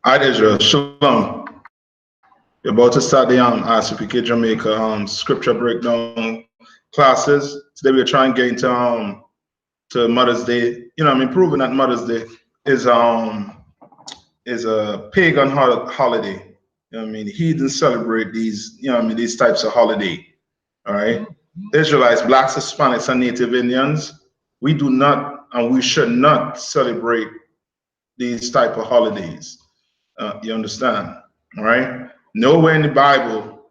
Hi, Israel. Shalom. We're about to start the I.S.U.P.K Jamaica scripture breakdown classes. Today we're trying to get into to Mother's Day. You know, I mean, proving that Mother's Day is a pagan holiday. You know, what I mean, heathens celebrate these. You know, what I mean, these types of holiday. All right, Israelites, blacks, Hispanics, and Native Indians. We do not and we should not celebrate these type of holidays. You understand? All right. Nowhere in the Bible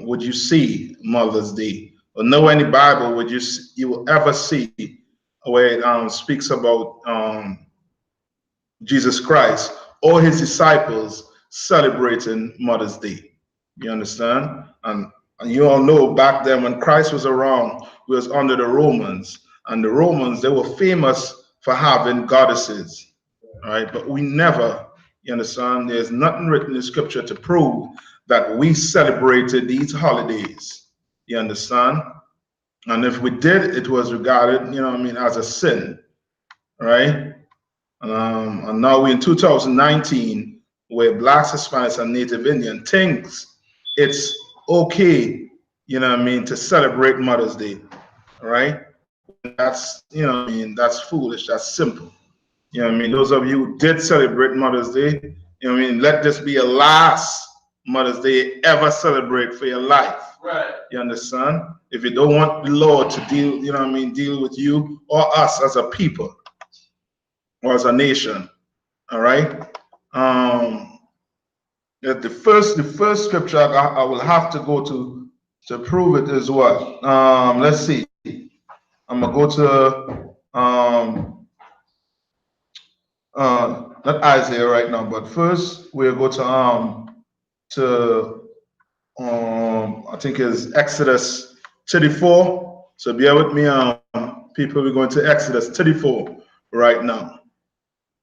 would you see Mother's Day, or nowhere in the Bible would you will ever see where it speaks about Jesus Christ or his disciples celebrating Mother's Day. You understand? And you all know back then when Christ was around, we was under the Romans, and the Romans, they were famous for having goddesses. All right, but we never, you understand, there's nothing written in scripture to prove that we celebrated these holidays. You understand? And if we did, it was regarded, you know what I mean, as a sin, right? And now we're in 2019, where blacks, Hispanics, and Native Indian thinks it's okay, you know what I mean, to celebrate Mother's Day, right? That's, you know what I mean, that's foolish, that's simple. You know what I mean? Those of you who did celebrate Mother's Day, you know what I mean? Let this be your last Mother's Day ever celebrate for your life. Right. You understand? If you don't want the Lord to deal, you know what I mean, deal with you or us as a people or as a nation. All right. The first scripture I will have to go to prove it is what? Let's see. I'm gonna go to not Isaiah right now, but first we'll go to I think it's Exodus 34. So bear with me, people. We're going to Exodus 34 right now.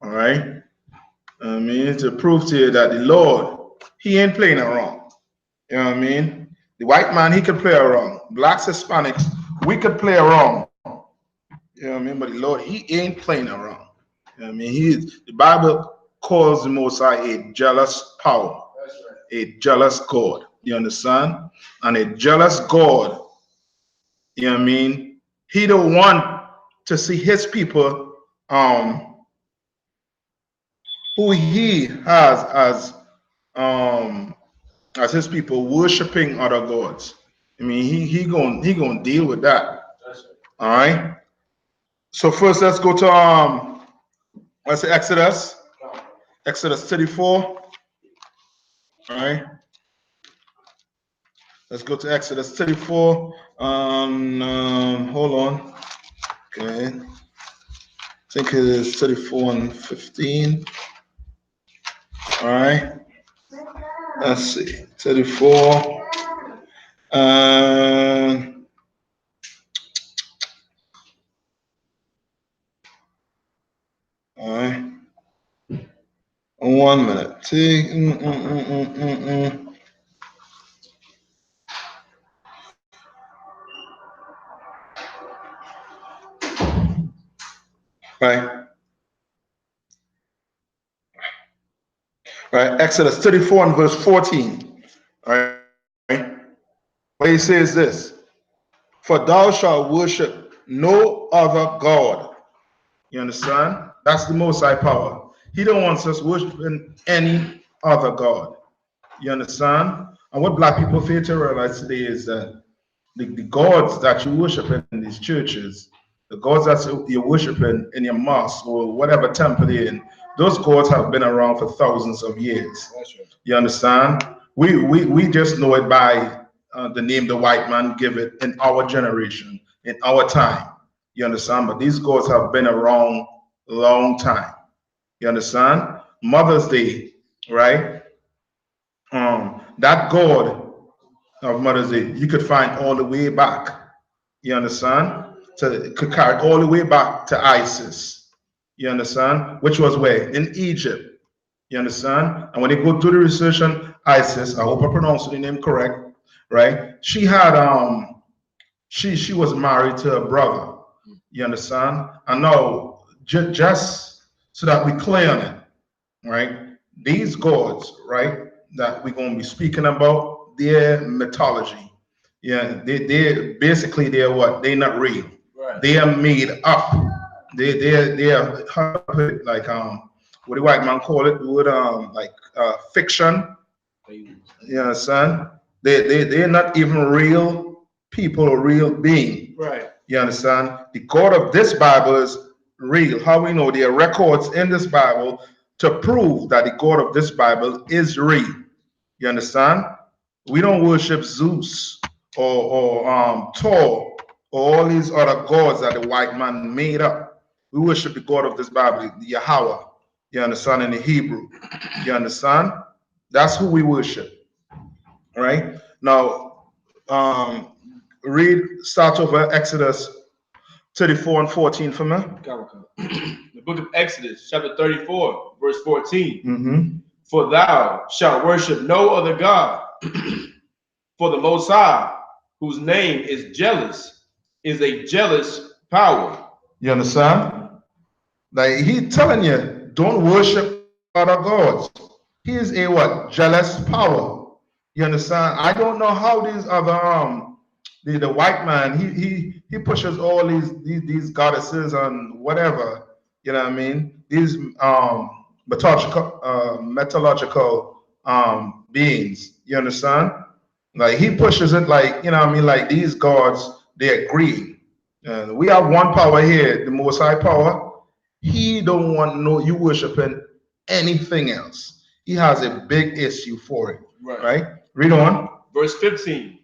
All right. I mean, to prove to you that the Lord, he ain't playing around. You know what I mean? The white man, he could play around. Blacks, Hispanics, we could play around. You know what I mean? But the Lord, he ain't playing around. You know what I mean? The Bible calls the Most High a jealous power, a jealous God. You understand? And a jealous God, you know what I mean? He don't want to see his people, who he has as his people worshiping other gods. I mean, he gonna deal with that. All right. So first, let's go to let's say Exodus 34. All right. Let's go to Exodus 34. Hold on. Okay. I think it is 34 and 15. All right. Let's see. 34. All right. 1 minute. Right. Right. Exodus 34 and verse 14. All right. Where he says this: "For thou shalt worship no other God." You understand? That's the Most High power. He don't want us worshiping any other God. You understand? And what black people fail to realize today is that the gods that you worship in these churches, the gods that you're worshiping in your mosque or whatever temple you're in, those gods have been around for thousands of years. You understand? We just know it by the name the white man give it in our generation, in our time. You understand? But these gods have been around a long time. You understand? Mother's Day, right? That God of Mother's Day, you could find all the way back. You understand? So it could carry all the way back to Isis. You understand? Which was where? In Egypt. You understand? And when you go do the research on Isis, I hope I pronounced the name correct, right? She had she was married to a brother. You understand? And now just so that we clear on it, right? These gods, right, that we're going to be speaking about, their mythology. Yeah, they basically they're what? They're not real. Right. They are made up. They are like what do white man call it? Would like fiction. You understand? They're not even real people or real being. Right. You understand? The God of this Bible is real. How we know? There are records in this Bible to prove that the God of this Bible is real. You understand? We don't worship Zeus or Thor or all these other gods that the white man made up. We worship the God of this Bible, Yahweh. You understand? In the Hebrew. You understand? That's who we worship. Right? Now, start over Exodus 34 and 14 for me. The book of Exodus, chapter 34, verse 14. For thou shalt worship no other God, for the Most High, whose name is jealous, is a jealous power. You understand? Like he telling you, don't worship other gods. He is a what? Jealous power. You understand? I don't know how these other the white man he pushes all these goddesses and whatever. You know what I mean? These mythological beings. You understand? Like he pushes it like, you know what I mean, like these gods, they agree. And we have one power here, the Most High power. He don't want no you worshiping anything else. He has a big issue for it. Right? Read on. Verse 15.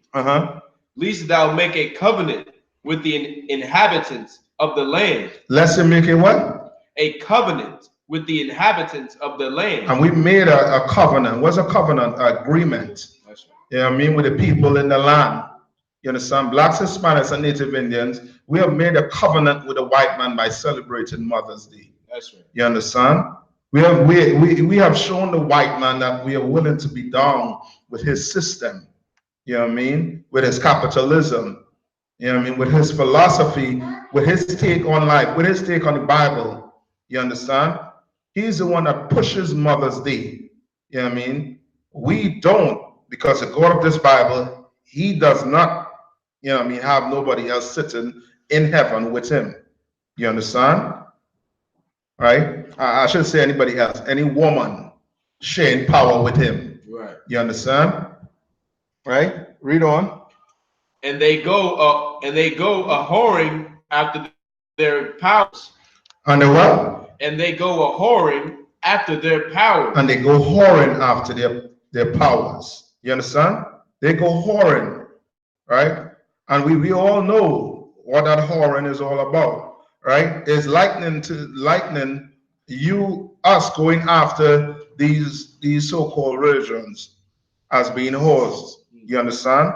Lest thou make a covenant with the inhabitants of the land. Lest him make a what? A covenant with the inhabitants of the land. And we made a covenant. What's a covenant? Agreement. That's right. You know what I mean? With the people in the land. You understand? Blacks, Hispanics, and Native Indians, we have made a covenant with the white man by celebrating Mother's Day. That's right. You understand? We have shown the white man that we are willing to be down with his system. You know what I mean? With his capitalism. You know what I mean? With his philosophy, with his take on life, with his take on the Bible. You understand? He's the one that pushes Mother's Day. You know what I mean? We don't, because the God of this Bible, he does not, you know what I mean, have nobody else sitting in heaven with him. You understand? Right? I shouldn't say anybody else. Any woman sharing power with him. Right. You understand? Right? Read on. And they go a whoring after their powers. And they what? And they go a whoring after their powers. And they go whoring after their powers. You understand? They go whoring, right? And we all know what that whoring is all about, right? It's lightning us going after these so-called religions as being whores. You understand?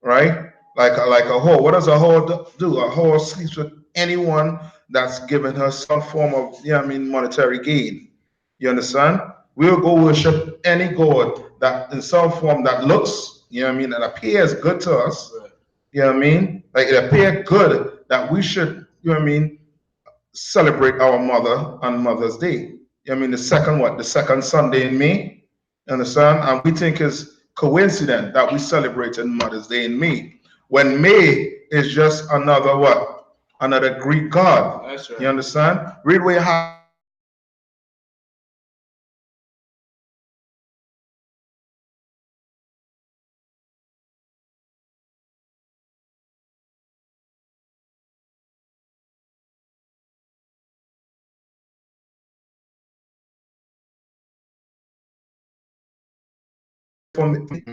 Right? Like a whore. What does a whore do? A whore sleeps with anyone that's giving her some form of, you know what I mean, monetary gain. You understand? We'll go worship any god that in some form that looks, you know what I mean, that appears good to us. Right. You know what I mean? Like it appears good that we should, you know what I mean, celebrate our mother on Mother's Day. You know what I mean? The second Sunday in May. You understand? And we think it's coincident that we celebrate Mother's Day in May, when May is just another what? Another Greek god. That's right. You understand? Read where you have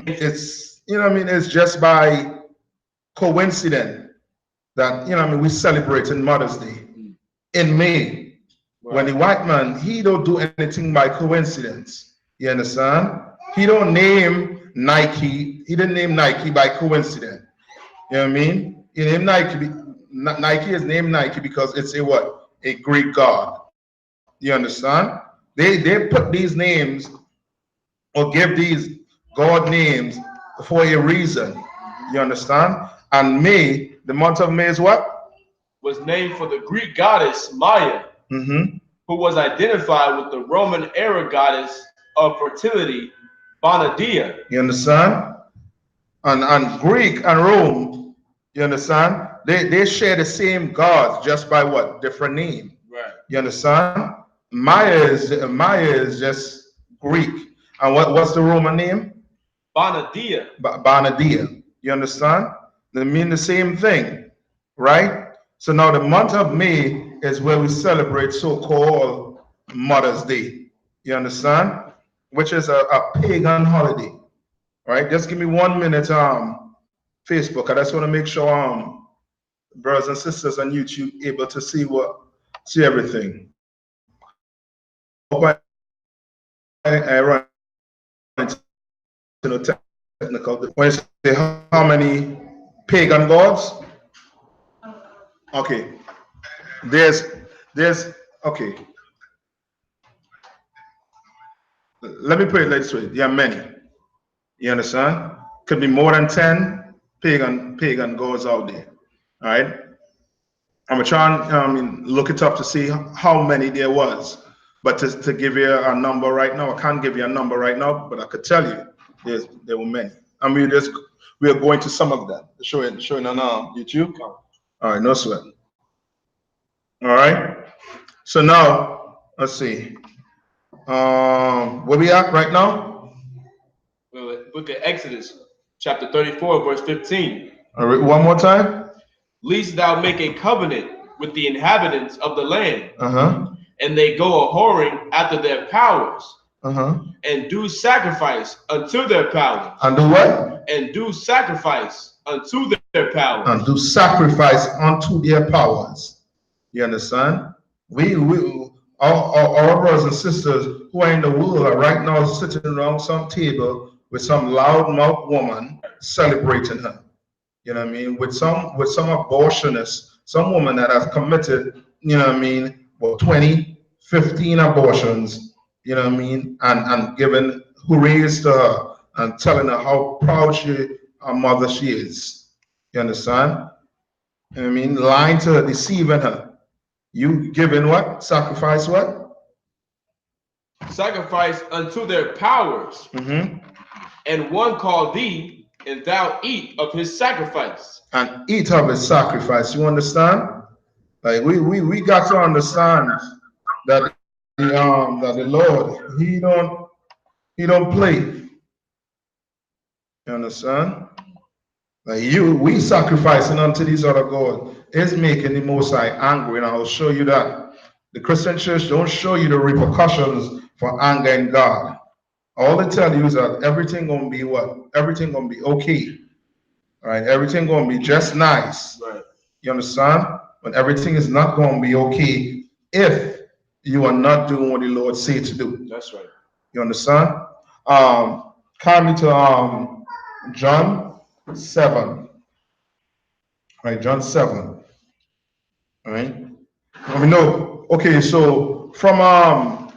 it's, you know what I mean, it's just by coincidence that, you know what I mean, we celebrating Mother's Day in May. Right. When the white man, he don't do anything by coincidence. You understand? He don't name Nike. He didn't name Nike by coincidence. You know what I mean? He named Nike. Nike is named Nike because it's a what? A Greek god. You understand? They put these names or give these God names for a reason. You understand? And May, the month of May is what? Was named for the Greek goddess Maya, who who was identified with the Roman era goddess of fertility, Bonadea. You understand? And Greek and Rome, you understand? They share the same gods, just by what? Different name. Right. You understand? Maya is just Greek. And what's the Roman name? Bonadea. Bonadea. You understand? They mean the same thing, right? So now the month of May is where we celebrate so-called Mother's Day. You understand? Which is a pagan holiday, right? Just give me 1 minute, Facebook. I just want to make sure brothers and sisters on YouTube able to see everything. I run into technical. When you say how many pagan gods? Okay. There's okay. Let me put it like this way. There are many. You understand? Could be more than 10 pagan gods out there. All right. I'm trying look it up to see how many there was. But to give you a number right now, I can't give you a number right now, but I could tell you there were many. And we are going to some of them. Showing on YouTube. All right, no sweat. All right. So now let's see. Where we at right now? Book of Exodus, chapter 34, verse 15. All right, one more time. Lest thou make a covenant with the inhabitants of the land, and they go a whoring after their powers, and do sacrifice unto their powers. And do what? And do sacrifice unto their powers. And do sacrifice unto their powers. You understand? Our brothers and sisters who are in the world are right now sitting around some table with some loudmouth woman celebrating her. You know what I mean? With some abortionists, some woman that has committed, you know what I mean, well, 20, 15 abortions, you know what I mean, and giving hoorays to her and telling her how proud her mother she is. You understand? You know what I mean? Lying to her, deceiving her. You giving what? Sacrifice what? Sacrifice unto their powers. And one called thee, and thou eat of his sacrifice. And eat of his sacrifice. You understand? Like we got to understand that the Lord, he don't play. You understand? Like we sacrificing unto these other gods is making the Most High angry, and I'll show you that. The Christian church don't show you the repercussions for anger in God. All they tell you is that everything gonna be what? Everything gonna be okay. All right, everything gonna be just nice. Right. You understand? But everything is not gonna be okay if you are not doing what the Lord said to do. That's right. You understand? Come to John 7. Right, John 7. All right. We know. Okay, so from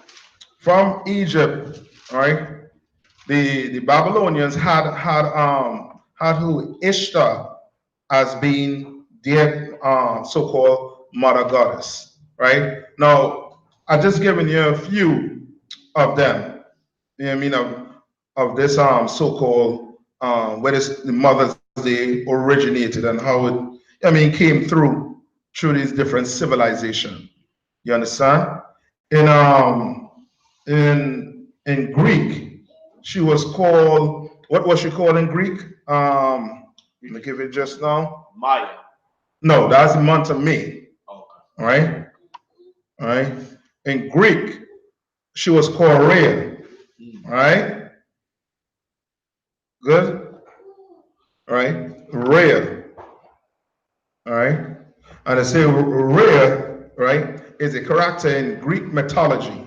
Egypt, all right, the Babylonians had who Ishtar as being their so-called mother goddess, right? Now, I've just given you a few of them. You know what I mean, of this so-called where the Mother's Day originated and how it came through these different civilizations. You understand? In Greek, she was called, what was she called in Greek? Let me give it just now. Maya. No, that's the month of May. Okay. All right. All right. In Greek, she was called Rhea. All right. Good. All right. Rhea. All right. And I say Rhea, right, is a character in Greek mythology.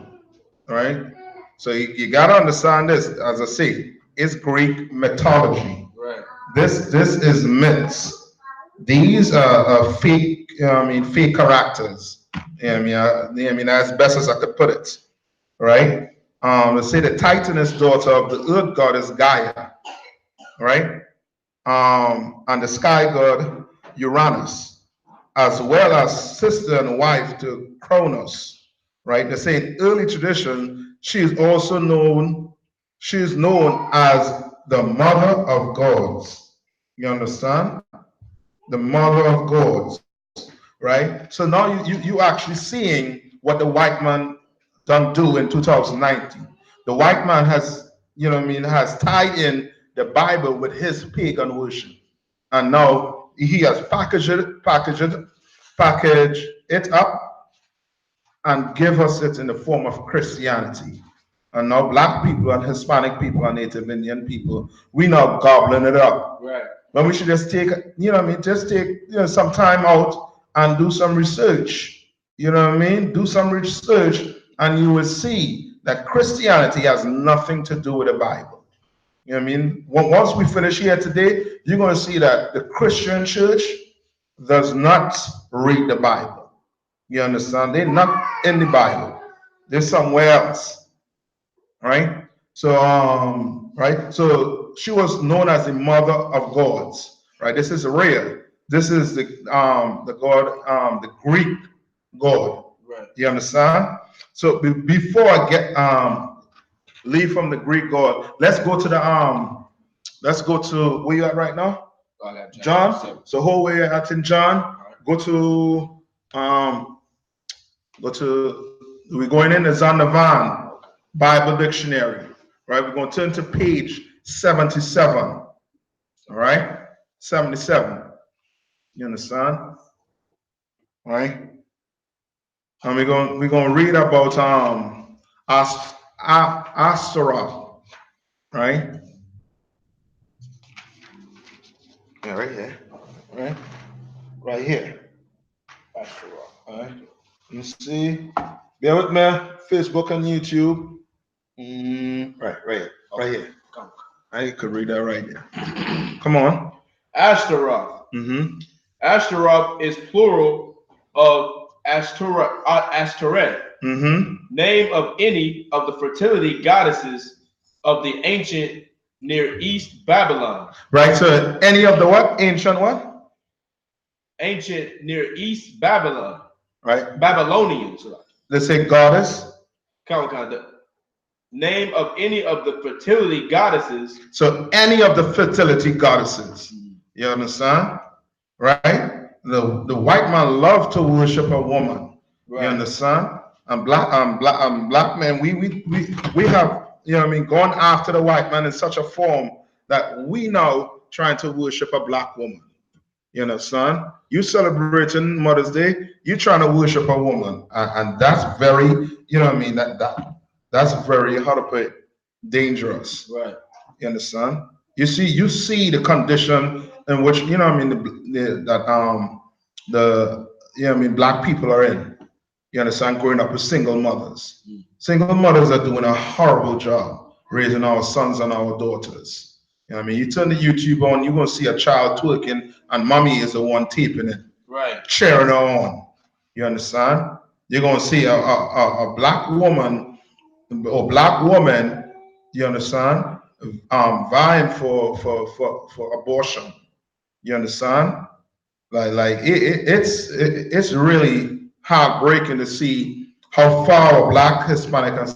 All right. So you got to understand this, as I say, it's Greek mythology. Right. This is myths. These are fake, fake characters. As best as I could put it. Right? Let's say the Titaness daughter of the earth goddess Gaia. Right? And the sky god Uranus, as well as sister and wife to Cronus. right? They say in early tradition, she is also known, she is known as the mother of gods. You understand? The mother of gods, right? So now you actually seeing what the white man done do in 2019. The white man has, you know what I mean, has tied in the Bible with his pagan worship. And now he has packaged it up and give us it in the form of Christianity. And now black people and Hispanic people and Native Indian people, we now gobbling it up. Right. But we should just take, you know what I mean, just take, you know, some time out and do some research. You know what I mean? Do some research and you will see that Christianity has nothing to do with the Bible. You know what I mean? Once we finish here today, you're going to see that the Christian church does not read the Bible. You understand? They're not in the Bible. They're somewhere else. Right? So, right? So she was known as the mother of gods. Right? This is real. This is the god, the Greek god. Right. You understand? So before I get leave from the Greek god, let's go to the let's go to where you at right now? John. So whole way at in John. Go to we're going in the Zondervan Bible Dictionary. Right? We're going to turn to page 77. All right? 77. You understand? All right? And we're going to read about Astaroth. Right? Yeah, right here. All right? Right here. Astaroth. All right? You see? Bear with me. Facebook and YouTube. Right here. Right here. I could read that right there. Come on. Ashtaroth. Ashtaroth is plural of Ashtoreth. Name of any of the fertility goddesses of the ancient Near East Babylon. Right. So any of the what? Ancient what? Ancient Near East Babylon. Right. Babylonians. Let's say goddess. Name of any of the fertility goddesses. So any of the fertility goddesses. You understand? Right? The white man love to worship a woman. Right. You understand? And black men, we have, you know what I mean, gone after the white man in such a form that we now trying to worship a black woman. You understand? You celebrating Mother's Day, you trying to worship a woman. And that's very, you know what I mean, that's very, how to put it, dangerous. Right. You understand? You see the condition in which, you know what I mean, you know what I mean, black people are in. You understand? Growing up with single mothers. Single mothers are doing a horrible job raising our sons and our daughters. You know what I mean? You turn the YouTube on, you're gonna see a child twerking and mommy is the one taping it. Right. Cheering her on. You understand? You're gonna see a black woman or black woman, you understand, vying for abortion. You understand? Like it's really heartbreaking to see how far our black, Hispanic, and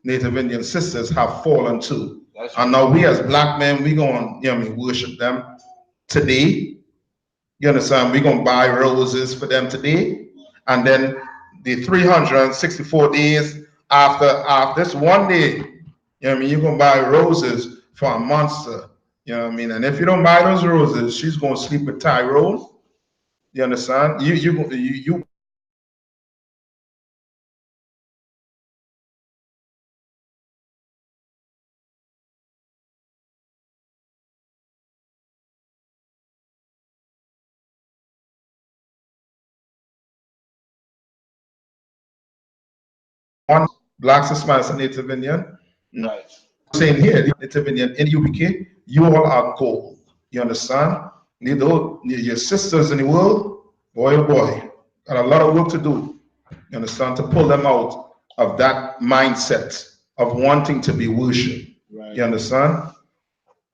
Native Indian sisters have fallen to. That's and now we as black men, we gonna, you know what I mean, worship them today. You understand? We're gonna buy roses for them today, and then the 364 days after this one day, you know what I mean, you're gonna buy roses for a monster. You know what I mean? And if you don't buy those roses, she's gonna sleep with Tyrone. You understand? You one blacks, Hispanics, and Native Indian. Right. Saying here, Native Indian in UPK, you all are gold. You understand? Your sisters in the world, boy oh boy, got a lot of work to do. You understand? To pull them out of that mindset of wanting to be worshipped. Right. You understand?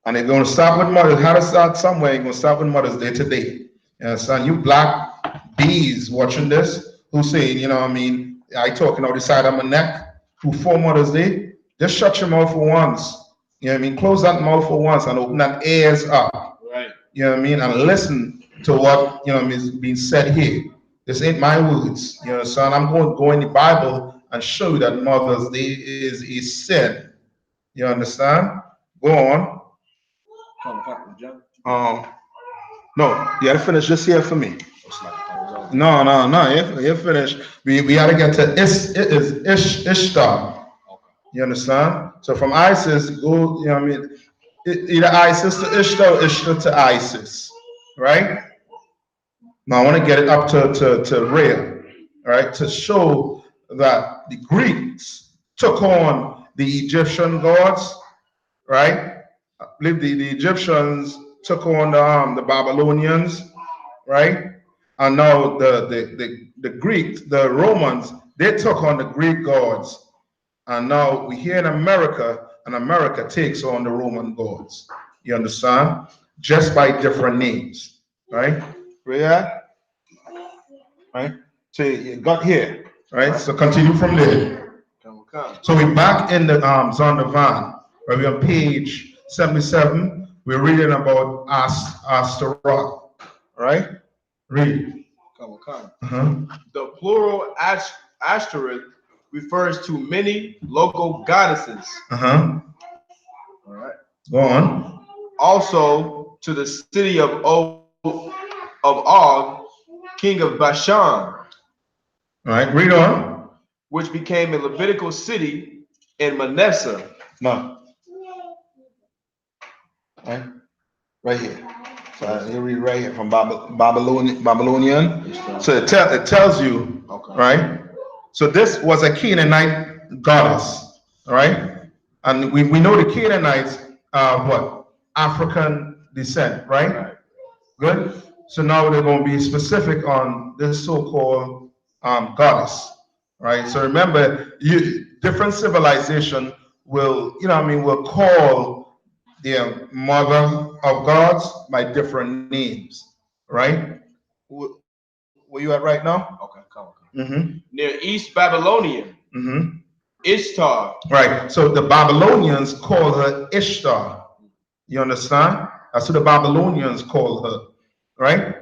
And they're going to start with Mother's. How to start somewhere? You're going to start with Mother's Day today. You understand? You black bees watching this, who saying, you know what I mean, I talking out the side of my neck through 4 Mother's Day. Just shut your mouth for once. You know what I mean? Close that mouth for once and open that ears up. Right. You know what I mean? And listen to what, you know, is being said here. This ain't my words. You know, son. I'm going to go in the Bible and show you that Mother's Day is a sin. You understand? Go on. No, you gotta finish this here for me. No, you finish. We gotta get to Ishtar. You understand? So from ISIS, go, you know what I mean? Either ISIS to Ishtar or Ishtar to ISIS, right? Now I want to get it up to Rhea, right? To show that the Greeks took on the Egyptian gods, right? I believe the Egyptians took on the Babylonians, right? And now the Greeks, the Romans, they took on the Greek gods. And now we here in America, and America takes on the Roman gods. You understand? Just by different names, right? Yeah. Right? So you got here, right? So continue from there. So we're back in the Zondervan, where we're on page 77. We're reading about Astaroth, right? Read. The plural asterisk refers to many local goddesses. All right. Go on. Also to the city of Og, king of Bashan. All right, read on. Which became a Levitical city in Manasseh. No. Right here. So you read right here from Babylonian. So it tells you, okay, right? So this was a Canaanite goddess, right? And we know the Canaanites are what? African descent, right? Good. So now they're going to be specific on this so-called goddess, right? So remember, different civilization will, you know what I mean, will call their mother of gods by different names, right? Where you at right now? Okay, come. Near East Babylonian. Ishtar. Right. So the Babylonians call her Ishtar. You understand? That's what the Babylonians call her, right?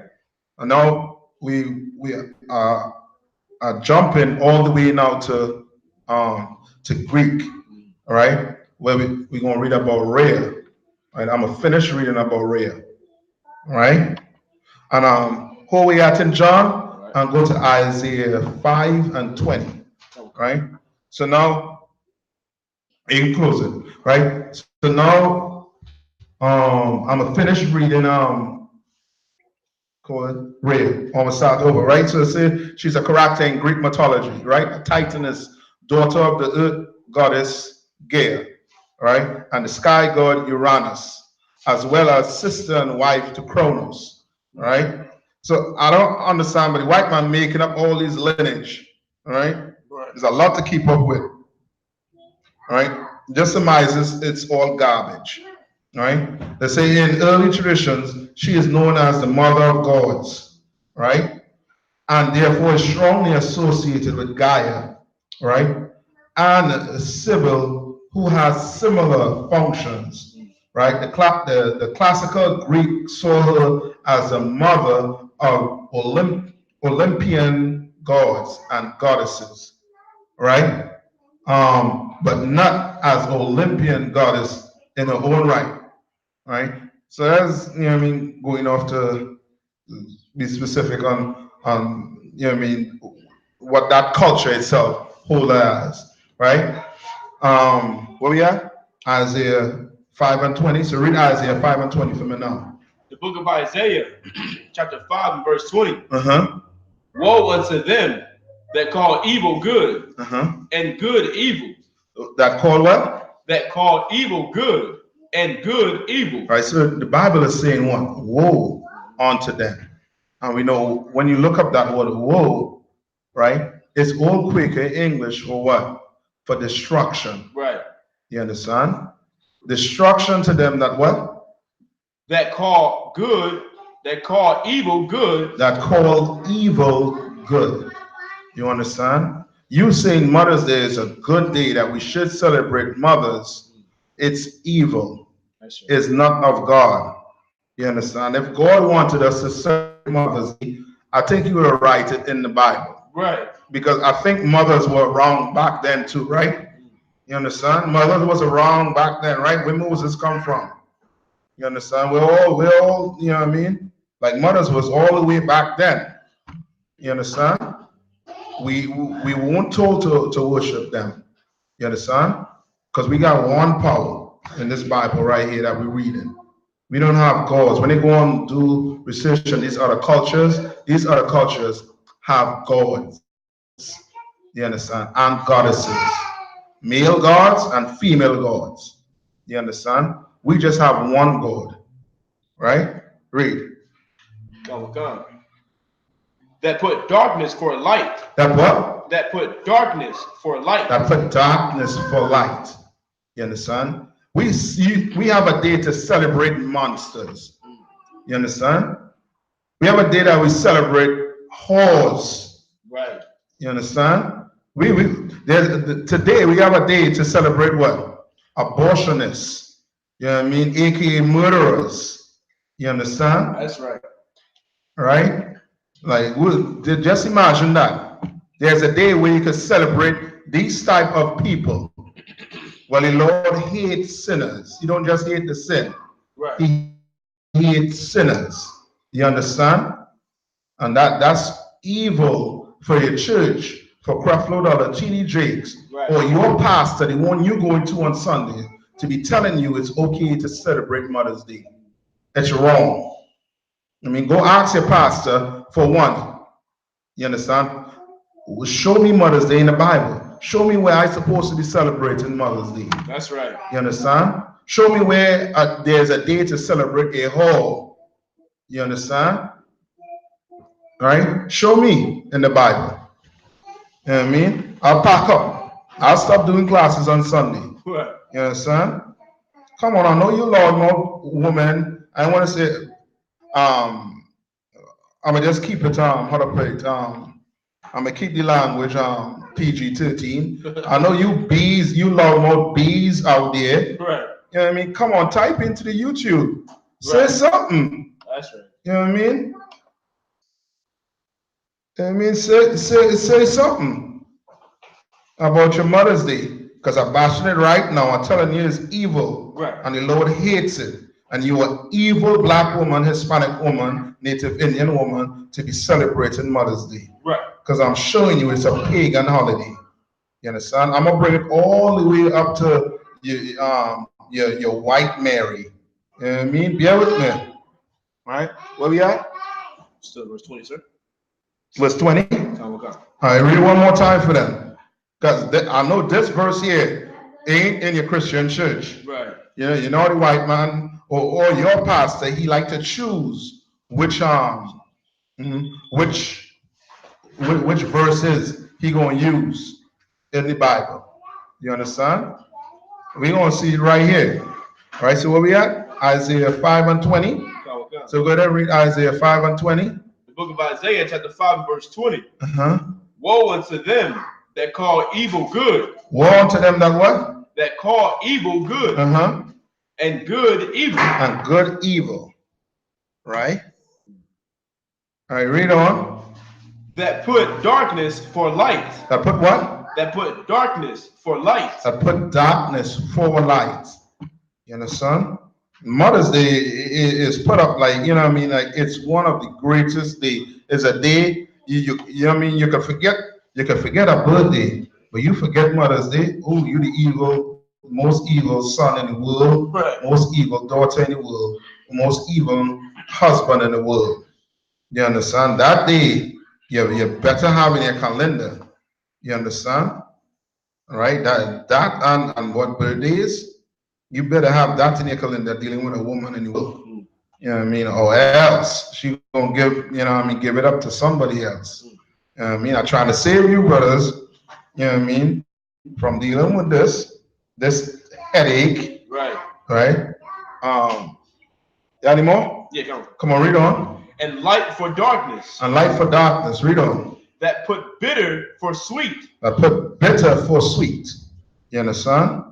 And now we are jumping all the way now to Greek, all right? Where we're gonna read about Rhea. Right? I'm gonna finish reading about Rhea, right? And who we at in John, right, and go to Isaiah 5 and 20, right? So now you can close it, right? So now I'm gonna finish reading called Rhea. I'm gonna start over, right? So it says she's a character in Greek mythology, right? A Titaness, daughter of the earth goddess Gaia, right? And the sky god Uranus, as well as sister and wife to Kronos, right? So I don't understand, but the white man making up all these lineage, right? There's a lot to keep up with, right? Just surmises it's all garbage, right? They say in early traditions, she is known as the mother of gods, right? And therefore is strongly associated with Gaia, right? And Sibyl, who has similar functions, right? The classical Greek saw her as the mother of Olympian gods and goddesses, right? But not as Olympian goddess in her own right, right? So that's, you know what I mean, going off to be specific on you know what I mean, what that culture itself hold as, right? Where we at? Isaiah 5 and 20. So read Isaiah 5 and 20 for me now. The book of Isaiah, chapter 5 and verse 20. Woe unto them that call evil good, and good evil. That call what? That call evil good, and good evil. Right, so the Bible is saying what? Woe unto them. And we know when you look up that word woe, right, it's old Quaker English for what? For destruction. Right. You understand? Destruction to them that what? That call good, that call evil good. That call evil good. You understand? You saying Mother's Day is a good day that we should celebrate mothers, it's evil. That's right. It's not of God. You understand? If God wanted us to celebrate Mother's Day, I think He would have write it in the Bible. Right. Because I think mothers were wrong back then too, right? You understand? Mothers was wrong back then, right? Where Moses come from? You understand? We're all, you know what I mean? Like mothers was all the way back then. You understand? We weren't told to worship them. You understand? Because we got one power in this Bible right here that we're reading. We don't have gods. When they go and do research on these other cultures have gods. You understand? And goddesses. Male gods and female gods. You understand? We just have one God. Right? Read. Oh, God. That put darkness for light. That what? That put darkness for light. That put darkness for light. You understand? We have a day to celebrate monsters. You understand? We have a day that we celebrate whores. Right. You understand? Today we have a day to celebrate what? Abortionists. You know what I mean? AKA murderers. You understand? That's right. Right? Like, just imagine that. There's a day where you can celebrate these type of people. Well, the Lord hates sinners. He don't just hate the sin. Right. He hates sinners. You understand? And that's evil for your church, for Creflo Dollar, T.D. Jakes, right, or your pastor, the one you're going to on Sunday, to be telling you it's okay to celebrate Mother's Day. It's wrong. I mean, go ask your pastor for one. You understand? Show me Mother's Day in the Bible. Show me where I'm supposed to be celebrating Mother's Day. That's right. You understand? Show me where there's a day to celebrate a whore. You understand? Right? Show me in the Bible. You know what I mean? I'll pack up. I'll stop doing classes on Sunday. Right. You understand? Come on, I know you loudmouth woman. I want to say, I'm gonna just keep it how to put it. I'm gonna keep the language PG-13. I know you bees, you loudmouth bees out there. Right. You know what I mean? Come on, type into the YouTube. Say Right. something. That's right. You know what I mean? I mean, say something about your Mother's Day, because I'm bashing it right now. I'm telling you it's evil, right, and the Lord hates it. And you are evil black woman, Hispanic woman, Native Indian woman to be celebrating Mother's Day. Right. Because I'm showing you it's a pagan holiday. You understand? I'm gonna bring it all the way up to your white Mary. You know what I mean? Bear with me. All right, where we at? Still verse 20, sir. Verse 20. All right, read one more time for them. Because I know this verse here ain't in your Christian church. Right. You know the white man or your pastor, he like to choose which verses he gonna use in the Bible. You understand? We're gonna see it right here. All right, so where we at? Isaiah 5 and 20. So go ahead and read Isaiah 5 and 20. The book of Isaiah, chapter 5, verse 20. Woe unto them that call evil good. Woe unto them that what? That call evil good. And good evil. And good evil. Right? All right, read on. That put darkness for light. That put what? That put darkness for light. That put darkness for light. You understand? Mother's Day is put up like, you know what I mean? Like it's one of the greatest days. It's a day you know what I mean? You can forget a birthday, but you forget Mother's Day. Oh, you the most evil son in the world, right, most evil daughter in the world, most evil husband in the world. You understand? That day, you better have in your calendar. You understand? All right? That and what birthdays? You better have that in your calendar dealing with a woman in the world. You know what I mean? Or else she gonna give, you know what I mean, give it up to somebody else. You know what I mean? I'm trying to save you, brothers, you know what I mean, from dealing with this headache. Right. Right? Any more? Yeah, come on, read on. And light for darkness. And light for darkness. Read on. that put bitter for sweet. That put bitter for sweet. You understand?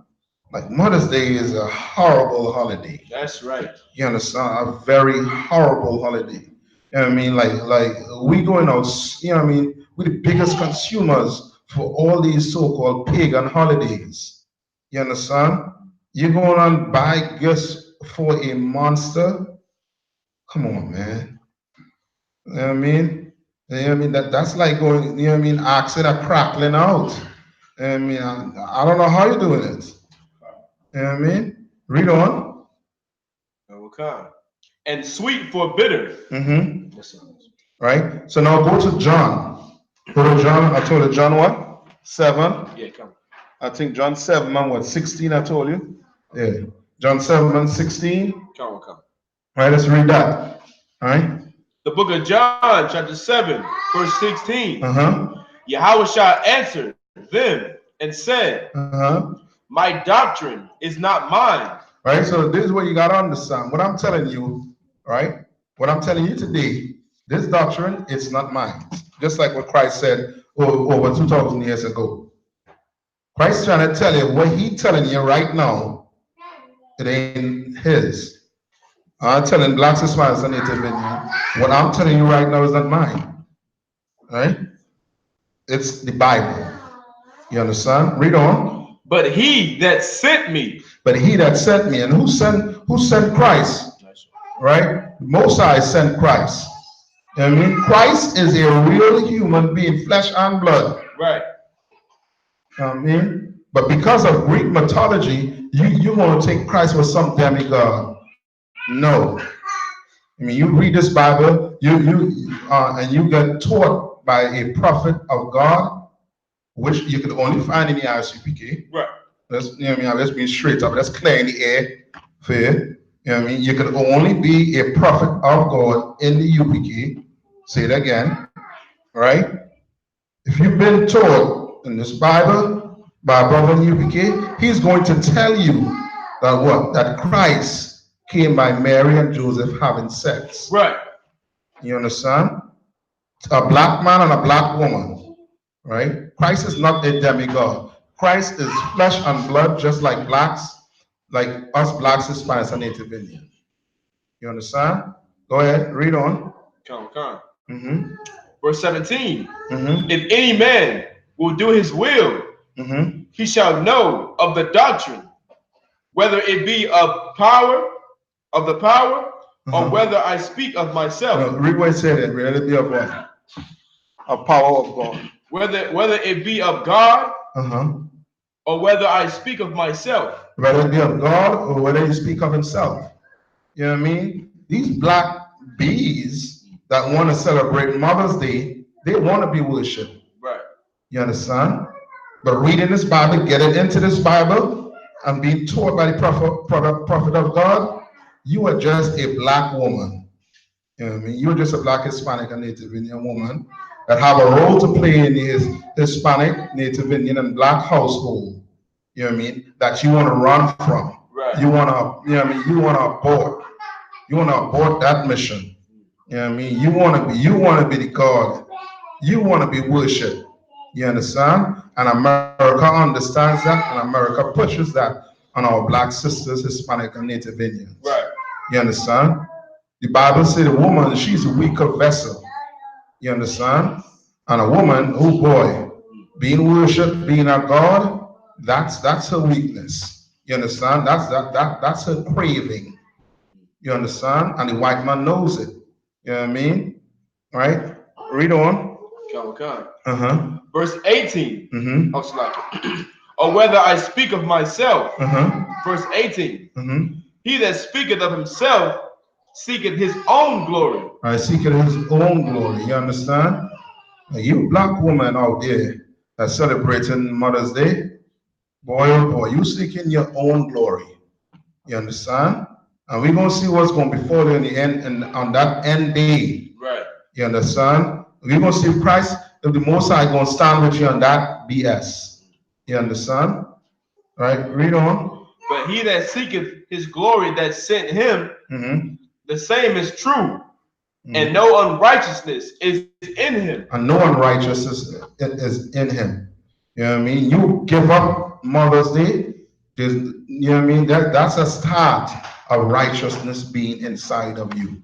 Like Mother's Day is a horrible holiday. That's right. You understand? A very horrible holiday. You know what I mean? Like we going out, you know what I mean? We're the biggest consumers for all these so-called pagan holidays. You understand? You're going on buy gifts for a monster? Come on, man. You know what I mean? You know what I mean? That's like going, you know what I mean, asking a crackling out. You know what I mean? I don't know how you're doing it. You know what I mean? Read on. Okay. And sweet for bitter. Mm-hmm. Right? So now go to John. Go to John. I told you John what? 7. Yeah, come. I think John 7 and what? 16 I told you? Yeah. John 7 and 16. Come. All right, let's read that. All right. The book of John, chapter 7, verse 16. Yahweh answered them and said, my doctrine is not mine. Right, so this is what you got to understand. What I'm telling you, right? What I'm telling you today, this doctrine, it's not mine. Just like what Christ said over 2,000 years ago. Christ trying to tell you what he's telling you right now, it ain't his. I'm telling blacks, Hispanics, and Native Indian, what I'm telling you right now is not mine. Right? It's the Bible. You understand? Read on. But he that sent me. But he that sent me. And who sent Christ? Right? Most High sent Christ. You know what I mean? Christ is a real human being, flesh and blood. Right. You know what I mean? But because of Greek mythology, you want to take Christ with some demigod. No. I mean, you read this Bible, and you get taught by a prophet of God, which you can only find in the I.S.U.P.K. Right. That's, you know what I mean? I'm just being straight up. That's clear in the air. Fair. You know what I mean? You can only be a prophet of God in the UPK. Say it again. Right? If you've been taught in this Bible by a brother in the UPK, he's going to tell you that what? That Christ came by Mary and Joseph having sex. Right. You understand? A black man and a black woman. Right? Christ is not a demigod. Christ is flesh and blood, just like blacks, like us blacks, Hispanics, and Native Indian. You understand? Go ahead, read on. Come. Verse 17. If any man will do his will, he shall know of the doctrine, whether it be of the power, or whether I speak of myself. No, read what it said. Whether it be of what? A power of God. Whether it be of God, or whether I speak of myself. Whether it be of God or whether you speak of himself. You know what I mean? These black bees that want to celebrate Mother's Day, they want to be worshipped. Right. You understand? But reading this Bible, getting into this Bible, and being taught by the prophet of God, you are just a black woman. You know what I mean? You're just a black Hispanic and Native Indian woman that have a role to play in the Hispanic, Native Indian, and black household. You know what I mean? That you want to run from. Right. You want to, you know what I mean? You want to abort. You want to abort that mission. You know what I mean? You want to be the God. You want to be worshipped. You understand? And America understands that, and America pushes that on our black sisters, Hispanic, and Native Indians. Right. You understand? The Bible says a woman, she's a weaker vessel. You understand? And a woman, oh boy, being worshipped, being a God, that's her weakness. You understand? That's her craving. You understand? And the white man knows it. You know what I mean? Right? Read on. Come. Verse 18. Or whether I speak of myself. Verse 18. He that speaketh of himself seeketh his own glory. I seeketh his own glory. You understand? Now, you black woman out there that's celebrating Mother's Day, boy oh boy, you seeking your own glory. You understand? And we're gonna see what's gonna befall you in the end, and on that end day. Right. You understand? We're gonna see Christ, if the Most High gonna stand with you on that BS. You understand? Right? Read on. But he that seeketh his glory that sent him, the same is true, and no unrighteousness is in him. And no unrighteousness is in him. You know what I mean? You give up Mother's Day, you know what I mean? That's a start of righteousness being inside of you.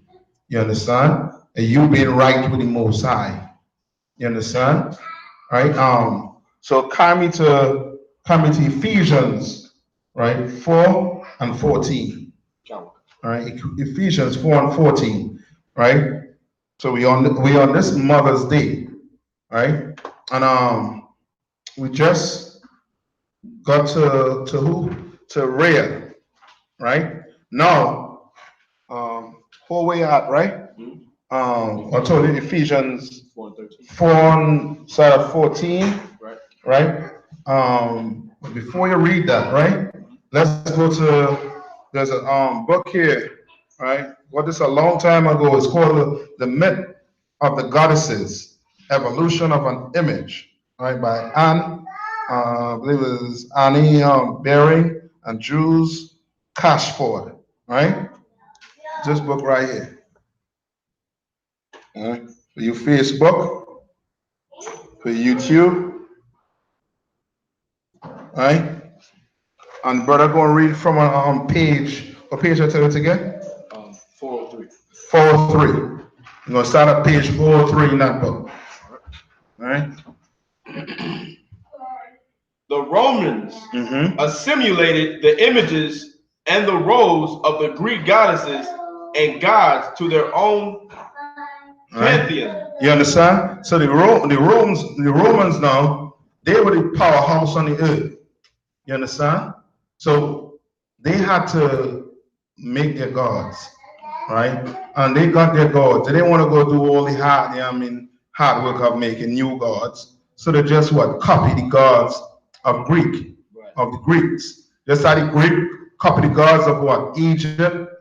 You understand? And you being right with the Most High. You understand? Right? So come me to Ephesians, right? 4 and 14. All right, Ephesians 4 and 14, right? So we on this Mother's Day, right? And we just got to who? To Rhea, right? Now, where we at, right? I told you Ephesians 4 side of 14, right? But before you read that, right? Let's go to, there's a book here, right? What is a long time ago, it's called The Myth of the Goddesses, Evolution of an Image, right? By Anne, I believe it is Annie Bering and Jules Cashford, right? This book right here. For you Facebook, for YouTube, right? And brother, go and read from a page. What page I tell it again? 403. 403. I'm gonna start at page 403 in that book. All right. The Romans assimilated the images and the roles of the Greek goddesses and gods to their own pantheon. You understand? So the Romans now, they were the powerhouse on the earth. You understand? So they had to make their gods, right? And they got their gods. They didn't want to go do all the hard work of making new gods. So they just copy the gods of of the Greeks. Just like the Greek copy the gods of Egypt,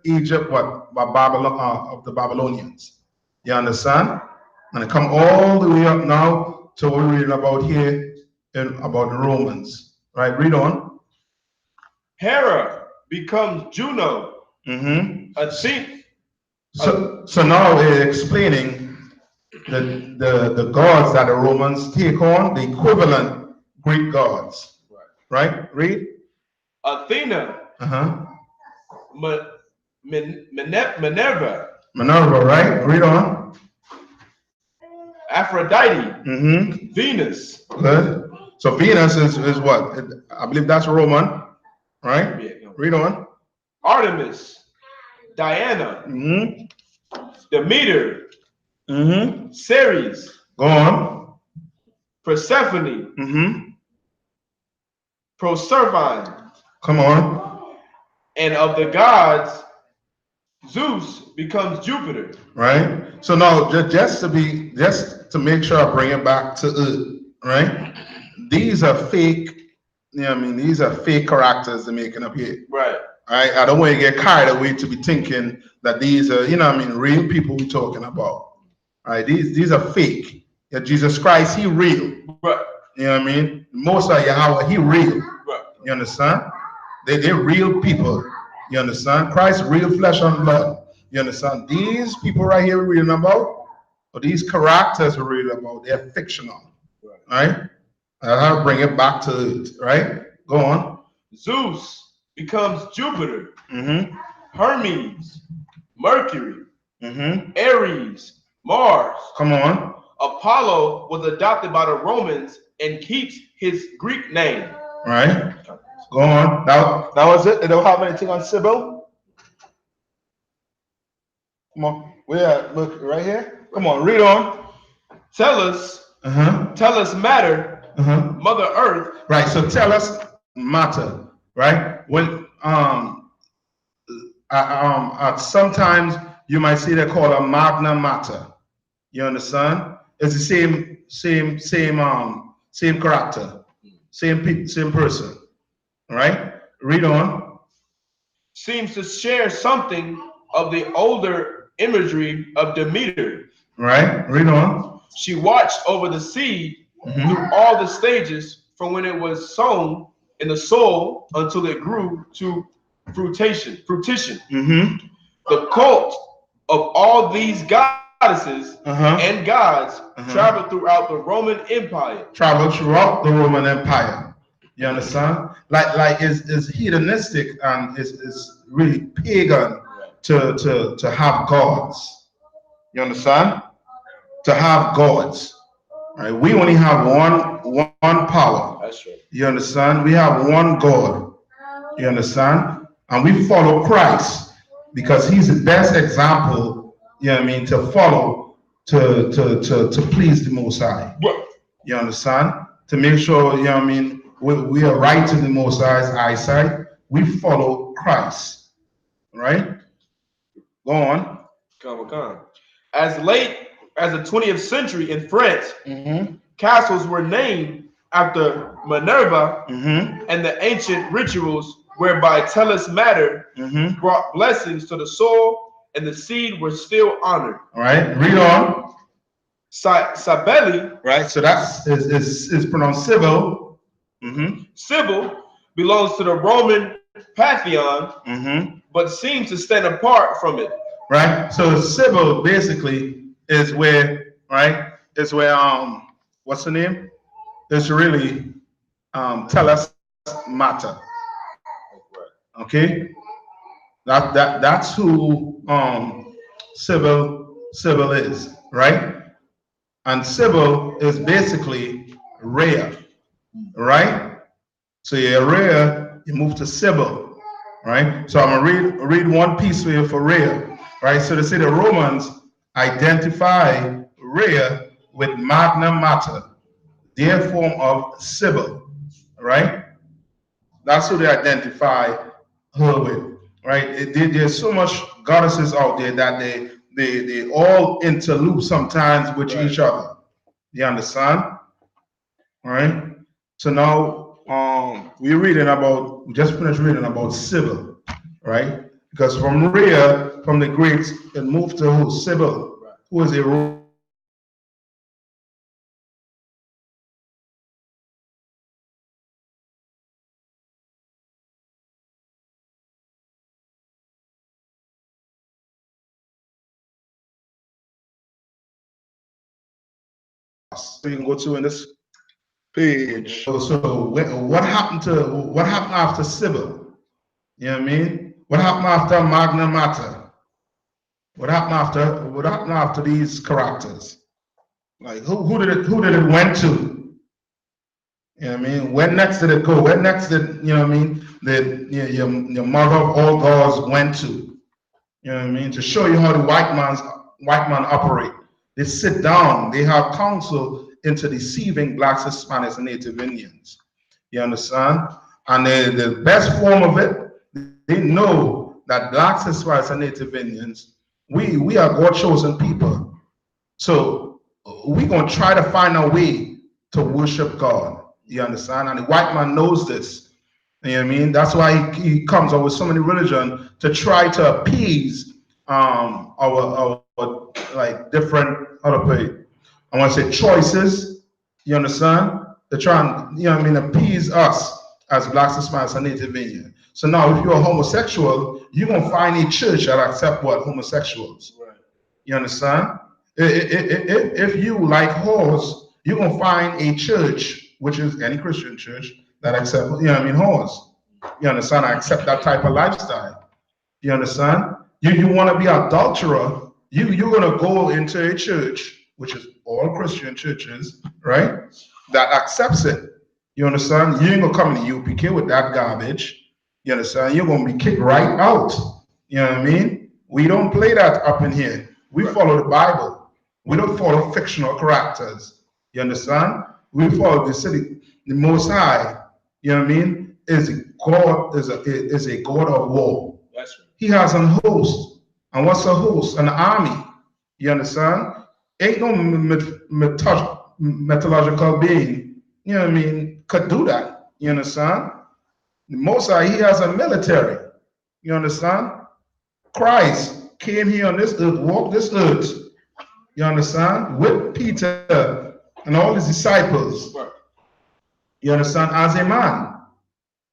Babylon, of the Babylonians. You understand? And it come all the way up now to what we're reading about here about the Romans. Right? Read on. Hera becomes Juno. So now we're explaining the gods that the Romans take on, the equivalent Greek gods. Right? Read. Athena. Minerva. Minerva, right? Read on. Aphrodite. Venus. Good. So Venus is what? I believe that's Roman, right? Yeah, no. Read on. Artemis. Diana. Demeter. Ceres. Go on. Persephone. Proserpine. Come on. And of the gods, Zeus becomes Jupiter. Right. So now, just to make sure I bring it back to earth, right? These are fake. You know what I mean? These are fake characters they're making up here. Right. I don't want to get carried away to be thinking that these are, real people we're talking about. Right? These are fake. Yeah, Jesus Christ, he real. Right. You know what I mean? Most of Yahweh, he real. Right. You understand? They're real people. You understand? Christ, real flesh and blood. You understand? These people right here we're reading about, or these characters we're reading about, they're fictional. Right? I'll have to bring it back to it. Right? Go on. Zeus becomes Jupiter. Hermes, Mercury, Ares, Mars. Come on. Apollo was adopted by the Romans and keeps his Greek name. Right. Go on. That was it. They don't have anything on Sybil. Come on. Where? Look right here. Come on. Read on. Tellus. Tellus matter. Mother Earth. Right. So Tellus matter. Right. When sometimes you might see they call a magna matter. You understand? It's the same character, same person. Right? Read on. Seems to share something of the older imagery of Demeter. Right? Read on. She watched over the seed through all the stages from when it was sown in the soil until it grew to fruition. The cult of all these gods goddesses and gods traveled throughout the Roman Empire. Traveled throughout the Roman Empire. You understand? Like is hedonistic and is really pagan to have gods. You understand? To have gods. Right? We only have one power. That's right. You understand? We have one God. You understand? And we follow Christ because he's the best example, you know what I mean, to follow to please the Most High. You understand? To make sure, you know what I mean, we are right in the Most High's eyesight. We follow Christ. Right? Go on. Come on. As late as the 20th century in France, castles were named after Minerva and the ancient rituals whereby tellus matter brought blessings to the soil and the seed were still honored. All right, read on. Cybele, right? So that's is pronounced Sibyl. Sibyl belongs to the Roman pantheon, but seems to stand apart from it. Right. So Sibyl basically is where, right? Is where what's the name? It's really tellus matter. Okay. That's who Sibyl is, right? And Sibyl is basically rare, right? So you're rare, you move to Sibyl, right? So I'm gonna read one piece for you for rare, right? So they say the Romans identify rare with magna mater, their form of Sibyl, right? That's who they identify her with, right? There's so much goddesses out there that they all interloop sometimes with each other. You understand? All right. So now we just finished reading about Sibyl, right? Because from Rhea, from the Greeks, it moved to who? Sibyl, who is a so you can go to in this page. So what happened after Sibyl? You know what I mean? What happened after Magna Mater? What happened after these characters? Like who did it went to? You know what I mean? Where next did it go? Where next did, you know what I mean, your mother of all gods went to? You know what I mean? To show you how the white man operate. They sit down, they have counsel into deceiving blacks, Hispanics, and Native Indians. You understand? And the best form of it, they know that blacks, Hispanics, and Native Indians, we are God chosen people. So we're gonna try to find a way to worship God. You understand? And the white man knows this. You know what I mean? That's why he comes up with so many religions to try to appease our like different, how to put it, I want to say choices. You understand? They're trying, you know what I mean, appease us as blacks, Hispanics, and Native Indian. So now if you're a homosexual, you're gonna find a church that accept what? Homosexuals. Right. You understand? If you like whores, you're gonna find a church, which is any Christian church, that accept, you know what I mean, whores. You understand? I accept that type of lifestyle. You understand? You want to be an adulterer, you're gonna go into a church, which is all Christian churches, right? That accepts it. You understand? You ain't gonna come in the U.P.K with that garbage. You understand? You're gonna be kicked right out. You know what I mean? We don't play that up in here. We follow the Bible. We don't follow fictional characters. You understand? We follow the Most High. You know what I mean? Is a God of war. That's right. He has a host. And what's a host? An army. You understand? Ain't no mythological being, you know what I mean, could do that. You understand? The Most High, he has a military. You understand? Christ came here on this earth, walked this earth. You understand? With Peter and all his disciples. You understand? As a man.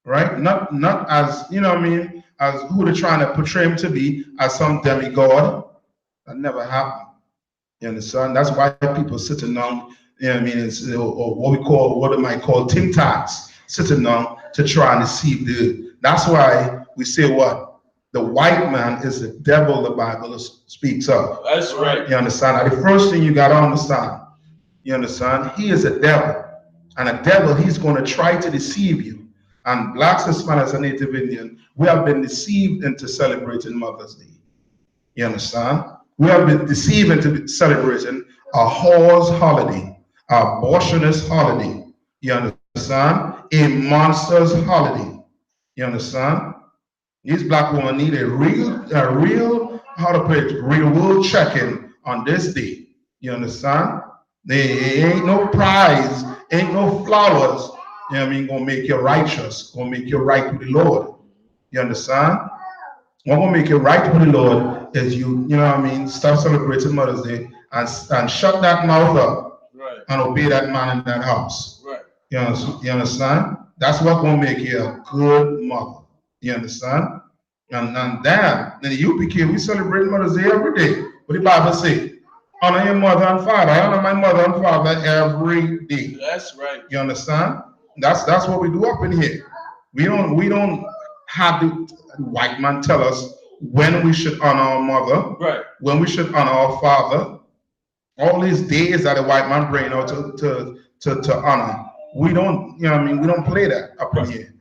Right? Not as, you know what I mean, as who they're trying to portray him to be, as some demigod. That never happened. You understand? That's why people sitting down, you know what I mean, it's, or what they might call think tanks, sitting down to try and deceive the. That's why we say what? The white man is the devil the Bible speaks of. That's right. You understand? Now, the first thing you got to understand, you understand? He is a devil. And a devil, he's going to try to deceive you. And blacks, Hispanics, and Native Indian, we have been deceived into celebrating Mother's Day. You understand? We have been deceived into celebrating a whore's holiday, a abortionist holiday. You understand? A monster's holiday. You understand? These black women need a real, how to put it, real world check-in on this day. You understand? There ain't no prize, ain't no flowers. You know what I mean? Gonna make you righteous, gonna make you right with the Lord. You understand? What will make you right with the Lord is you know what I mean, start celebrating Mother's Day and shut that mouth up, right, and obey that man in that house. Right. You understand? That's what will make you a good mother. You understand? And then in the UPK, we celebrate Mother's Day every day. What the Bible say? Honor your mother and father. I honor my mother and father every day. That's right. You understand? That's what we do up in here. We don't have the white man tell us when we should honor our mother, right, when we should honor our father. All these days that the white man bring out to honor. We don't, you know what I mean? We don't play that up in here.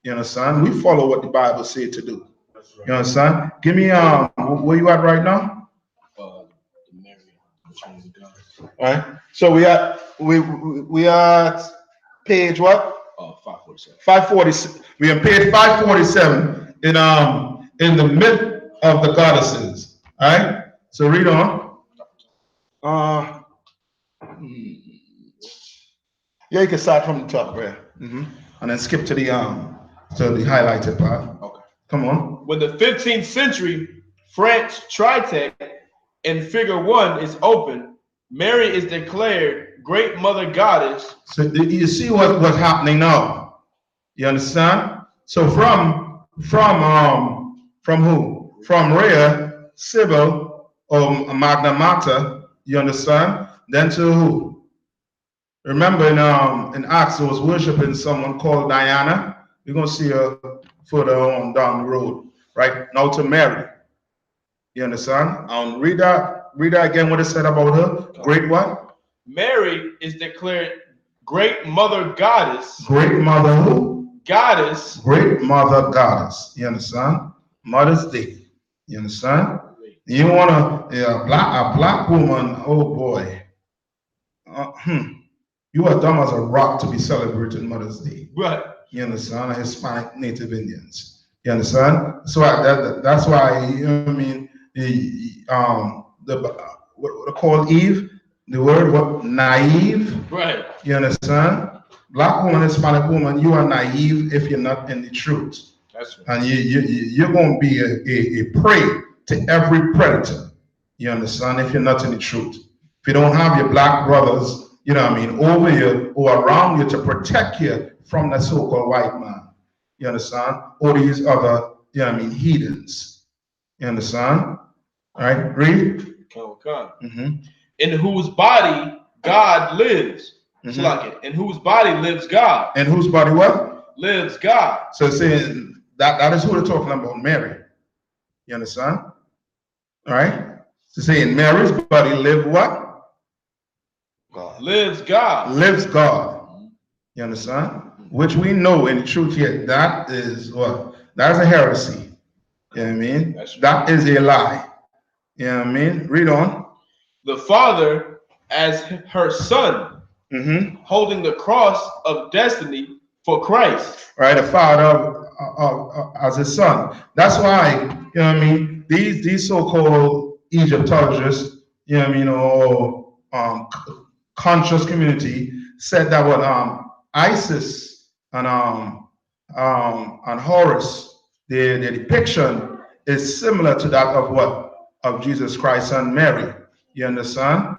You understand? We follow what the Bible says to do. Right. You understand? Give me where you at right now? All right. So we are page what? 547. 547. We are page 547 in the myth of the goddesses. All right. So read on. Yeah, you can start from the top, right? And then skip to the highlighted part. Okay. Come on. When the 15th century French tritech in Figure 1 is opened, Mary is declared Great Mother Goddess. So you see what's happening now? You understand? So from who? From Rhea, Sybil, or Magna Mater. You understand? Then to who? Remember in Acts, there was worshiping someone called Diana. You're gonna see her further on down the road. Right now to Mary. You understand? Read that again. What it said about her? Great what? Mary is declared Great Mother Goddess. Great Mother who? Goddess. Great Mother Goddess. You understand? Mother's Day. You understand? You wanna a black woman? Oh boy. You are dumb as a rock to be celebrating Mother's Day. Right. You understand? Hispanic Native Indians. You understand? So that's why, you know what I mean, what they call Eve, the word what? Naive. Right. You understand? Black woman, Hispanic woman, you are naive if you're not in the truth. That's right. And you're going to be a prey to every predator. You understand? If you're not in the truth. If you don't have your black brothers, you know what I mean, over you or around you to protect you from the so-called white man. You understand? Or these other, you know what I mean, heathens. You understand? All right, read. In whose body God lives. In whose body lives God. In whose body what? Lives God. So saying that is who they're talking about, Mary. You understand? All right? So saying Mary's body live what? God. Lives God. Lives God. You understand? Which we know in the truth here, that is what? That's a heresy. You know what I mean? That is a lie. You know what I mean? Read on. The Father as her son, holding the cross of destiny for Christ. Right, the Father as his son. That's why, you know what I mean, these so-called Egyptologists, you know what I mean, or conscious community said that what Isis and Horus, their depiction is similar to that of what? Of Jesus Christ and Mary. You understand?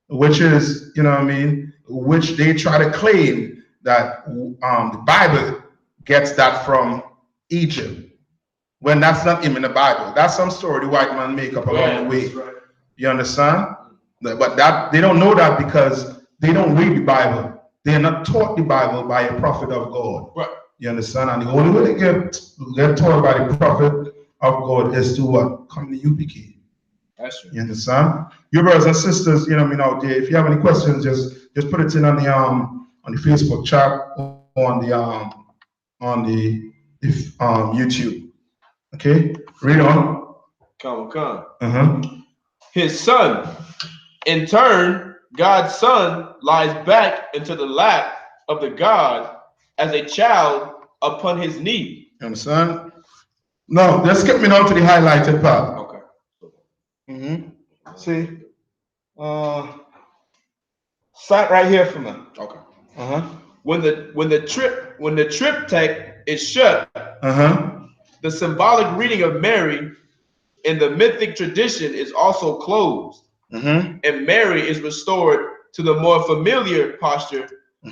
Which is, you know what I mean, which they try to claim that the Bible gets that from Egypt, when that's not even in the Bible. That's some story the white man make up along the way. Right. You understand? But that they don't know that because they don't read the Bible. They are not taught the Bible by a prophet of God. Right. You understand? And the only way they get taught by the prophet of God is to what? Come to UPK. That's true. You understand? Your brothers and sisters, you know, I mean, out there, if you have any questions, just put it in on the Facebook chat or on the YouTube. Okay, read on. Come. His son, in turn, God's son lies back into the lap of the God as a child upon his knee. You understand? No, let's skip me down to the highlighted part. Okay. See, start right here for me. Okay. When the triptych is shut, the symbolic reading of Mary in the mythic tradition is also closed, and Mary is restored to the more familiar posture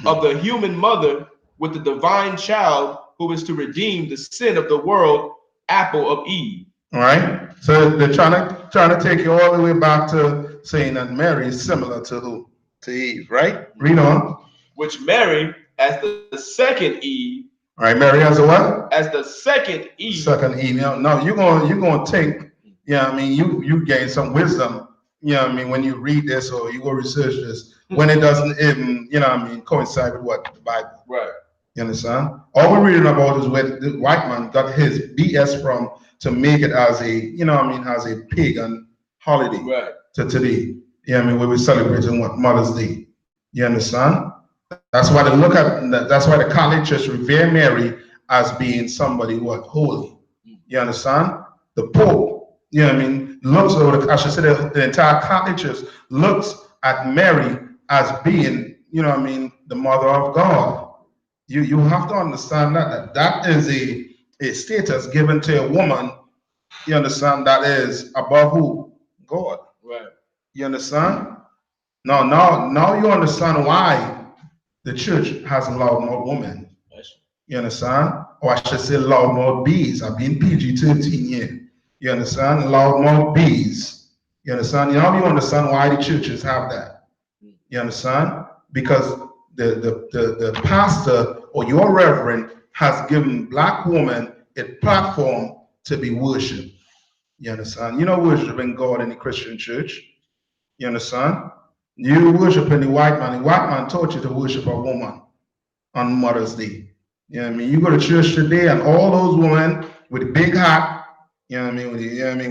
of the human mother with the divine child who is to redeem the sin of the world, apple of Eve. All right. So they're trying to take you all the way back to saying that Mary is similar to who? To Eve, right? Read on. Which Mary as the second Eve. All right, Mary as a what? As the second Eve. Second Eve. No, you're gonna take. Yeah, I mean, you gain some wisdom. You know, I mean, when you read this or you go research this, when it doesn't even, you know, I mean, coincide with what the Bible. Right. You understand? All we're reading about is where the white man got his BS from to make it as a, you know, I mean, as a pagan holiday. Right. To today. Yeah, I mean, where we're celebrating what Mother's Day. You understand? That's why they look at. That's why the Catholic Church revere Mary as being somebody what holy. You understand? The Pope, you know what I mean, looks over. I should say the entire Catholic Church looks at Mary as being, you know what I mean, the Mother of God. You have to understand that is a status given to a woman. You understand, that is above who? God. Right. You understand? Now you understand why the church has allowed more women. You understand? Or I should say allowed more bees. I've been PG-13 here. You understand? Allowed more bees. You understand? Now you understand why the churches have that. You understand? Because the pastor or your reverend has given black women a platform to be worshipped. You understand? You know, worshiping God in the Christian church. You understand? You worshiping the white man. The white man taught you to worship a woman on Mother's Day. You know what I mean? You go to church today and all those women with the big hat, you know what I mean,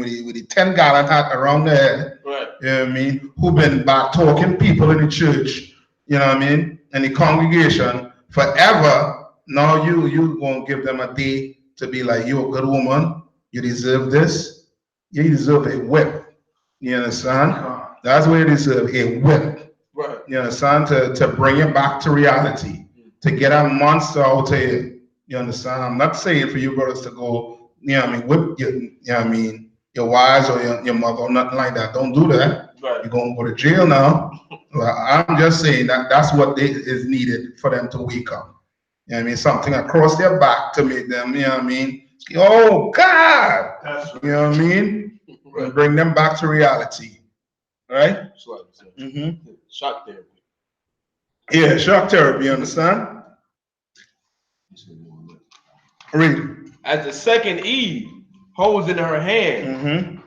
with the 10-gallon hat around their head, right. You know what I mean, who been back talking people in the church, you know what I mean, in the congregation forever. Now you gonna give them a day to be like, you're a good woman, you deserve this, you deserve a whip. You understand? That's what you deserve, a whip. Right. You understand? To bring it back to reality, to get a monster out of you. You understand? I'm not saying for you brothers to go, you know what I mean, whip your, you know what I mean, your wives or your mother or nothing like that. Don't do that. Right. You're gonna go to jail now. Well, I'm just saying that's what is needed for them to wake up. You know what I mean? Something across their back to make them, you know what I mean? Oh God! That's right. You know what I mean? Right. Bring them back to reality. Right? Shock therapy. Yeah, shock therapy, you understand? Read. As the second Eve holds in her hand,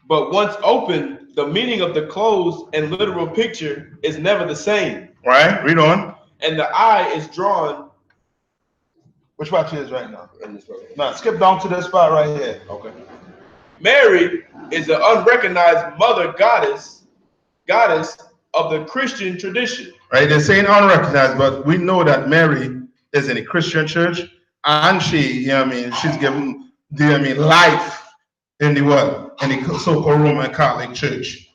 but once open, the meaning of the closed and literal picture is never the same. Right, read on. And the eye is drawn. Which part is right now? No, skip down to this part right here. Okay. Mary is the unrecognized mother goddess of the Christian tradition. Right, they're saying unrecognized, but we know that Mary is in a Christian church, and she, you know what I mean, she's given, you know what I mean, life in the what? In the so-called Roman Catholic Church.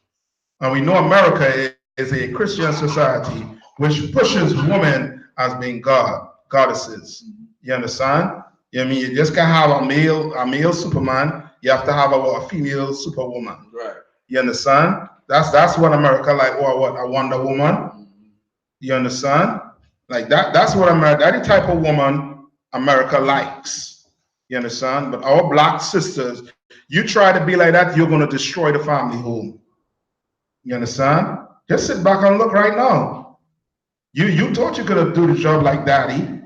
And we know America is a Christian society which pushes women as being goddesses. You understand? You know what I mean? You just can't have a male Superman. You have to have a female Superwoman. Right. You understand? That's what America like. What a Wonder Woman. You understand? Like that's what America. That the type of woman America likes. You understand? But our black sisters, you try to be like that, you're gonna destroy the family home. You understand? Just sit back and look right now. You thought you could have do the job like daddy.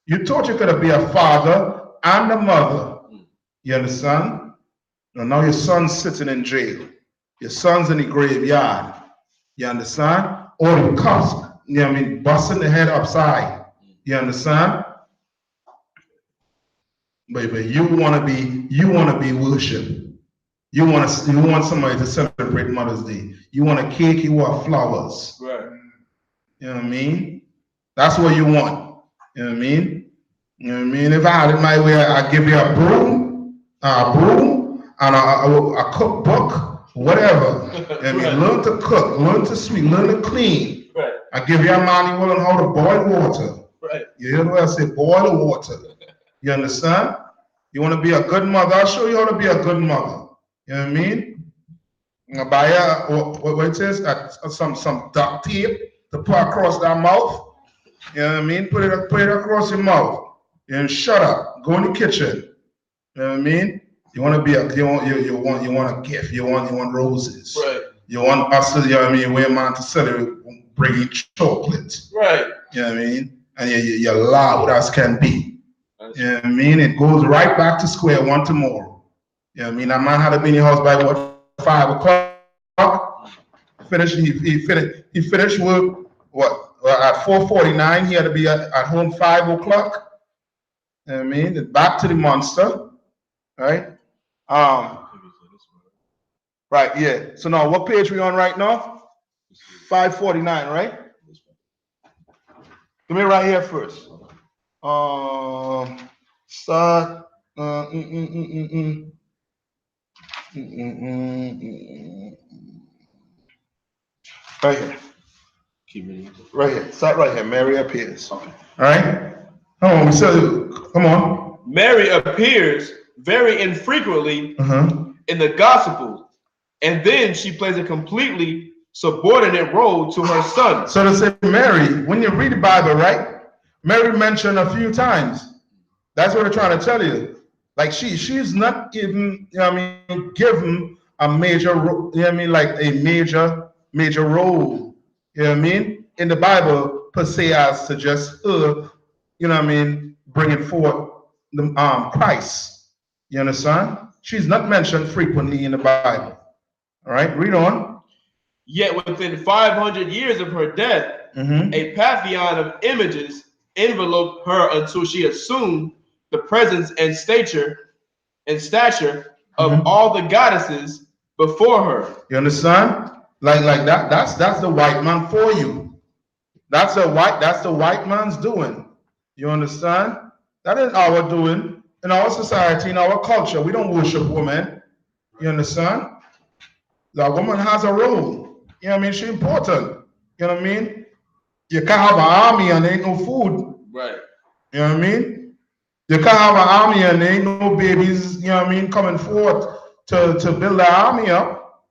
You thought you could have be a father and a mother. You understand? Now your son's sitting in jail. Your son's in the graveyard. You understand? Or the cops, you know what I mean, busting the head upside. You understand? But you wanna be worshipped. You want somebody to celebrate Mother's Day. You want a cake, you want flowers. Right. You know what I mean? That's what you want. You know what I mean? You know what I mean? If I had it my way, I'd give you a broom and a cookbook, whatever. You know what I mean? Learn to cook, learn to sweep, learn to clean. Right. I give you a manual on how to boil water. Right. You hear what I say? Boil water. You understand? You want to be a good mother? I'll show you how to be a good mother. You know what I mean? Buy what it is, some duct tape to put across that mouth. You know what I mean? Put it across your mouth. And shut up. Go in the kitchen. You know what I mean? You want to be you want a gift. You want roses. Right. You want us to, you know what I mean, wear man to celebrate, bring you chocolate. Right. You know what I mean? And you're loud as can be. You know what I mean? It goes right back to square one tomorrow. You know what I mean? That man had to be in your house by what, 5 o'clock? He finished work, what, at 4:49, he had to be at home 5 o'clock. You know what I mean? Back to the monster, right? Right, yeah. So now, what page we on right now? 549, right? Give me right here first. Start. Right here. Right here. Start right here. Mary appears. Okay. All right. Come on. Come on. Mary appears very infrequently in the Gospels, and then she plays a completely subordinate role to her son. So to say, Mary, when you read the Bible, right? Mary mentioned a few times. That's what they're trying to tell you. Like she's not even, you know what I mean, given a major, you know what I mean, like a major role, you know what I mean, in the Bible per se as to just her, you know what I mean, bringing forth the Christ. You understand? She's not mentioned frequently in the Bible. All right, read on. Yet within 500 years of her death, a pantheon of images enveloped her until she assumed the presence and stature of all the goddesses before her. You understand? Like that. That's the white man for you. That's the white man's doing. You understand? That is our doing. In our society, in our culture, we don't worship women. You understand? The woman has a role. You know what I mean? She's important. You know what I mean? You can't have an army and there ain't no food. Right. You know what I mean? You can't have an army and there ain't no babies, you know what I mean, coming forth to build the army up.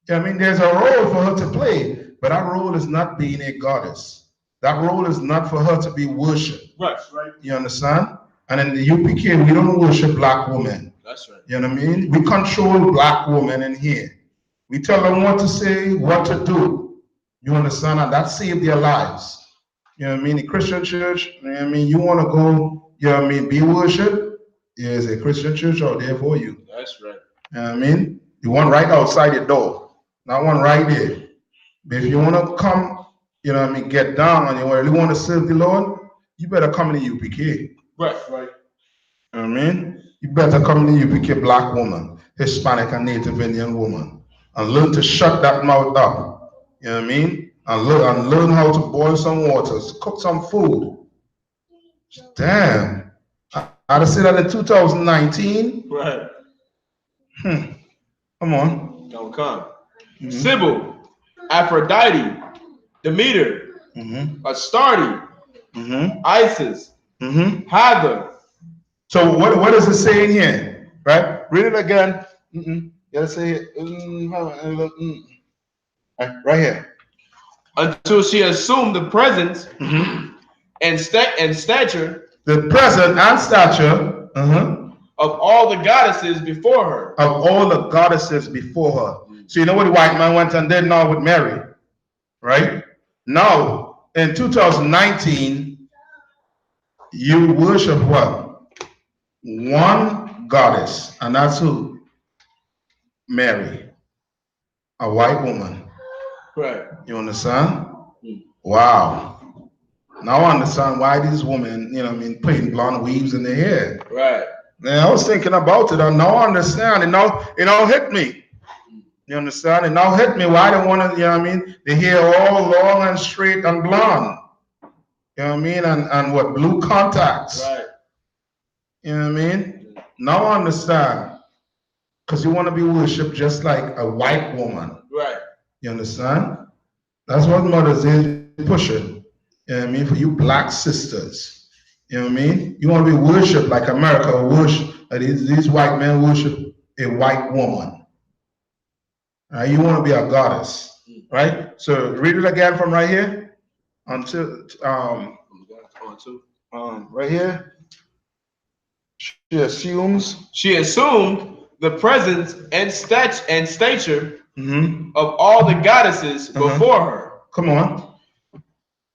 You know what I mean? There's a role for her to play, but that role is not being a goddess. That role is not for her to be worshipped. Right, right. You understand? And in the UPK, we don't worship black women. That's right. You know what I mean? We control black women in here. We tell them what to say, what to do. You understand? And that saved their lives. You know what I mean? The Christian church, you know what I mean? You want to go, you know what I mean, be worshipped? There's a Christian church out there for you. That's right. You know what I mean? You want right outside the door, not one right there. But if you want to come, you know what I mean, get down and you really want to serve the Lord, you better come in the UPK. Right, right. You know what I mean? You better come in the UPK black woman, Hispanic and Native Indian woman, and learn to shut that mouth up. You know what I mean? And learn how to boil some waters, cook some food. Damn. I'd say that in 2019. Right. Come on. Don't come. Sybil, Aphrodite, Demeter, Astarte, Isis, Hathor. So what is it saying here? Right? Read it again. You gotta say it. Right here. Until she assumed the presence and stature. The presence and stature of all the goddesses before her. Of all the goddesses before her. So you know what the white man went and did now with Mary, right? Now, in 2019, you worship what? One goddess, and that's who? Mary, a white woman. Right. You understand? Wow. Now I understand why these women, you know what I mean, putting blonde weaves in their hair. Right. And I was thinking about it, and now I understand. It now hit me. You understand? It now hit me why they want to, you know what I mean? The hair all long and straight and blonde. You know what I mean? And what, blue contacts. Right. You know what I mean? Now I understand. Because you want to be worshipped just like a white woman. Right. You understand? That's what Mother's Day is pushing. You know what I mean? For you black sisters. You know what I mean? You want to be worshipped like America worship. These white men worship a white woman. Right? You want to be a goddess. Right? So read it again from right here until right here. She assumed the presence and stature of all the goddesses before her. Come on.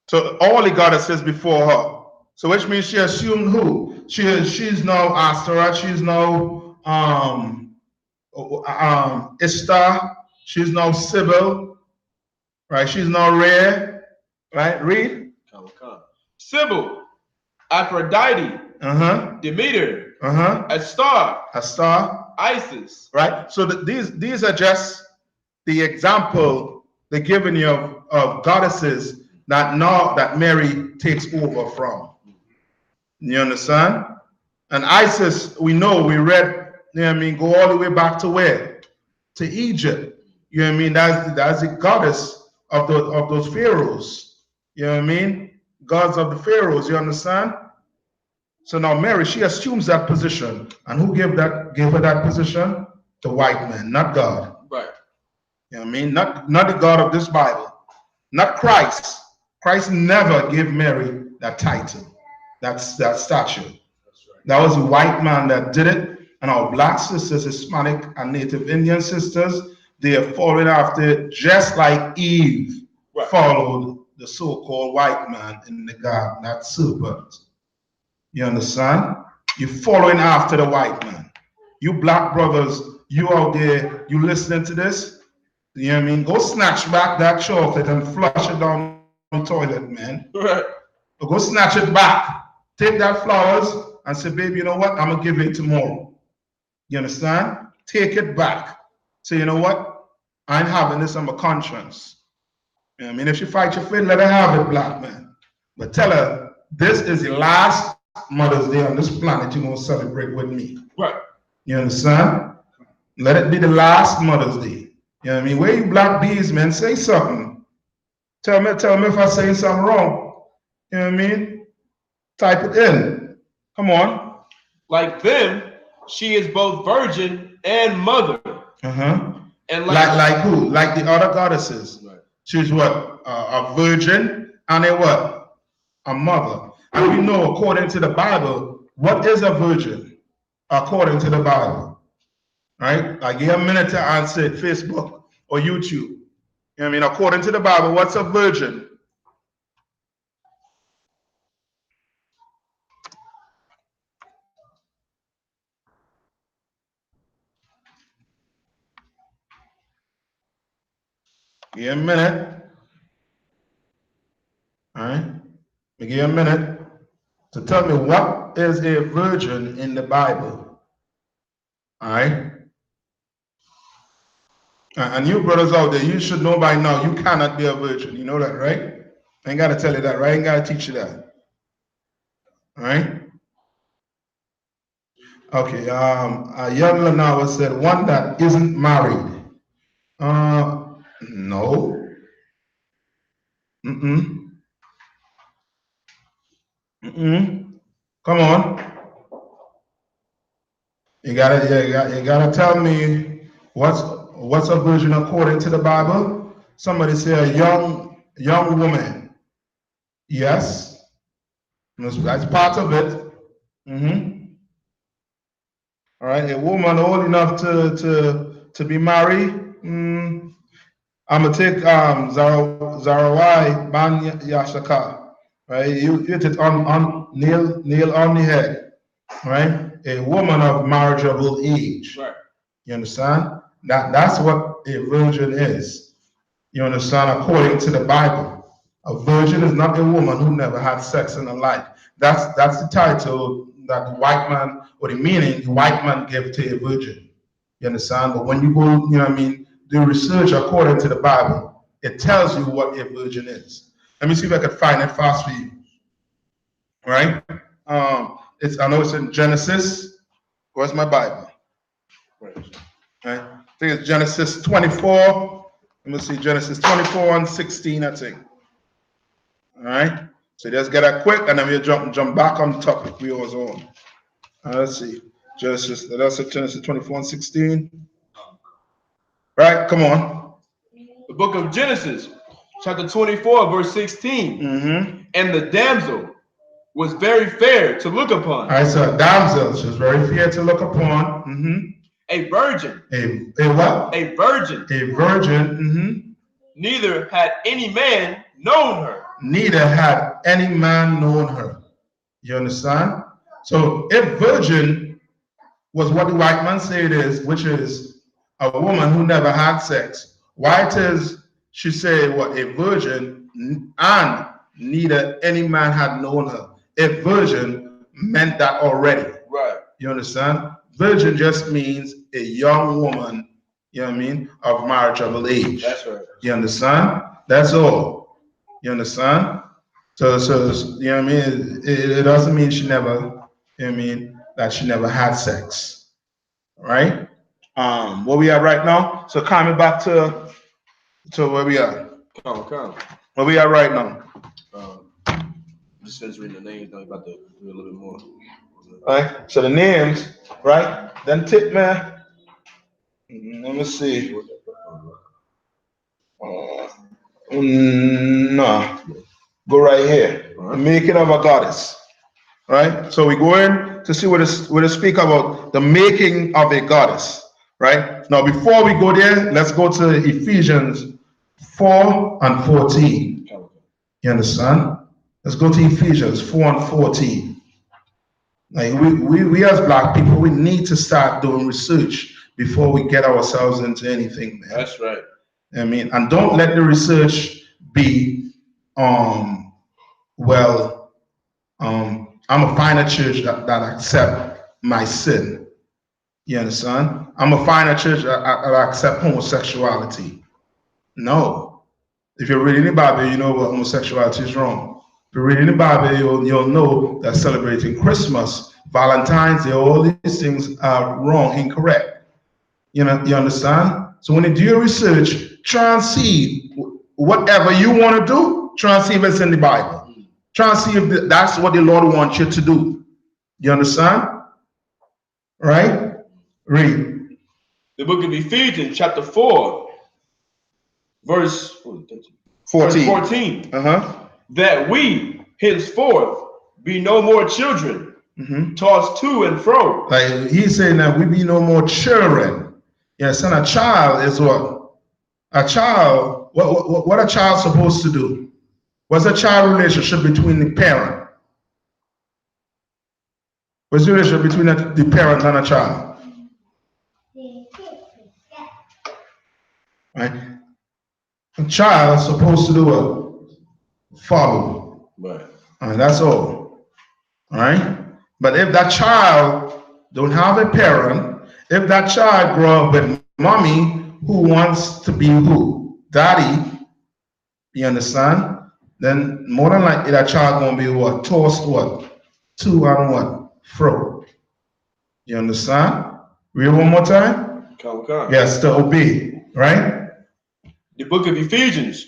So all the goddesses before her. So which means she assumed who? She's now Astaroth. She's now Ishtar. She's now Sybil. Right? She's now Rhea. Right? Read. Sybil, Aphrodite, Demeter, Astar, Isis. Right? So these are just the example they're giving you of goddesses that Mary takes over from. You understand? And Isis, we know, we read, you know what I mean, go all the way back to where? To Egypt. You know what I mean? That's the goddess of those pharaohs. You know what I mean? Gods of the pharaohs, you understand? So now Mary, she assumes that position. And who gave her that position? The white man, not God. Right. You know what I mean? Not the God of this Bible. Not Christ. Christ never gave Mary that title, that statue. That's right. That was a white man that did it. And our black sisters, Hispanic and Native Indian sisters, they are following after it just like Eve followed the so-called white man in the garden, that serpent. You understand? You're following after the white man. You black brothers, you out there, you listening to this? You know what I mean? Go snatch back that chocolate and flush it down the toilet, man. Right. Go snatch it back. Take that flowers and say, baby, you know what? I'm going to give it tomorrow. You understand? Take it back. Say, you know what? I ain't having this on my conscience. You know what I mean? If she fight your fit, let her have it, black man. But tell her, this is the last Mother's Day on this planet you're going to celebrate with me. Right. You understand? Let it be the last Mother's Day. You know what I mean? Where you black bees, man, say something. Tell me if I'm saying something wrong. You know what I mean? Type it in. Come on. Like them, she is both virgin and mother. And like who? Like the other goddesses. Right. She's what? A virgin and a what? A mother. And we know according to the Bible, what is a virgin? According to the Bible. Right? I give a minute to answer it, Facebook or YouTube. You know what I mean? According to the Bible, what's a virgin? Give you a minute. All right? Give you a minute to tell me what is a virgin in the Bible. All right? And you brothers out there, you should know by now you cannot be a virgin. You know that, right? I ain't got to tell you that, right? I ain't got to teach you that. All right? Okay. Young Lanawa said, one that isn't married. No. Come on. You gotta tell me what's a virgin according to the Bible. Somebody say a young woman. Yes, that's part of it. All right, a woman old enough to be married I'm gonna take Zarawai Ban Yashaka, right? You hit it on nail on the head, right? A woman of marriageable age. Right. You understand? That's what a virgin is. You understand? According to the Bible, a virgin is not a woman who never had sex in her life. That's the title that the white man, or the meaning the white man gave to a virgin. You understand? But when you go, you know what I mean, do research according to the Bible, it tells you what a virgin is. Let me see if I can find it fast for you. All right? I know it's in Genesis. Where's my Bible? Right. I think it's Genesis 24. Let me see, Genesis 24 and 16, I think. All right. So just get that quick, and then we'll jump back on the topic we was on. Let's see. Genesis 24 and 16. Right, come on. The book of Genesis, chapter 24, verse 16. And the damsel was very fair to look upon. All right, so a damsel, she was very fair to look upon. A virgin. A what? A virgin. A virgin. Neither had any man known her. Neither had any man known her. You understand? So a virgin was what the white man say it is, which is a woman who never had sex. White is, she say what, a virgin, and neither any man had known her. A virgin meant that already. Right. You understand? Virgin just means a young woman, you know what I mean, of marriageable age. That's right. You understand? That's all. You understand? So you know what I mean? It doesn't mean she never, you know what I mean, that she never had sex. Right? Where we at right now? So coming back to where we are. Come. Where we are right now. Just finished reading the names, now about to do a little bit more. Right? So the names, right? Then tip man. Let me see. No. Go right here. The making of a goddess. Right? So we go in to see what it speak about the making of a goddess. Right? Now before we go there, let's go to Ephesians 4 and 14. You understand? Let's go to Ephesians 4 and 14. Like we as black people, we need to start doing research before we get ourselves into anything, man. That's right. I mean, and don't let the research be I'm gonna find a church that accept my sin. You understand? I'm gonna find a church that accept homosexuality. No. If you're reading the Bible, you know what homosexuality is wrong. If you're reading the Bible, you'll know that celebrating Christmas, Valentine's Day, all these things are wrong, incorrect. You know, you understand? So when you do your research, try and see whatever you want to do, try and see if it's in the Bible. Try and see if that's what the Lord wants you to do. You understand? Right? Read. The book of Ephesians, chapter 4, verse 14. Verse 14. That we henceforth be no more children, tossed to and fro. Like he's saying that we be no more children. Yes, and a child is what? A child, what a child supposed to do? What's a child relationship between the parent? What's the relationship between the parent and a child? Right? A child is supposed to do what? Follow. Right. All right, that's all. All right? But if that child don't have a parent, if that child grow up with mommy who wants to be who? Daddy, you understand? Then more than likely that child gonna be what? Tossed what? To and what? Fro. You understand? Read one more time? Come. Yes, to obey, right? The book of Ephesians,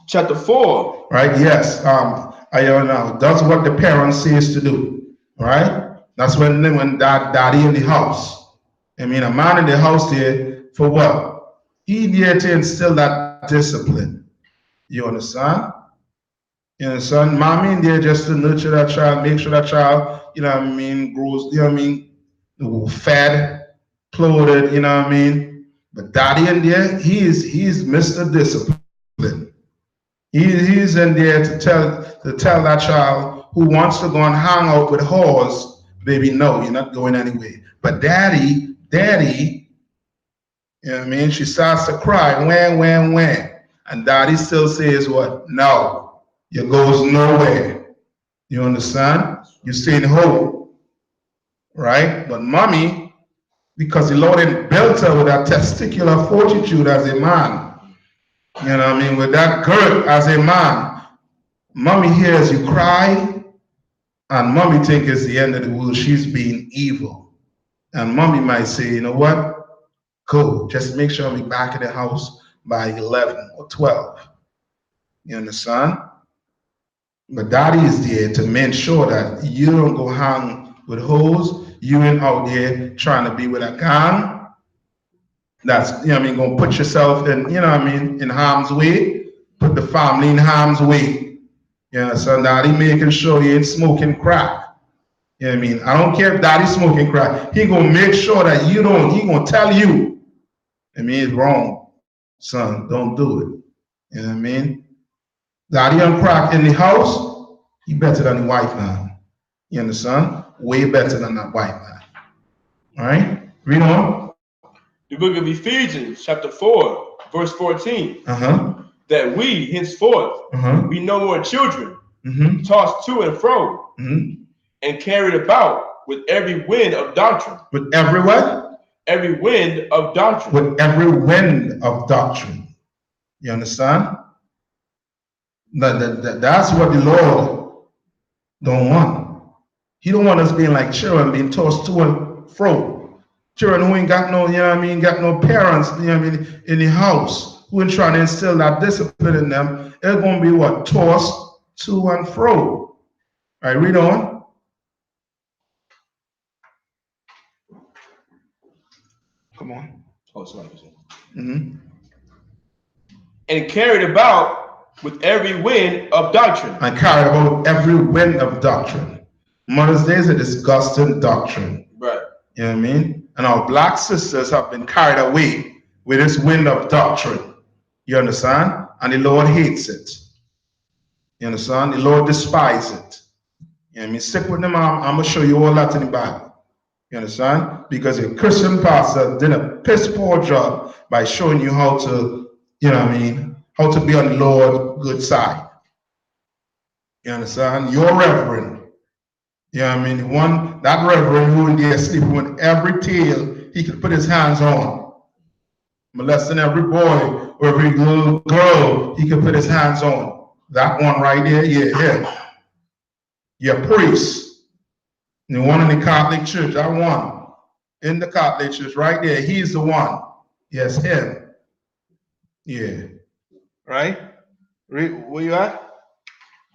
chapter 4. Right, yes. I don't know. That's what the parent says to do. Right? That's when daddy in the house. I mean, a man in the house there for what? He there to instill that discipline. You understand? You understand? Mommy in there just to nurture that child, make sure that child, you know what I mean, grows, you know what I mean, fed, clothed, you know what I mean? But daddy in there, he's Mr. Discipline. He's in there to tell that child who wants to go and hang out with whores, baby, no, you're not going anywhere. But daddy, you know what I mean? She starts to cry, when. And daddy still says what? No, you goes nowhere. You understand? You stay in home, right? But mommy, because the Lord had built her with that testicular fortitude as a man, you know what I mean? With that girth as a man, mommy hears you cry, and mommy think it's the end of the world. She's being evil. And mommy might say, you know what? Go, just make sure we back in the house by 11 or 12. You understand? But daddy is there to make sure that you don't go hang with hoes. You ain't out there trying to be with a gang. That's, you know what I mean, gonna put yourself in, you know what I mean, in harm's way, put the family in harm's way. You understand? Daddy making sure you ain't smoking crack. You know what I mean? I don't care if daddy's smoking crack. He gonna make sure that you don't, he gonna tell you, I mean, it's wrong, son, don't do it. You know what I mean? Daddy on crack in the house, he better than the white man. You understand? Way better than that white man. All right? Read on. The book of Ephesians, chapter 4, verse 14. That we, henceforth, be no more children, tossed to and fro, and carried about with every wind of doctrine. With every what? Every wind of doctrine. With every wind of doctrine. You understand? That's what the Lord don't want. He don't want us being like children, being tossed to and fro. Children who ain't got no, you know what I mean, got no parents, you know what I mean, in the house, who ain't trying to instill that discipline in them. It's going to be what? Tossed to and fro. All right, read on. Come on. Oh, sorry. And carried about with every wind of doctrine. And carried about every wind of doctrine. Mother's Day is a disgusting doctrine. Right. You know what I mean? And our black sisters have been carried away with this wind of doctrine. You understand? And the Lord hates it. You understand? The Lord despises it. You know what I mean? Stick with them. I'm going to show you all that in the Bible. You understand? Because a Christian pastor did a piss poor job by showing you how to, you know what I mean, how to be on the Lord's good side. You understand? Your reverend. You know what I mean? That reverend who in there sleeping with every tail he could put his hands on. Molesting every boy or every little girl he could put his hands on. That one right there, yeah, him. Your priest. The one in the Catholic Church, that one. In the Catholic Church, right there, he's the one. Yes, him. Yeah. Right? Where you at?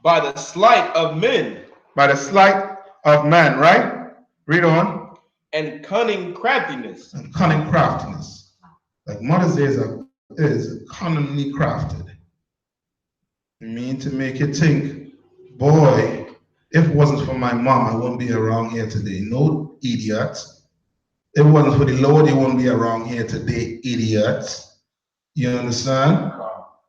By the sleight of men. By the sleight of man, right? Read on. And cunning craftiness. And cunning craftiness. Like Mother's Day is cunningly crafted. I mean, to make you think, boy, if it wasn't for my mom, I wouldn't be around here today. No, idiots. If it wasn't for the Lord, you wouldn't be around here today, idiots. You understand?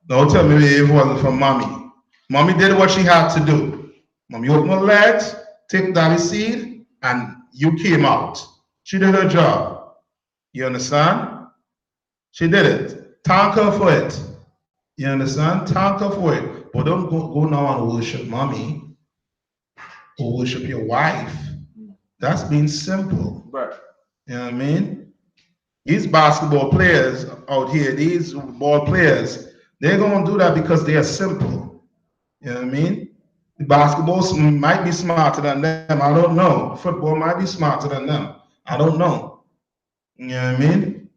Don't tell me if it wasn't for mommy. Mommy did what she had to do. Mommy opened her legs, take daddy's seed, and you came out. She did her job. You understand? She did it. Thank her for it. You understand? Thank her for it. But don't go now and worship mommy or worship your wife. That's being simple. Right. You know what I mean? These basketball players out here, these ball players, they're going to do that because they are simple. You know what I mean? The basketballs might be smarter than them. I don't know. Football might be smarter than them. I don't know. You know what I mean?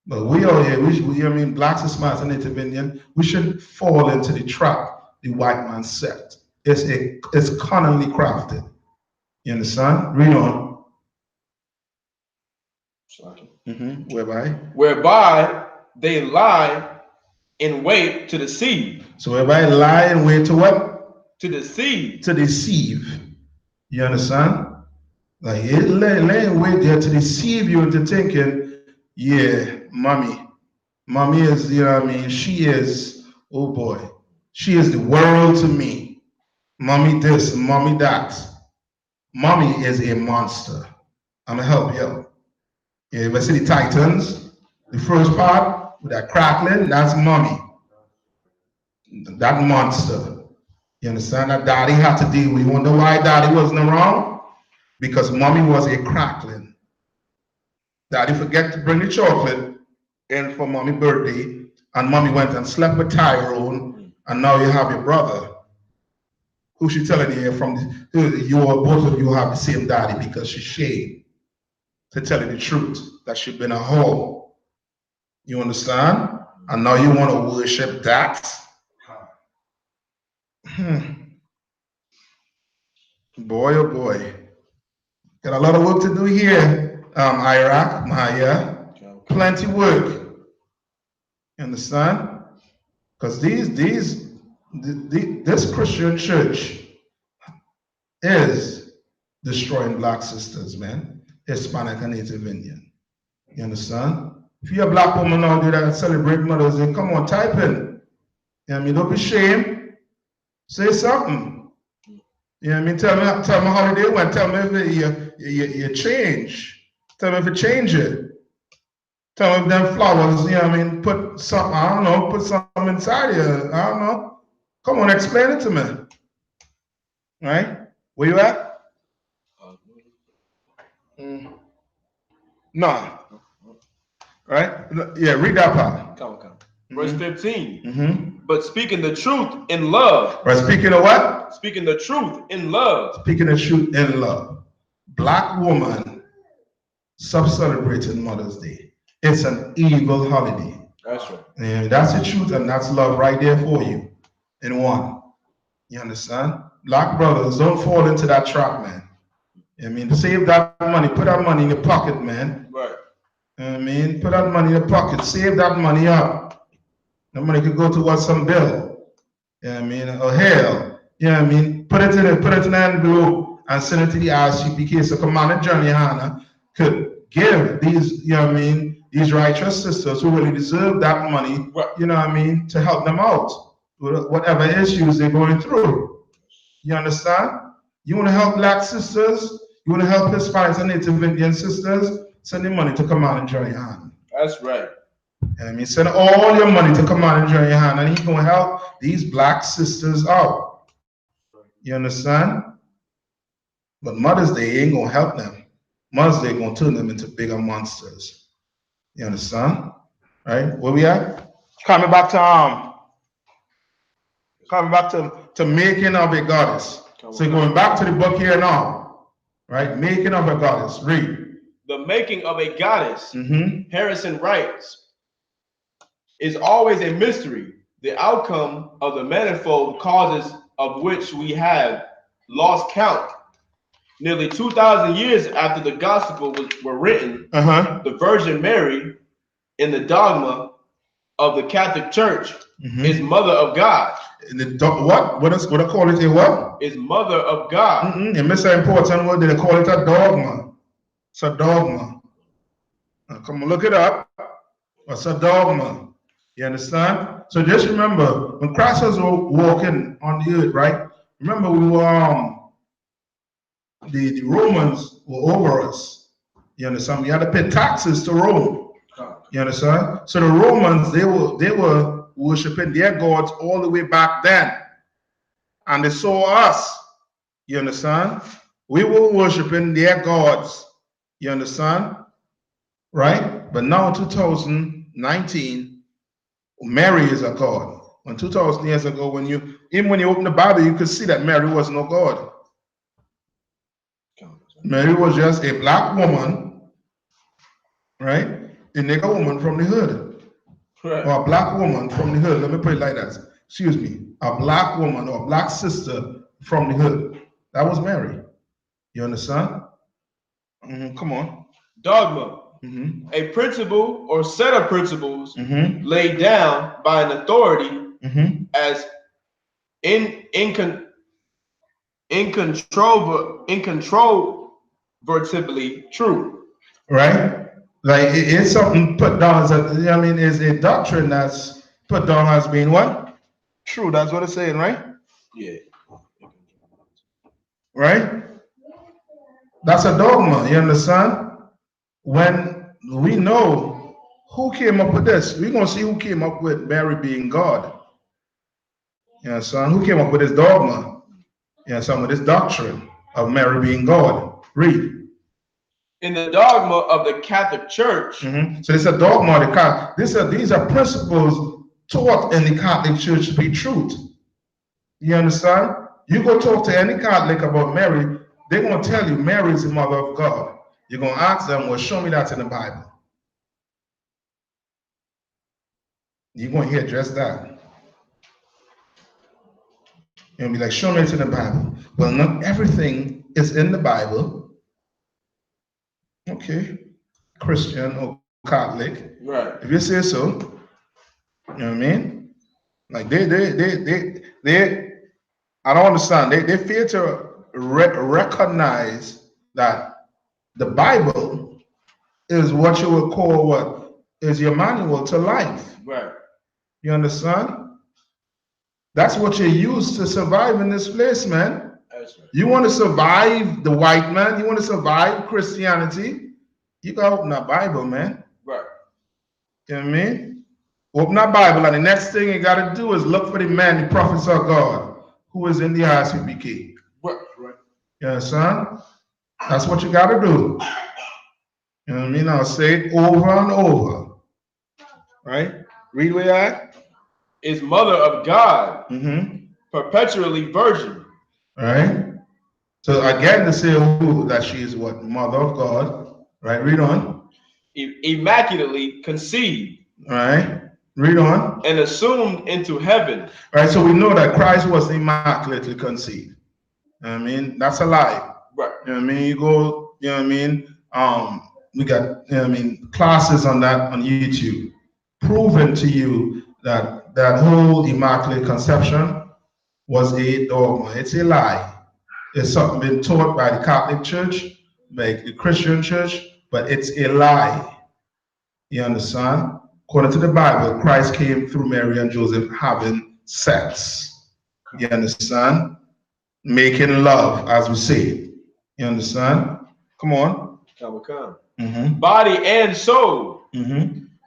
But we out here, you know what I mean? Blacks are smart and Native Indian. We shouldn't fall into the trap the white man set. It's cunningly crafted. You understand? Read on. Whereby they lie in wait to deceive. So whereby lie in wait to what? To deceive. To deceive. You understand? Like it lay in wait there to deceive you into thinking, yeah, mommy, Mommy is, you know what I mean? She is, oh boy, she is the world to me. Mommy this, mommy that. Mommy is a monster. I'm gonna help you. You ever see the Titans? The first part with that crackling, that's mommy. That monster. You understand? That daddy had to deal with. You wonder why daddy wasn't around? Because mommy was a crackling. Daddy forget to bring the chocolate in for mommy's birthday, and mommy went and slept with Tyrone, and now you have your brother. Who she telling you you or both of you have the same daddy because she's ashamed to tell you the truth that she's been a whore. You understand? And now you want to worship that? Boy, oh boy. Got a lot of work to do here, Iraq, Maya. Plenty work. You understand? Because this Christian church is destroying black sisters, man. Hispanic and Native Indian. You understand? If you're a black woman out there that celebrate Mother's Day, come on, type in. You know what I mean? Don't be ashamed. Say something. You know what I mean? Tell me how the day went. Tell me if you change. Tell me if you change it. Tell me if them flowers, you know what I mean? Put something, I don't know, put something inside you. I don't know. Come on, explain it to me. Right? Where you at? No. Right? Yeah, read that part. Come. Verse 15. But speaking the truth in love. Right, speaking of what? Speaking the truth in love. Speaking the truth in love. Black woman celebrating Mother's Day. It's an evil holiday. That's right. And that's the truth, and that's love right there for you in one. You understand? Black brothers, don't fall into that trap, man. I mean, save that money, put that money in your pocket, man. Right. I mean, put that money in your pocket, save that money up. That money could go towards some bill. You know what I mean? Or hell. You know what I mean? Put it in an envelope and send it to the I.S.U.P.K. So Commander GEN.YAHANNA could give these, you know what I mean, these righteous sisters who really deserve that money, you know what I mean, to help them out with whatever issues they're going through. You understand? You want to help black sisters? You want to help Hispanics and Native Indian sisters? Send your money to Commander GEN.YAHANNA. That's right. I mean, send all your money to Commander GEN.YAHANNA, and he's going to help these black sisters out. You understand? But Mother's Day ain't going to help them. Mother's Day going to turn them into bigger monsters. You understand? Right? Where we at? Coming back to making of a goddess. So going back to the book here now. Right? Making of a goddess. Read. The making of a goddess, Harrison writes, is always a mystery, the outcome of the manifold causes of which we have lost count. Nearly 2,000 years after the gospel were written, the Virgin Mary, in the dogma of the Catholic Church, is Mother of God. What? What I call it a what? Is Mother of God. You miss an important word. They call it a dogma. It's a dogma. Now, come on, look it up. What's a dogma? You understand? So just remember, when Christ was walking on the earth, right? Remember, we were the Romans were over us. You understand? We had to pay taxes to Rome. You understand? So the Romans, they were worshiping their gods all the way back then, and they saw us. You understand? We were worshiping their gods. You understand? Right? But now in 2019, Mary is a god. When 2,000 years ago, even when you open the Bible, you could see that Mary was no god. Mary was just a black woman, right? A nigger woman from the hood. Right. Or a black woman from the hood. Let me put it like that. Excuse me. A black woman or a black sister from the hood. That was Mary. You understand? Come on. Dogma. A principle or set of principles laid down by an authority as incontrovertibly true. Right? Like it's something put down as a, I mean, is a doctrine that's put down as being what? True. That's what it's saying, right? Yeah. Right? That's a dogma. You understand? When we know who came up with this, we're gonna see who came up with Mary being God. You understand? Who came up with this dogma? You understand? With this doctrine of Mary being God. Read. In the dogma of the Catholic Church. So it's a dogma of the Catholic. These are principles taught in the Catholic Church to be truth. You understand? You go talk to any Catholic about Mary, they're going to tell you Mary is the mother of God. You're going to ask them, well, show me that in the Bible. You're going to hear just that. You're going to be like, show me it's in the Bible. Well, not everything is in the Bible. Okay. Christian or Catholic. Right. If you say so, you know what I mean? Like they I don't understand. They fail to recognize that the Bible is what you would call what is your manual to life. Right. You understand? That's what you use to survive in this place, man. That's right. You want to survive the white man, you want to survive Christianity, you gotta open that Bible, man. Right. You know what I mean? Open that Bible, and the next thing you gotta do is look for the man, the prophets of God, who is in the I.S.U.P.K. Right. Right. You understand? That's what you gotta do. You know what I mean? I'll say it over and over. Right? Read where you're at. Is mother of God, perpetually virgin. Right? So again, to say who that she is what? Mother of God. Right? Read on. Immaculately conceived. Right? Read on. And assumed into heaven. Right? So we know that Christ was immaculately conceived. You know what I mean? That's a lie. Right. You know what I mean? You go, you know what I mean? We got, you know what I mean, classes on that on YouTube, proving to you that that whole immaculate conception was a dogma. It's a lie. It's something been taught by the Catholic Church, by the Christian Church, but it's a lie. You understand? According to the Bible, Christ came through Mary and Joseph having sex. You understand? Making love, as we say. You understand? Come on. Come. Body and soul.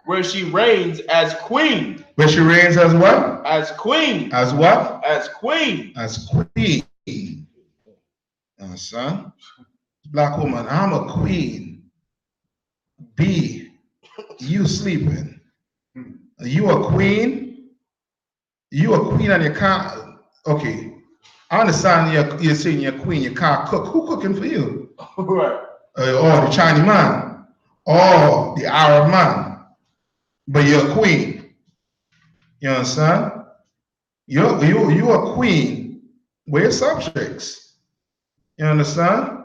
Where she reigns as queen. Where she reigns as what? As queen. As what? As queen. As queen. You understand? Black woman, I'm a queen. B, you sleeping. You a queen? You a queen and you can't, okay. I understand you're saying you're queen, you can't cook. Who cooking for you? Right. Or the Chinese man, or the Arab man. But you're a queen. You understand? You're a queen. We're subjects. You understand?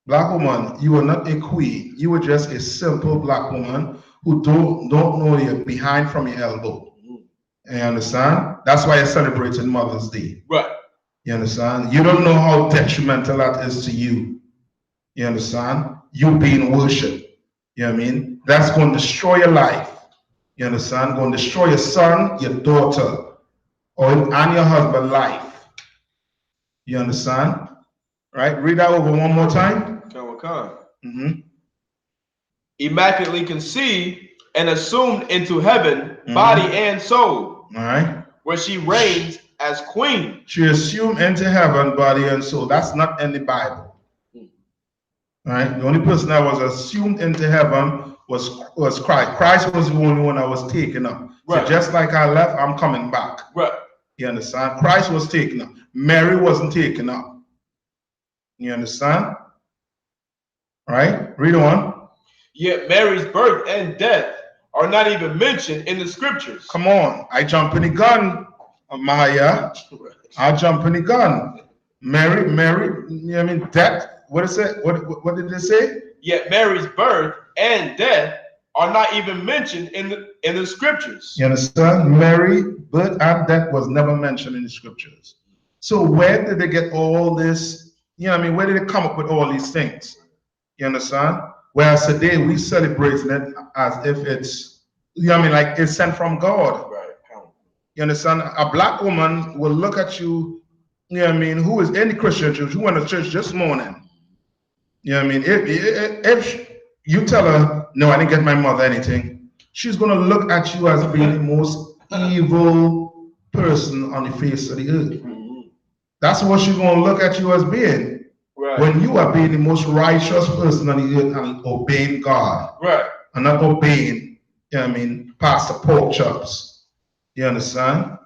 Black woman, you are not a queen. You are just a simple black woman who don't know your behind from your elbow. You understand? That's why you're celebrating Mother's Day. Right. You understand? You don't know how detrimental that is to you. You understand? You being worshipped. You know what I mean? That's going to destroy your life. You understand? Going to destroy your son, your daughter, and your husband's life. You understand? Right? Read that over one more time. Come. Immaculately conceived and assumed into heaven, body and soul. All right. Where she reigns as queen. She assumed into heaven, body and soul. That's not in the Bible. Right? The only person that was assumed into heaven was Christ. Christ was the only one that was taken up. Right. So just like I left, I'm coming back. Right. You understand? Christ was taken up. Mary wasn't taken up. You understand? Right? Read on. Yet Mary's birth and death are not even mentioned in the scriptures. Come on. I jump in the gun, Maya. I jump in the gun. Mary, you know what I mean? Death. What is it? What did they say? Yet Mary's birth and death are not even mentioned in the scriptures. You understand? Mary, birth and death was never mentioned in the scriptures. So where did they get all this? You know what I mean? Where did they come up with all these things? You understand? Whereas today we celebrating it as if it's, you know what I mean, like it's sent from God. Right. You understand? A black woman will look at you, you know what I mean, who is in the Christian church, who went to church this morning. You know what I mean? If you tell her, no, I didn't get my mother anything, she's going to look at you as being the most evil person on the face of the earth. That's what she's going to look at you as being. Right. When you are being the most righteous person on the earth and obeying God. Right. And not obeying, you know what I mean, Pastor Pork Chops. You understand?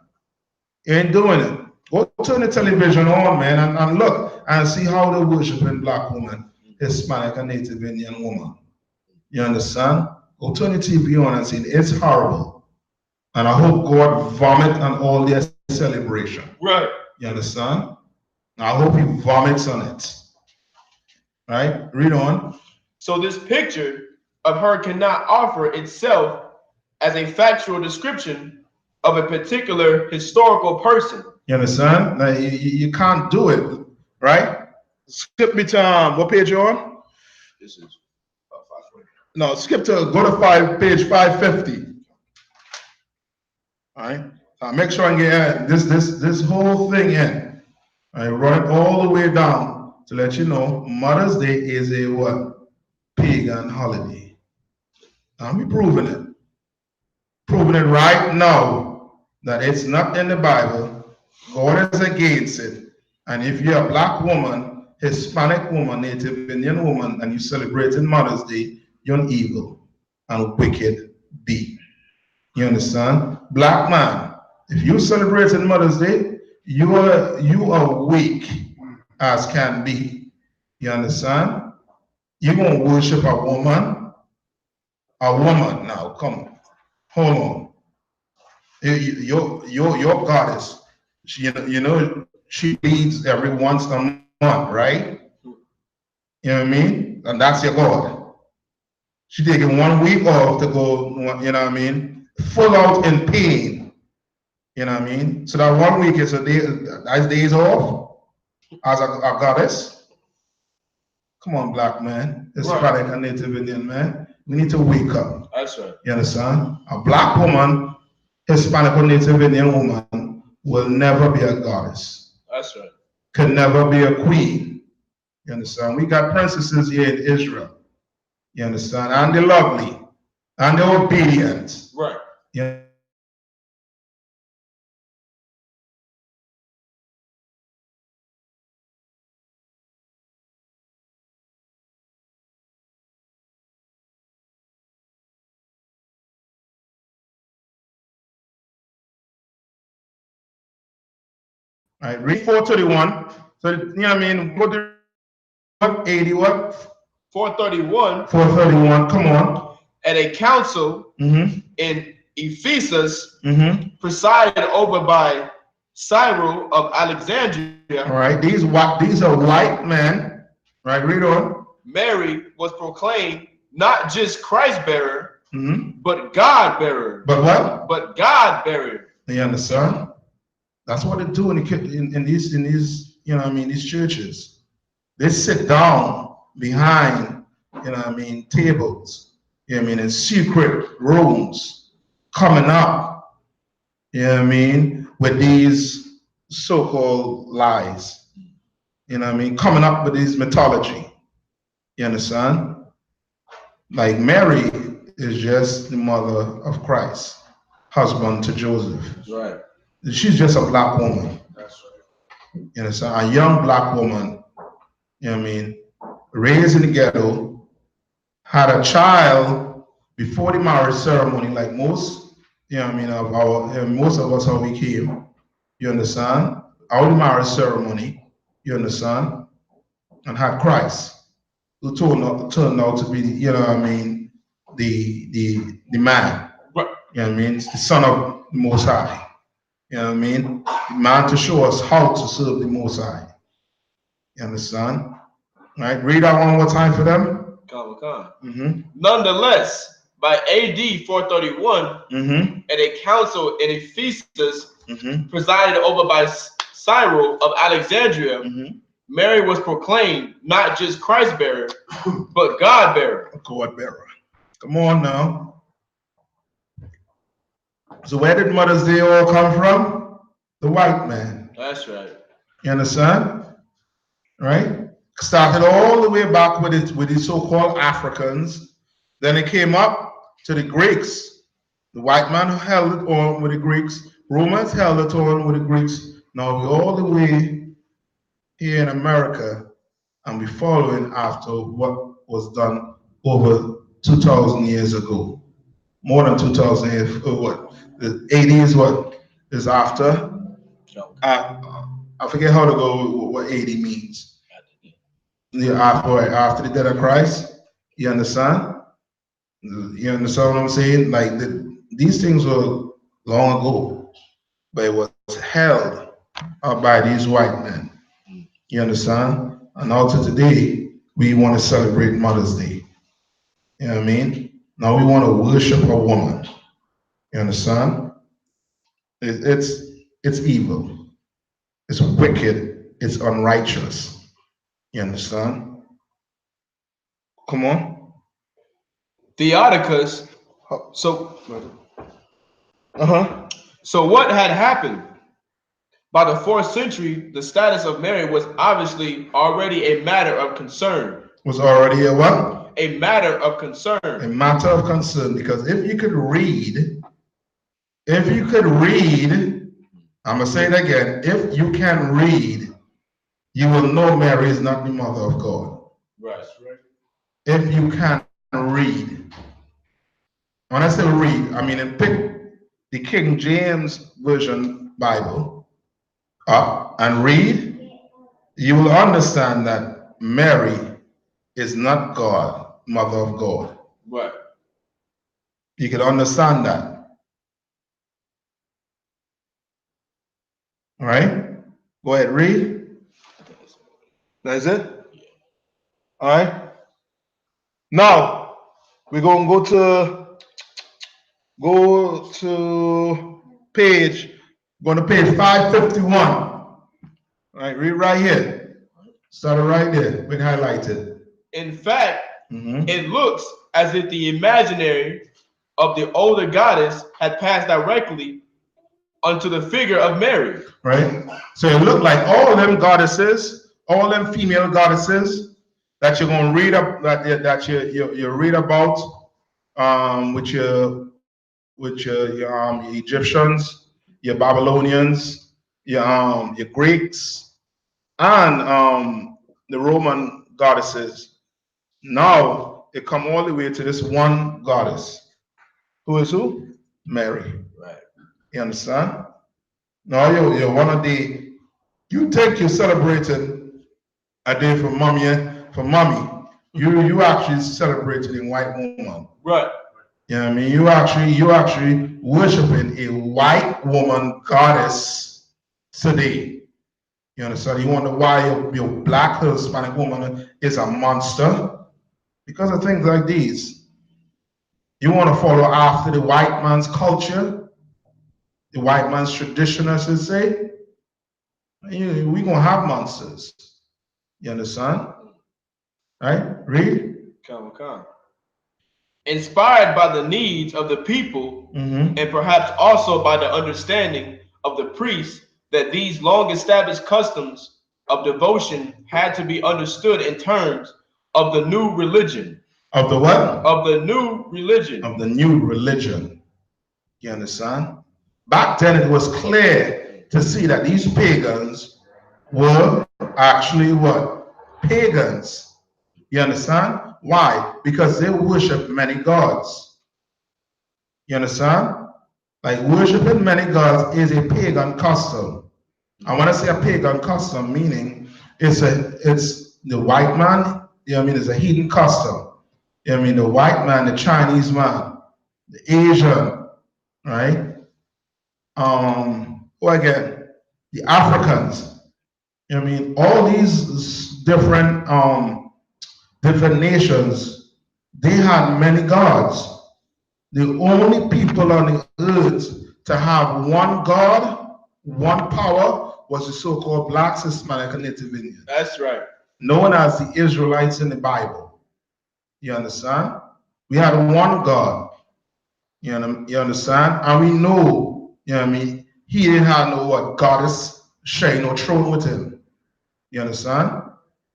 You ain't doing it. Go turn the television on, man, and look and see how they're worshiping black woman, Hispanic and Native Indian woman. You understand? Go turn the TV on and see it. It's horrible. And I hope God vomit on all their celebration. Right. You understand? I hope he vomits on it. Right? Read on. So this picture of her cannot offer itself as a factual description of a particular historical person. You understand? Like, you can't do it, right? Skip me to what page you on? This is 520. No, skip to go to page 550. All right. Make sure I get this whole thing in. I run it all the way down to let you know Mother's Day is a what? Pagan holiday. I'm proving it. Proving it right now that it's not in the Bible. God is against it. And if you're a black woman, Hispanic woman, Native Indian woman, and you celebrating Mother's Day, you're an evil and wicked being. You understand? Black man, if you celebrating Mother's Day, you are weak as can be. You understand? You're gonna worship a woman. A woman now, come on. Hold on. Your goddess, she, she bleeds every once a month, right? You know what I mean? And that's your God. She taking 1 week off to go, you know what I mean? Full out in pain. You know what I mean? So that 1 week is a day, that's days off as a goddess. Come on, black man, Hispanic and Native Indian man. We need to wake up. That's right. You understand? A black woman, Hispanic or Native Indian woman will never be a goddess. That's right. Could never be a queen. You understand? We got princesses here in Israel. You understand? And they're lovely. And they're obedient. Right. Yeah. All right, read 431. So, you know what I mean? Go to what? 80 what? 431. 431, come on. At a council in Ephesus, presided over by Cyril of Alexandria. All right, these are white men. Right, read on. Mary was proclaimed not just Christ bearer, but God bearer. But what? But God bearer. You understand? That's what they do in these, you know what I mean, these churches. They sit down behind, you know what I mean, tables, you know what I mean, in secret rooms, coming up, you know what I mean, with these so-called lies, you know what I mean, coming up with these mythology, you understand? Like Mary is just the mother of Christ, husband to Joseph. Right. She's just a black woman. That's right. You understand? A young black woman, you know what I mean, raised in the ghetto, had a child before the marriage ceremony, like most, you know what I mean, of our, most of us how we came, you understand? Our marriage ceremony, you understand? And had Christ, who turned out to be, you know what I mean, the man, right. You know what I mean? The son of the Most High. You know what I mean? The man to show us how to serve the Most High. You understand? All right, read that one more time for them. Nonetheless, by AD 431, at a council in Ephesus, presided over by Cyril of Alexandria, Mary was proclaimed not just Christ bearer, but God bearer. cord bearer. Come on now. So where did Mother's Day all come from? The white man. That's right. You understand? Right? Started all the way back with the so-called Africans. Then it came up to the Greeks. The white man held it on with the Greeks. Romans held it on with the Greeks. Now we're all the way here in America, and we're following after what was done over 2,000 years ago. More than 2,000 years. What? The 80s, what is after? I forget how to go, what 80 means. Yeah, after the death of Christ. You understand? You understand what I'm saying? Like these things were long ago, but it was held by these white men. You understand? And also today, we want to celebrate Mother's Day. You know what I mean? Now we want to worship a woman. You understand? It's evil. It's wicked. It's unrighteous. You understand? Come on. Theodicus. So. So what had happened? By the 4th century, the status of Mary was obviously already a matter of concern. Was already a what? A matter of concern. A matter of concern, because if you could read, I'm going to say it again, if you can read, you will know Mary is not the mother of God. Right. If you can read. When I say read, I mean pick the King James Version Bible up and read, you will understand that Mary is not God, mother of God. Right. You can understand that. All right? Go ahead, read. That's it? All right? Now, we're going to go to page 551. All right, read right here. Start it right there with highlighted. In fact, it looks as if the imaginary of the older goddess had passed directly onto the figure of Mary. Right? So it looked like all them goddesses, all them female goddesses that you're going to read up, that you read about with your Egyptians, your Babylonians, your Greeks, and the Roman goddesses. Now they come all the way to this one goddess. Who is who? Mary. Right. You understand? Now you're one of the. You think you're celebrating a day for mommy. You actually celebrating a white woman. Right. You know what I mean? You actually worshiping a white woman goddess today. You understand? You wonder why your black Hispanic woman is a monster? Because of things like these. You want to follow after the white man's culture, the white man's tradition, as they say. We're going to have monsters. You understand? Right? Read. Come. Inspired by the needs of the people, and perhaps also by the understanding of the priests that these long established customs of devotion had to be understood in terms of the new religion. Of the what? Of the new religion. Of the new religion. You understand? Back then it was clear to see that these pagans were actually what? Pagans. You understand? Why? Because they worship many gods. You understand? Like worshiping many gods is a pagan custom. And when I say a pagan custom, meaning it's the white man, you know what I mean, it's a heathen custom. You know what I mean, the white man, the Chinese man, the Asian, right? Who again? The Africans. You know what I mean? All these different nations, they had many gods. The only people on the earth to have one God, one power, was the so-called blacks, Hispanic, and Native Indians. That's right. Known as the Israelites in the Bible. You understand? We had one God. You understand? And we know, you know what I mean? He didn't have no what goddess sharing no throne with him. You understand?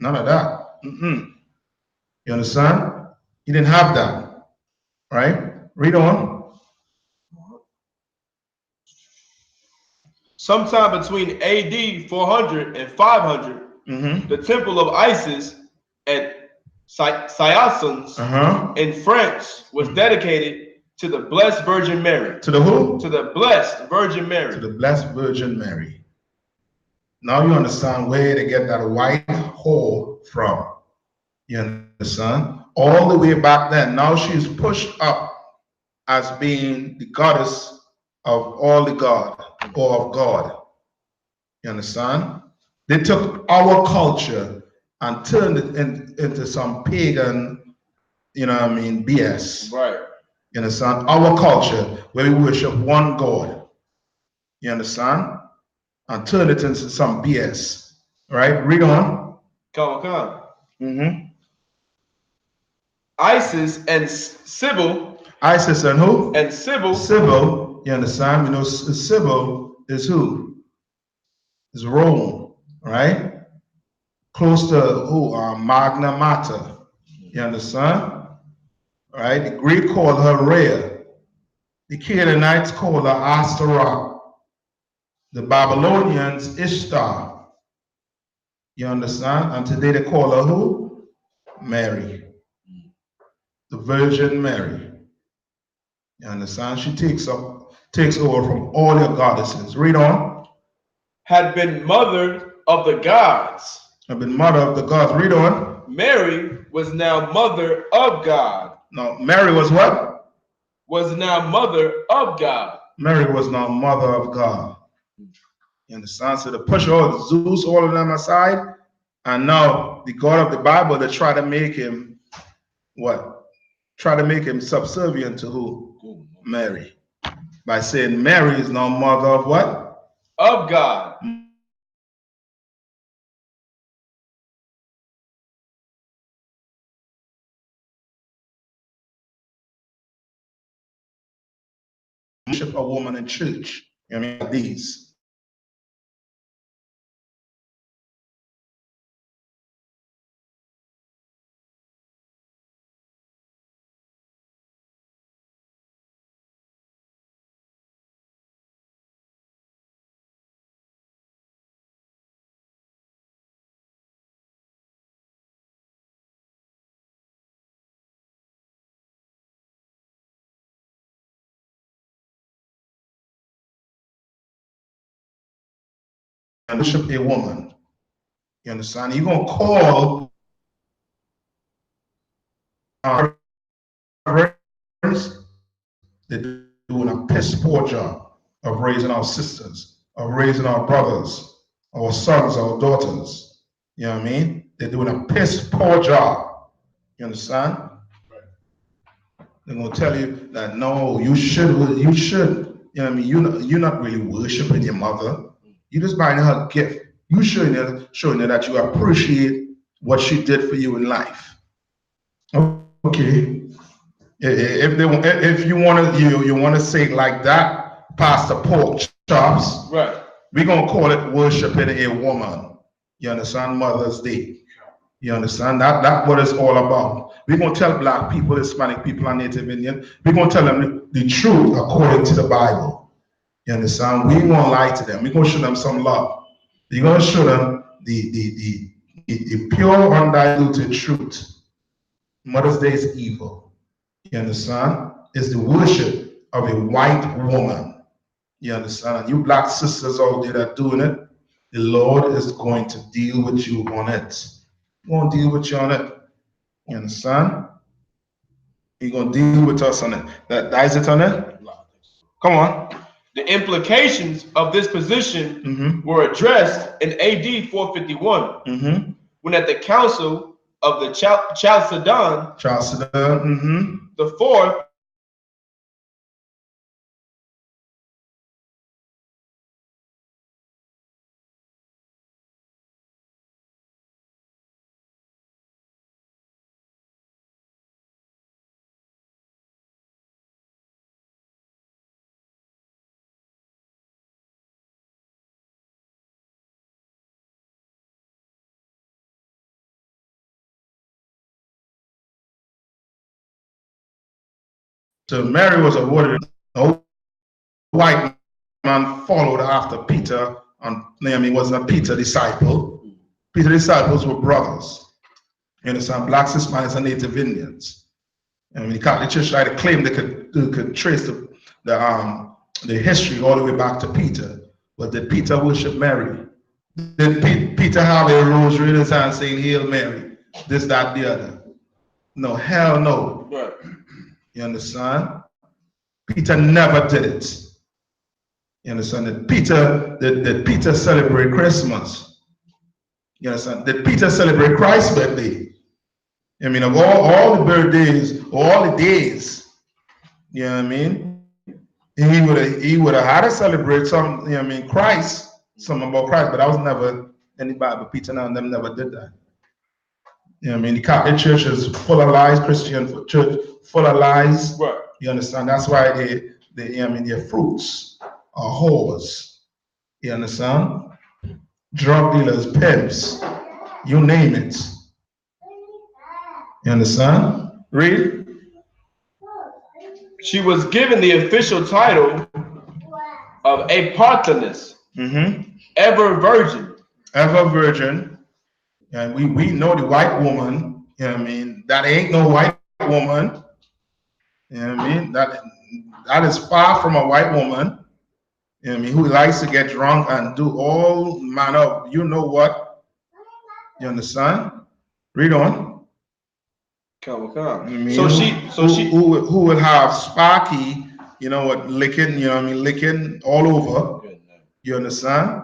None of that. You understand? He didn't have that. Right? Read on. Sometime between AD 400 and 500, the temple of Isis at Soissons in France was dedicated to the Blessed Virgin Mary. To the who? To the Blessed Virgin Mary. To the Blessed Virgin Mary. Now you understand where they get that white whore from. You understand? All the way back then. Now she's pushed up as being the goddess of all the God or of God. You understand? They took our culture and turned it into some pagan, you know what I mean, BS. Right. You understand? Our culture where we worship one God. You understand? And turn it into some BS. Right? Read on. Come. Isis and Sybil. Isis and who? And Sybil. Sybil, you understand? You know, Sybil is who? Is Rome, right? Close to who? Magna Mater. You understand? Right? The Greek called her Rhea. The Canaanites called her Astaroth. The Babylonians Ishtar. You understand? And today they call her who? Mary. The Virgin Mary. You understand? She takes over from all your goddesses. Read on. Had been mother of the gods. Had been mother of the gods. Read on. Mary was now mother of God. No, Mary was what? Was now mother of God. Mary was now mother of God. You understand? So they push all Zeus, all of them aside, and now the God of the Bible, they try to make him what? Try to make him subservient to who? Mary. By saying Mary is now mother of what? Of God. Worship a woman in church. You know what I mean? These. And worship a woman. You understand? You're going to call our friends, they're doing a piss poor job of raising our sisters, of raising our brothers, our sons, our daughters. You know what I mean? They're doing a piss poor job. You understand? They're going to tell you that no, you should. You know what I mean? You're not really worshiping your mother. You just buying her a gift. You showing her that you appreciate what she did for you in life. Okay. If you want to say it like that, Pastor Pork Chops, right? We're gonna call it worshiping a woman. You understand? Mother's Day. You understand? That's what it's all about. We're gonna tell black people, Hispanic people, and Native Indian, we're gonna tell them the truth according to the Bible. You understand? We won't lie to them. We're gonna show them some love. We're gonna show them the pure, undiluted truth. Mother's Day is evil. You understand? It's the worship of a white woman. You understand? And you black sisters out there that are doing it, the Lord is going to deal with you on it. He's going to deal with you on it. You understand? He's going to deal with us on it. That is it on it? Come on. The implications of this position were addressed in AD 451 when at the council of the Chalcedon, the fourth So Mary was awarded. No white man followed after Peter, and he wasn't a Peter disciple. Peter disciples were brothers. You understand? Blacks, Hispanics, and Native Indians. And the Catholic Church tried to claim they could trace the history all the way back to Peter. But did Peter worship Mary? Did Peter have a rosary in his hand saying, "Hail Mary," this, that, the other? No, hell no. Right. You understand? Peter never did it. You understand? Did Peter celebrate Christmas? You understand? Did Peter celebrate Christ's birthday? I mean, of all the birthdays, all the days, you know what I mean? He would have had to celebrate some, you know what I mean, Christ, something about Christ, but that was never in the Bible. Peter and them never did that. You know what I mean? The Catholic Church is full of lies, Christian church full of lies. Right. You understand? That's why they you know what I mean, their fruits are whores. You understand? Drug dealers, pimps, you name it. You understand? Read. She was given the official title of a partheness, ever virgin. Ever virgin. And we know the white woman, you know what I mean? That ain't no white woman. You know what I mean? That is far from a white woman. You know what I mean? Who likes to get drunk and do all manner of, you know what? You understand? Read on. Come. I mean, who will have Sparky, you know what, licking, you know what I mean, licking all over. You understand?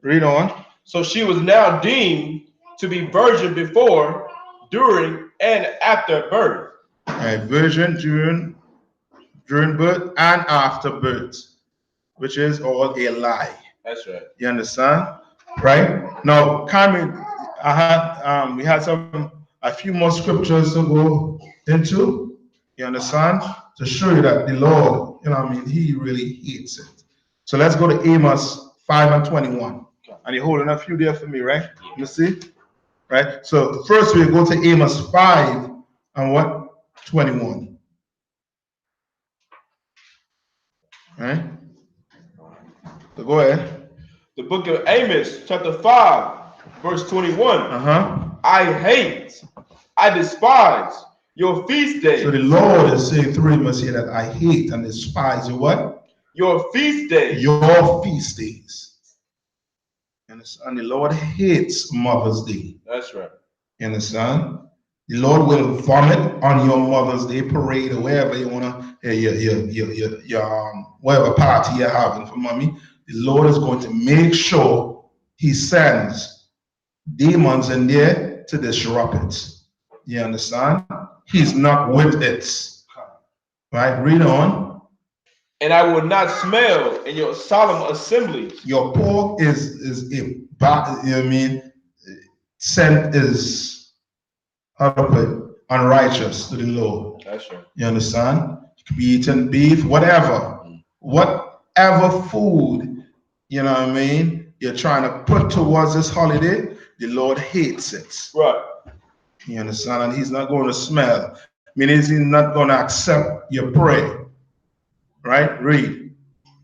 Read on. So she was now deemed to be virgin before, during, and after birth. Right, virgin during birth and after birth, which is all a lie. That's right. You understand? Right? Now, Carmen, we had a few more scriptures to go into. You understand? To show you that the Lord, you know what I mean, he really hates it. So let's go to Amos 5:21. And you're holding a few there for me, right? You see? Right? So first we go to Amos 5 and what? 21. Right? So go ahead. The book of Amos, chapter 5, verse 21. I hate, I despise your feast days. So the Lord is saying through him, say that I hate and despise your what? Your feast days. Your feast days. And the Lord hates Mother's Day. That's right. You understand? The Lord will vomit on your Mother's Day parade or wherever you wanna, your whatever party you're having for mommy. The Lord is going to make sure he sends demons in there to disrupt it. You understand? He's not with it. Right? Read on. And I will not smell in your solemn assemblies. Your pork is a, you know what I mean, scent is, how to put it, unrighteous to the Lord. That's right. You understand? You could be eating beef, whatever. Whatever food, you know what I mean, you're trying to put towards this holiday, the Lord hates it. Right. You understand? And he's not going to smell. Meaning he's not going to accept your prayer. Right? Read.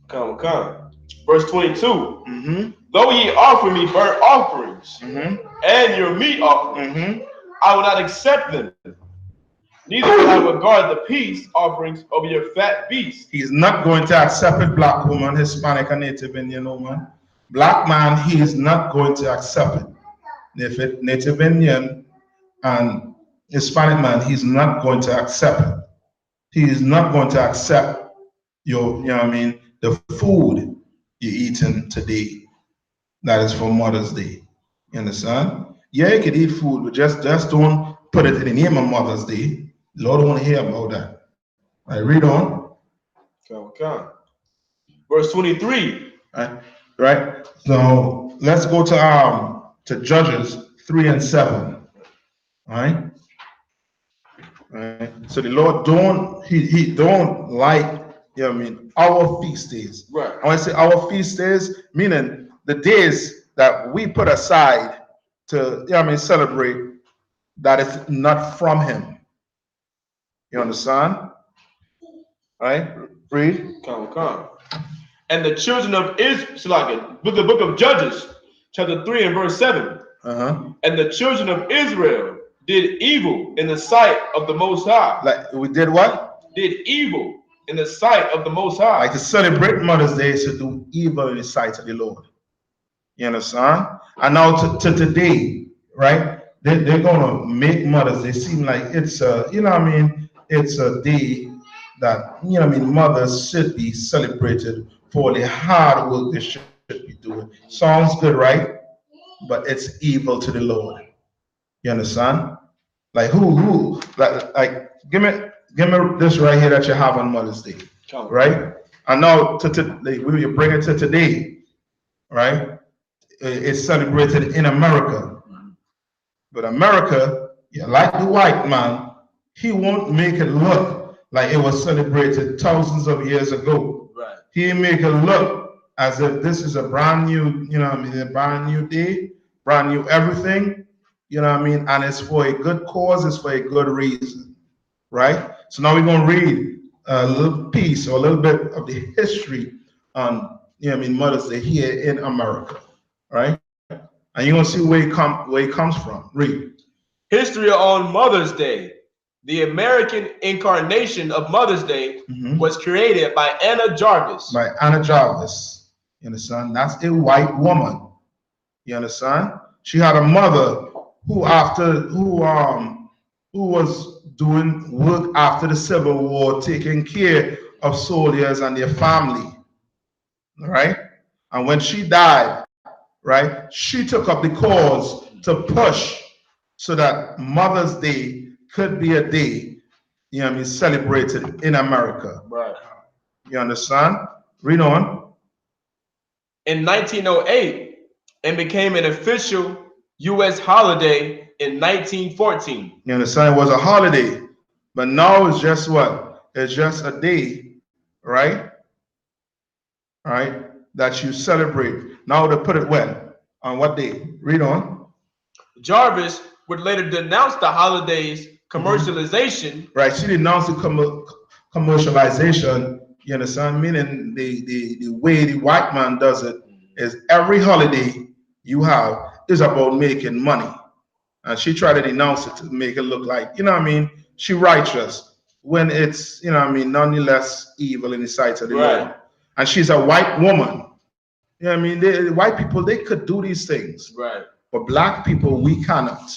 Come. Verse 22. Though ye offer me burnt offerings and your meat offerings, I will not accept them. Neither will I regard the peace offerings of your fat beasts. He's not going to accept it, black woman, Hispanic, and Native Indian woman. Black man, he is not going to accept it. If it Native Indian and Hispanic man, he's not going to accept it. He is not going to accept your, you know what I mean, the food you're eating today. That is for Mother's Day. You understand? Yeah, you can eat food, but just don't put it in the name of Mother's Day. The Lord don't want to hear about that. I read on. Come. Verse 23. Right. So let's go to Judges 3 and 7. All right. So the Lord he don't like, you know what I mean, our feast days. Right. I want to say our feast days, meaning the days that we put aside to, you know what I mean, celebrate, that is not from him. You understand? Right? Read. Come. And the children of Israel, the book of Judges, chapter 3 and verse 7. And the children of Israel did evil in the sight of the Most High. Like we did what? Did evil in the sight of the Most High. Like to celebrate Mother's Day is to do evil in the sight of the Lord. You understand? And now to today, right? They're gonna make Mother's Day seem like it's a, you know what I mean? It's a day that, you know what I mean, mothers should be celebrated for the hard work they should be doing. Sounds good, right? But it's evil to the Lord. You understand? Like who like give me this right here that you have on Mother's Day, right? And now we bring it to today, right? It's celebrated in America, but America, yeah, like the white man, he won't make it look like it was celebrated thousands of years ago. Right. He make it look as if this is a brand new, you know what I mean, a brand new day, brand new everything. You know what I mean? And it's for a good cause, it's for a good reason, right? So now we're going to read a little piece or a little bit of the history on, you know what I mean, Mother's Day here in America, right? And you're going to see where it comes from. Read. History on Mother's Day. The American incarnation of Mother's Day was created by Anna Jarvis. By Anna Jarvis. You understand? That's a white woman. You understand? She had a mother who was doing work after the Civil War, taking care of soldiers and their family, right? And when she died, right, she took up the cause to push so that Mother's Day could be a day, you know what I mean, celebrated in America. Right. You understand? Read on. In 1908, it became an official U.S. holiday in 1914. You understand? It was a holiday, but now it's just what? It's just a day, right? Right? That you celebrate. Now to put it when? On what day? Read on. Jarvis would later denounce the holiday's commercialization. Right. She denounced the commercialization. You understand? Meaning the way the white man does it is every holiday you have is about making money. And she tried to denounce it to make it look like, you know what I mean, she righteous when it's, you know what I mean, nonetheless evil in the sight of the Lord. And she's a white woman. You know what I mean? The white people, they could do these things. Right. But black people, we cannot.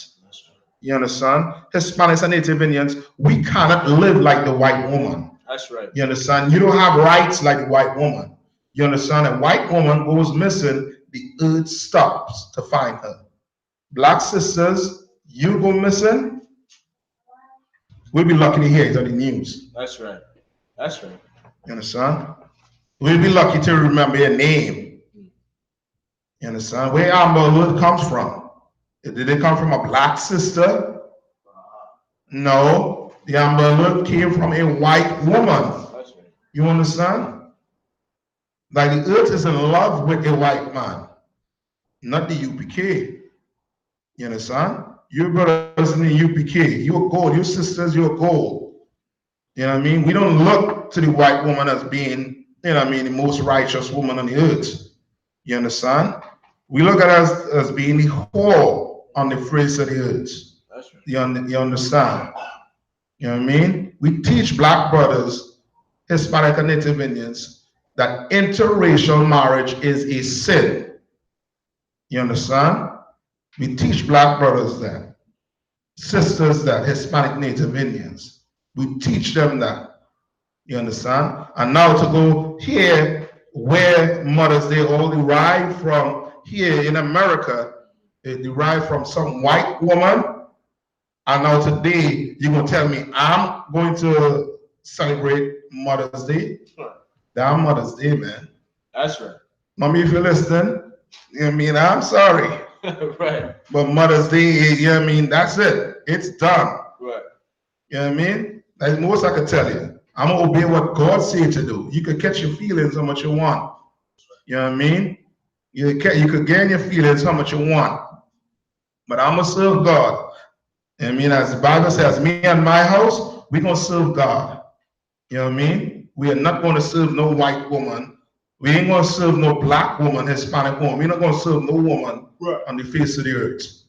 You understand? Hispanics and Native Indians, we cannot live like the white woman. That's right. You understand? You don't have rights like the white woman. You understand? A white woman goes missing, the earth stops to find her. Black sisters, you go missing, we'll be lucky to hear it on the news. That's right. That's right. You understand? We'll be lucky to remember your name. You understand? Where Amber Alert comes from? Did it come from a black sister? No. The Amber Alert came from a white woman. That's right. You understand? Like the earth is in love with a white man, not the UPK. You understand? Your brothers in the UPK, you're gold. Your sisters, you're gold. You know what I mean? We don't look to the white woman as being, you know what I mean, the most righteous woman on the earth. You understand? We look at us as being the whore on the face of the earth. That's right. You understand? You know what I mean? We teach black brothers, Hispanic and Native Indians, that interracial marriage is a sin. You understand? We teach black brothers that, sisters that, Hispanic Native Indians. We teach them that. You understand? And now to go here, where Mother's Day all derived from here in America, it derived from some white woman. And now today, you're going to tell me I'm going to celebrate Mother's Day? Damn Mother's Day, man. That's right. Mommy, if you're listening, you know what I mean, I'm sorry. Right. But Mother's Day, you know what I mean, that's it. It's done. Right. You know what I mean? That's most I can tell you. I'm going to obey what God said to do. You could catch your feelings how much you want. You know what I mean? You could gain your feelings how much you want. But I'm going to serve God. I mean, as the Bible says, me and my house, we're going to serve God. You know what I mean? We are not going to serve no white woman. We ain't going to serve no black woman, Hispanic woman. We're not going to serve no woman on the face of the earth.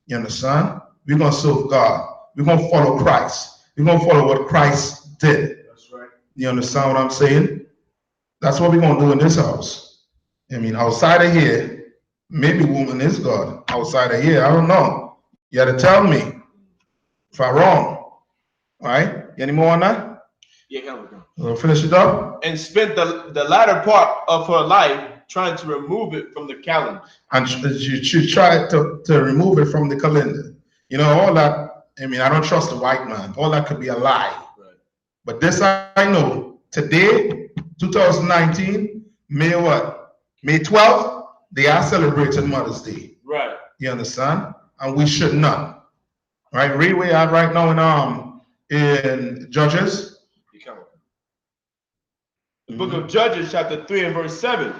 You understand? We're going to serve God. We're going to follow Christ. We're going to follow what Christ did. That's right. You understand what I'm saying? That's what we're going to do in this house. I mean, outside of here, maybe woman is God. Outside of here, I don't know. You got to tell me if I'm wrong. All right? Any more on that? Yeah, here we go. We'll finish it up. And spent the latter part of her life trying to remove it from the calendar. And she tried to remove it from the calendar. You know, all that, I mean, I don't trust the white man. All that could be a lie. Right. But this I know. Today, 2019, May what? May 12th, they are celebrating Mother's Day. Right. You understand? And we should not. Right? Read where we are right now in Judges. The book of Judges, chapter 3 and verse 7.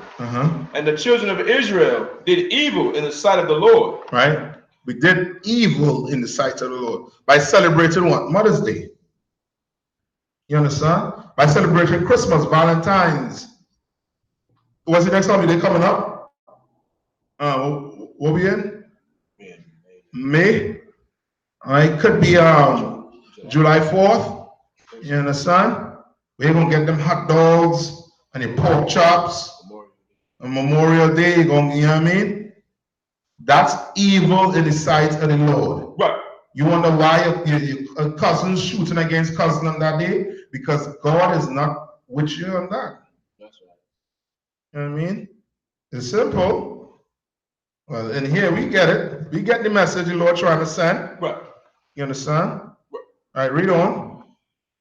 And the children of Israel did evil in the sight of the Lord. Right? We did evil in the sight of the Lord by celebrating what? Mother's Day. You understand? By celebrating Christmas, Valentine's. What's the next holiday coming up? What we in? May. All right, could be July 4th. You understand? We're gonna get them hot dogs and the pork chops. On Memorial Day, you know what I mean? That's evil in the sight of the Lord. Right. You wonder why your cousin's shooting against cousin on that day? Because God is not with you on that. That's right. You know what I mean? It's simple. Well, in here we get it. We get the message the Lord trying to send. Right. You understand? Right. All right, read on.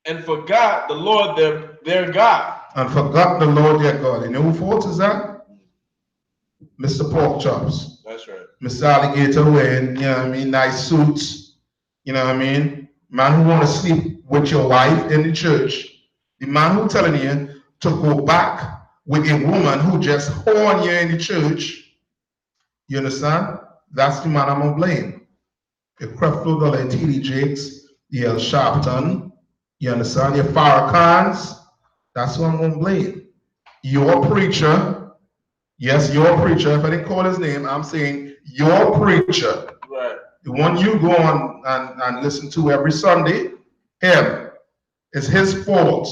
And forgot the Lord their God. And forgot the Lord their God. You know who fault is that? Mr. Pork Chops. That's right. Mr. Alligator wearing, you know what I mean, nice suits. You know what I mean? Man who want to sleep with your wife in the church. The man who telling you to go back with a woman who just horn you in the church. You understand? That's the man I'm gonna blame. The Creflo Dollar TD Jakes, the El Sharpton, you understand? Your Farrakhan's, that's who I'm gonna blame. Your preacher. Yes, your preacher. If I didn't call his name, I'm saying your preacher. Right. The one you go on and listen to every Sunday, him. It's his fault.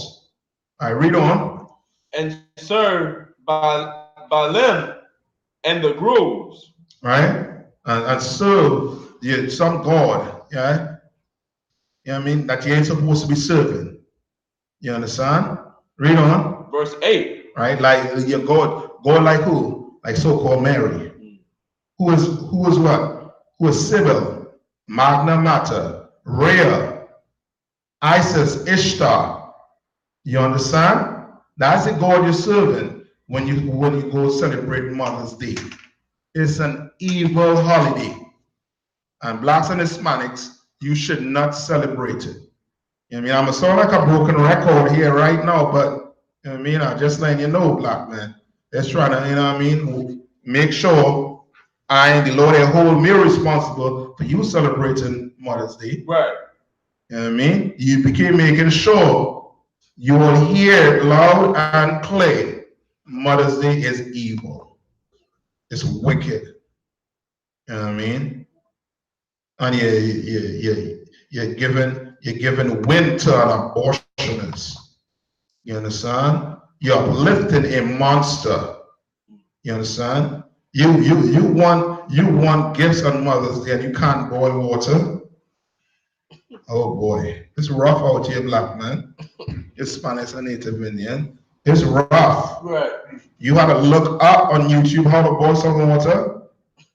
I read on. And serve Baalim and the groves. Right? And serve some God. Yeah? You know what I mean? That you ain't supposed to be serving. You understand? Read on. Verse 8. Right? Like your God like who? Like so-called Mary. Who is what? Who is Sybil, Magna Mater, Rhea, Isis, Ishtar. You understand? That's the God you're serving when you go celebrate Mother's Day. It's an evil holiday. And blacks and Hispanics, you should not celebrate it. You know what I mean? I'm gonna sound like a broken record here right now, but you know what I mean? I'm just letting you know, black man. Let's try to, you know what I mean, make sure I and the Lord hold me responsible for you celebrating Mother's Day. Right. You know what I mean? You became making sure you will hear loud and clear. Mother's Day is evil. It's wicked. You know what I mean? And you're giving wind to an abortionist. You understand? You're uplifting a monster. You understand? You want gifts on Mother's Day and you can't boil water. Oh boy, it's rough out here, black man. Hispanics and Native Indian. It's rough. Right. You have to look up on YouTube how to boil some water.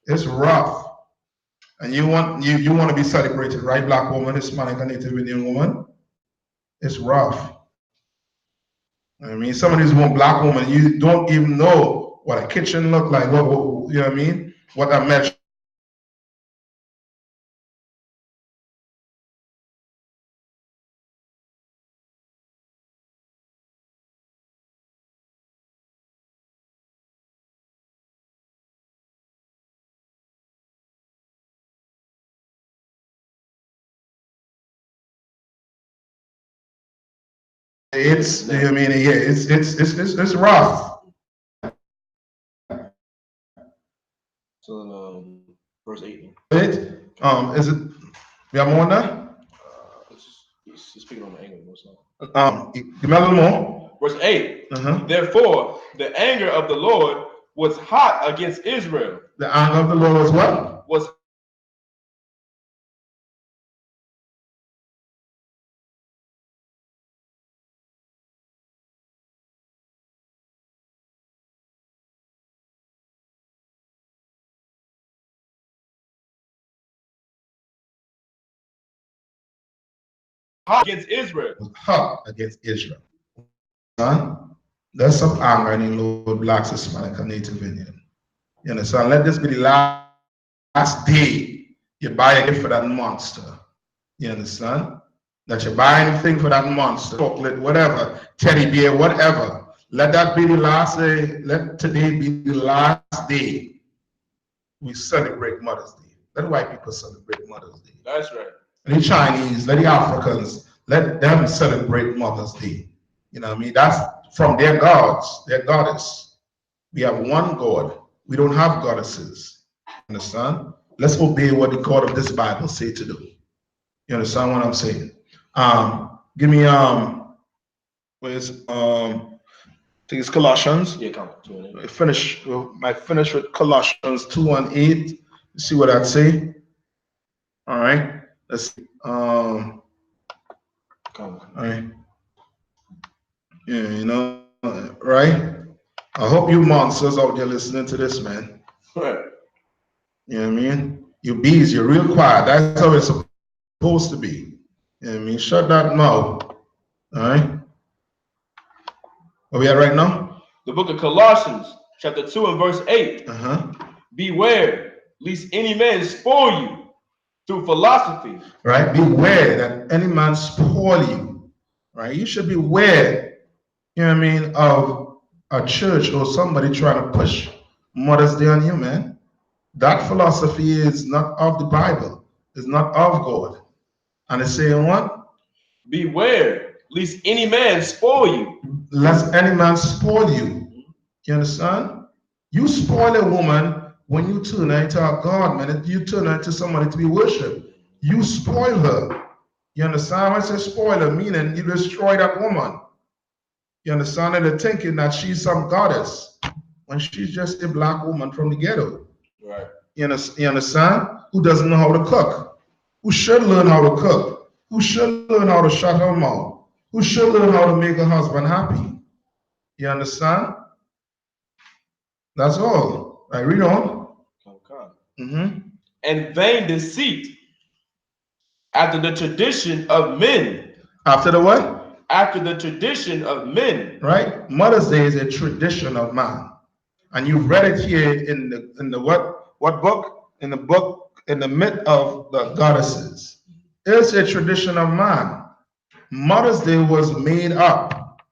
It's rough. And you want to be celebrated, right? Black woman, Hispanic and Native Indian woman. It's rough. I mean, some of these black women, you don't even know what a kitchen look like. What you know what I mean? What a measure. It's, I mean, yeah, it's rough. So verse 8. Is it, we have more on that? He's speaking on the anger. Give me a little more. Verse 8. Therefore, the anger of the Lord was hot against Israel. The anger of the Lord was what? Was hot against Israel. Was hot against Israel. Son, there's some anger in the Lord, blacks, Hispanic, and Native Indian. You understand? Let this be the last day you buy a gift for that monster. You understand? That you buy anything for that monster, chocolate, whatever, teddy bear, whatever. Let that be the last day. Let today be the last day we celebrate Mother's Day. Let white people celebrate Mother's Day. That's right. Let the Chinese, let the Africans, let them celebrate Mother's Day. You know what I mean? That's from their gods, their goddess. We have one God. We don't have goddesses. Understand? Let's obey what the God of this Bible say to do. You understand what I'm saying? Give me where's I think it's Colossians. Yeah, come on. I finish with Colossians 2:8. See what that say. All right. Let's see. All right. Yeah, you know, right? I hope you monsters out there listening to this, man. Right. You know what I mean? You bees, you're real quiet. That's how it's supposed to be. You know what I mean? Shut that mouth. All right. Where we at right now? The book of Colossians, chapter 2 and verse 8. Beware, lest any man spoil you through philosophy. Right? Beware that any man spoil you. Right? You should beware, you know what I mean, of a church or somebody trying to push Mother's Day on you, man. That philosophy is not of the Bible. It's not of God. And it's saying what? Beware, lest any man spoil you. Lest any man spoil you. You understand? You spoil a woman when you turn her into a god, man. You turn her into somebody to be worshipped. You spoil her. You understand? When I say spoil her, meaning you destroy that woman. You understand? And they're thinking that she's some goddess when she's just a black woman from the ghetto. Right. You understand? Who doesn't know how to cook? Who should learn how to cook? Who should learn how to shut her mouth? Who should learn how to make her husband happy? You understand? That's all. I read on. And vain deceit after the tradition of men. After the what? After the tradition of men. Right? Mother's Day is a tradition of man. And you've read it here in the what book? In the book, in the myth of the goddesses. It's a tradition of man. Mother's Day was made up.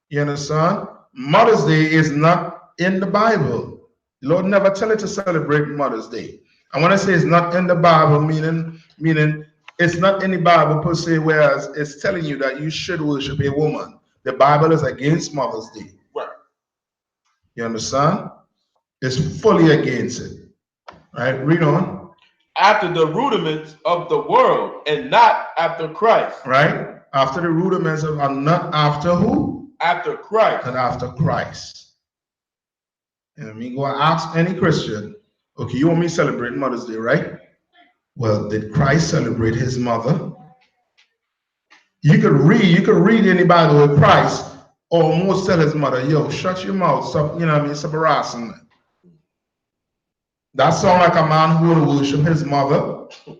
You understand? Mother's Day is not in the Bible. The Lord never tell you to celebrate Mother's Day. And when I say it's not in the Bible, meaning it's not in the Bible per se, whereas it's telling you that you should worship a woman. The Bible is against Mother's Day. Right. You understand? It's fully against it. Right? Read on. After the rudiments of the world and not after Christ. Right? After the rudiments of, and not after who? After Christ. And after Christ. And I mean, go and ask any Christian, okay, you want me to celebrate Mother's Day, right? Well, did Christ celebrate his mother? You could read in the Bible where Christ almost tell his mother, yo, shut your mouth, stop, you know what I mean, stop harassing me. That sounds like a man who would worship his mother. You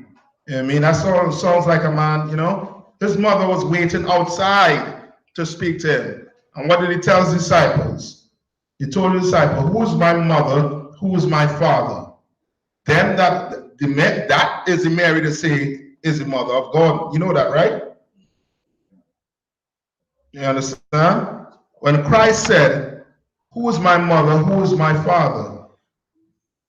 know what I mean? That sounds like a man, you know, his mother was waiting outside to speak to him. And what did he tell his disciples? He told his disciples, who is my mother? Who is my father? Then that is the Mary to say is the mother of God. You know that, right? You understand? When Christ said, who is my mother? Who is my father?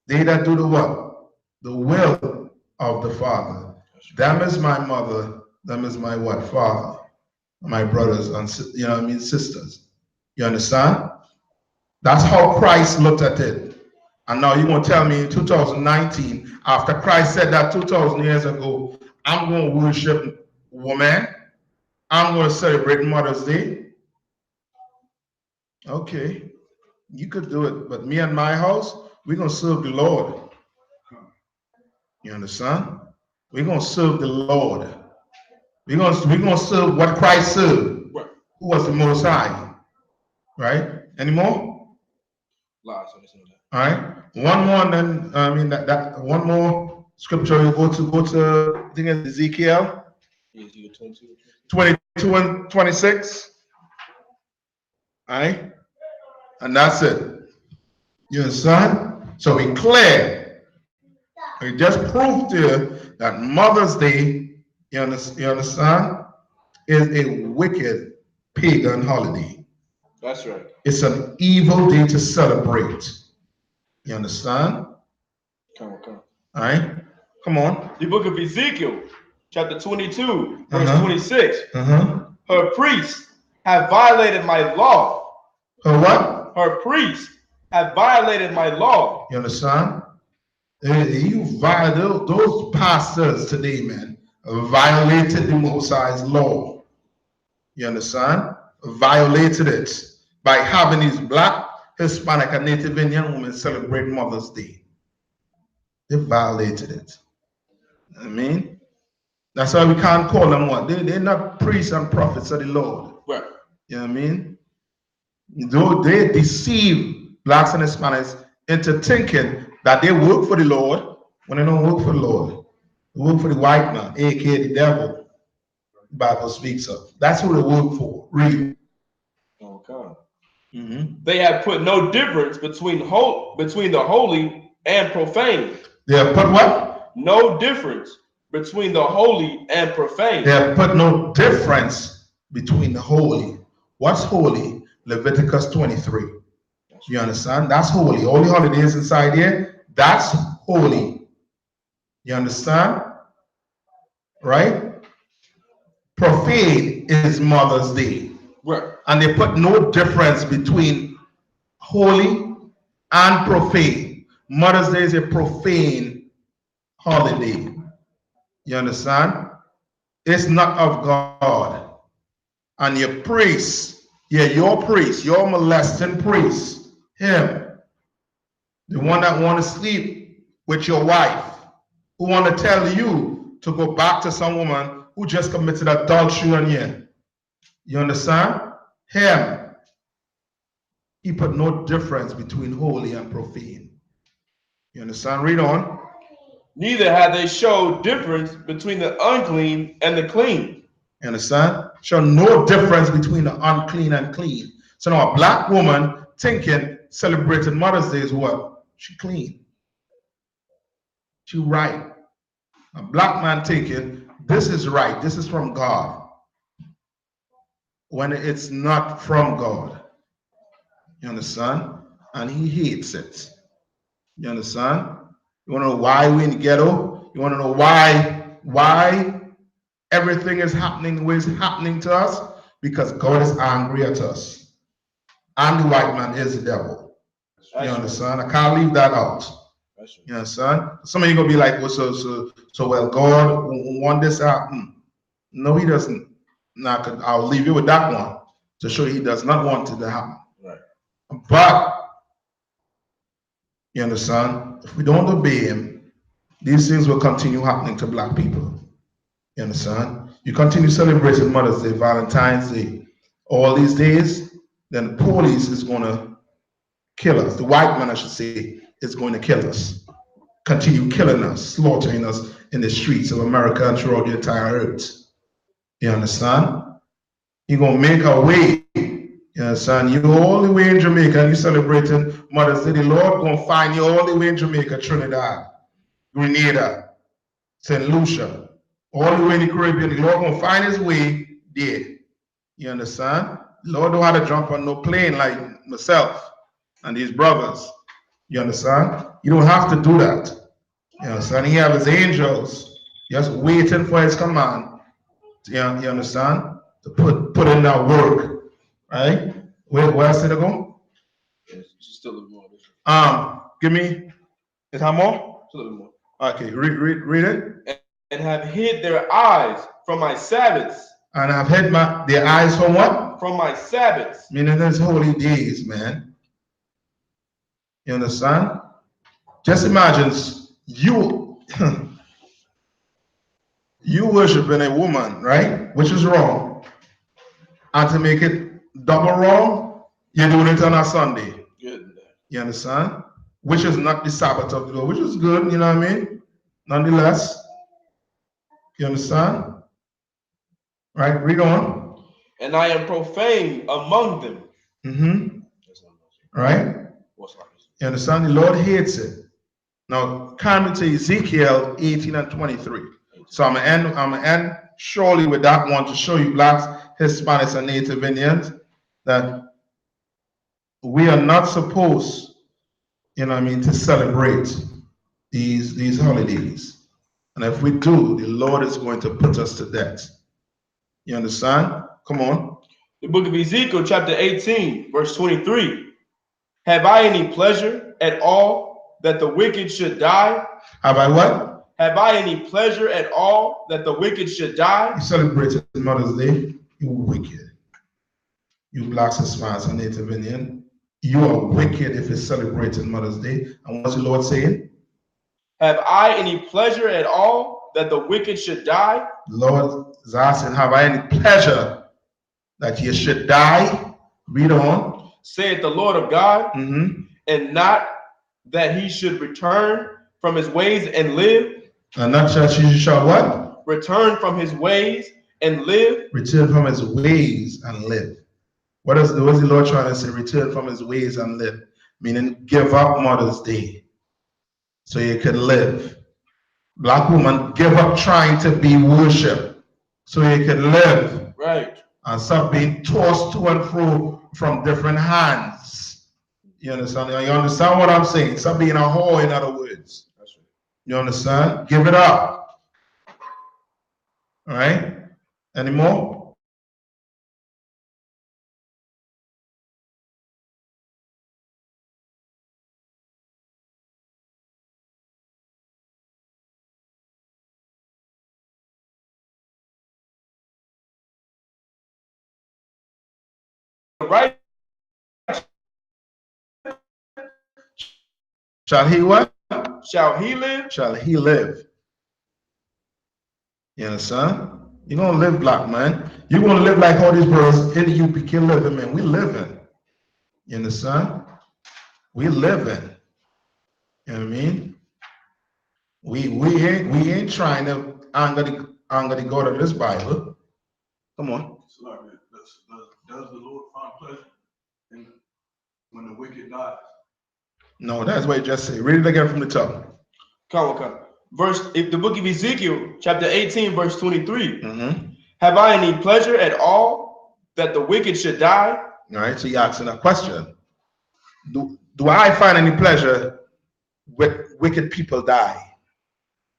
They that do the what? The will of the Father. Them is my mother. Them is my what? Father. my brothers and sisters. You understand? That's how Christ looked at it. And now you're going to tell me in 2019, after Christ said that 2,000 years ago, I'm going to worship women, I'm going to celebrate Mother's Day. Okay, you could do it, but me and my house, we're going to serve the Lord. You understand? We're going to serve the Lord. We're going to serve what Christ served, who was the Most High. Right? Any more? All right. One more, and then that one more scripture. You go to I think it's Ezekiel 22 and 26. All right, and that's it. You understand? So we clear. We just proved to you that Mother's Day, you understand, is a wicked pagan holiday. That's right. It's an evil day to celebrate. You understand? Come. All right. Come on. The book of Ezekiel, chapter 22, verse 26. Her priests have violated my law. Her what? Her priests have violated my law. You understand? You violated those pastors today, man. Violated the Most High's law. You understand? Violated it by having these black, Hispanic, and Native Indian women celebrate Mother's Day. They violated it. I mean, that's why we can't call them what? They're not priests and prophets of the Lord. Right. You know what I mean? Though they deceive blacks and Hispanics into thinking that they work for the Lord when they don't work for the Lord. They work for the white man, aka the devil. The Bible speaks of. That's who they work for, really. Okay. They have put no difference between the holy and profane. They have put what? No difference between the holy and profane. They have put no difference between the holy. What's holy? Leviticus 23. You understand? That's holy. All the holidays inside here, that's holy. You understand? Right? Profane is Mother's Day. Right. And they put no difference between holy and profane. Mother's Day is a profane holiday. You understand? It's not of God. And your priest, your priest, your molesting priest, him, the one that want to sleep with your wife, who want to tell you to go back to some woman who just committed adultery on you. You understand? Him. He put no difference between holy and profane. You understand? Read on. Neither have they showed difference between the unclean and the clean. You understand? Show no difference between the unclean and clean. So now a black woman thinking celebrating Mother's Day is what? She clean. She right. A black man thinking this is right. This is from God. When it's not from God. You understand? And he hates it. You understand? You want to know why we're in the ghetto? You want to know why everything is happening the way it's happening to us? Because God is angry at us. And the white man is the devil. You understand? I can't leave that out. You understand? Some of you gonna be like, well, so well, God want this to happen. No, he doesn't. Now, I'll leave you with that one to show you he does not want it to happen. Right. But you understand? If we don't obey him, these things will continue happening to black people. You understand? You continue celebrating Mother's Day, Valentine's Day, all these days, then the police is going to kill us. The white man, I should say, is going to kill us. Continue killing us, slaughtering us in the streets of America and throughout the entire earth. You understand? You're going to make a way. You understand? You're all the way in Jamaica and you're celebrating Mother's Day. The Lord going to find you all the way in Jamaica, Trinidad, Grenada, St. Lucia, all the way in the Caribbean. The Lord going to find his way there. You understand? The Lord don't have to jump on no plane like myself and these brothers. You understand? You don't have to do that. You understand? He has his angels just waiting for his command. You understand? to put in that work, right? Where else did it go? Just a little more. Give me. Is that more? Just a little more. Okay, read it. And have hid their eyes from my Sabbaths. And I've hid their eyes from what? From my Sabbaths. Meaning there's holy days, man. You understand? Just imagine you you worshiping a woman, right? Which is wrong. And to make it double wrong, you're doing it on a Sunday. Good. You understand? Which is not the Sabbath of the Lord, which is good, you know what I mean? Nonetheless. You understand? Right, read on. And I am profane among them. Mm-hmm. Right? You understand? The Lord hates it. Now, come to Ezekiel 18 and 23. So I'm gonna end surely with that one to show you blacks, Hispanics, and Native Indians that we are not supposed, you know what I mean, to celebrate these holidays. And if we do, the Lord is going to put us to death. You understand? Come on. The book of Ezekiel, chapter 18, verse 23. Have I any pleasure at all that the wicked should die? Have I what? Have I any pleasure at all that the wicked should die? You celebrated Mother's Day, you wicked. You blacks, Hispanics, and Native Indian. You are wicked if you're celebrating Mother's Day. And what's the Lord saying? Have I any pleasure at all that the wicked should die? The Lord is asking, have I any pleasure that you should die? Read on. Saith the Lord of God, and not that he should return from his ways and live. And not that he shall what? Return from his ways and live. Return from his ways and live. What is the Lord trying to say? Return from his ways and live. Meaning give up Mother's Day so you can live. Black woman, give up trying to be worshipped so you can live. Right. And stop being tossed to and fro from different hands. You understand? You understand what I'm saying? Stop being a whore, in other words. That's right. You understand? Give it up. All right? Any more? Right. Shall he what? Shall he live? Shall he live? You understand? You're going to live, black man. You're going to live like all these brothers in the UPK living, man. We living. You understand? We living. You know what I mean? We ain't trying to anger the God of this Bible. Come on. Does the Lord find pleasure in when the wicked dies? No, that's what it just said. Read it again from the top. Come. The book of Ezekiel, chapter 18, verse 23. Have I any pleasure at all that the wicked should die? All right, so you're asking a question. Do I find any pleasure with wicked people die?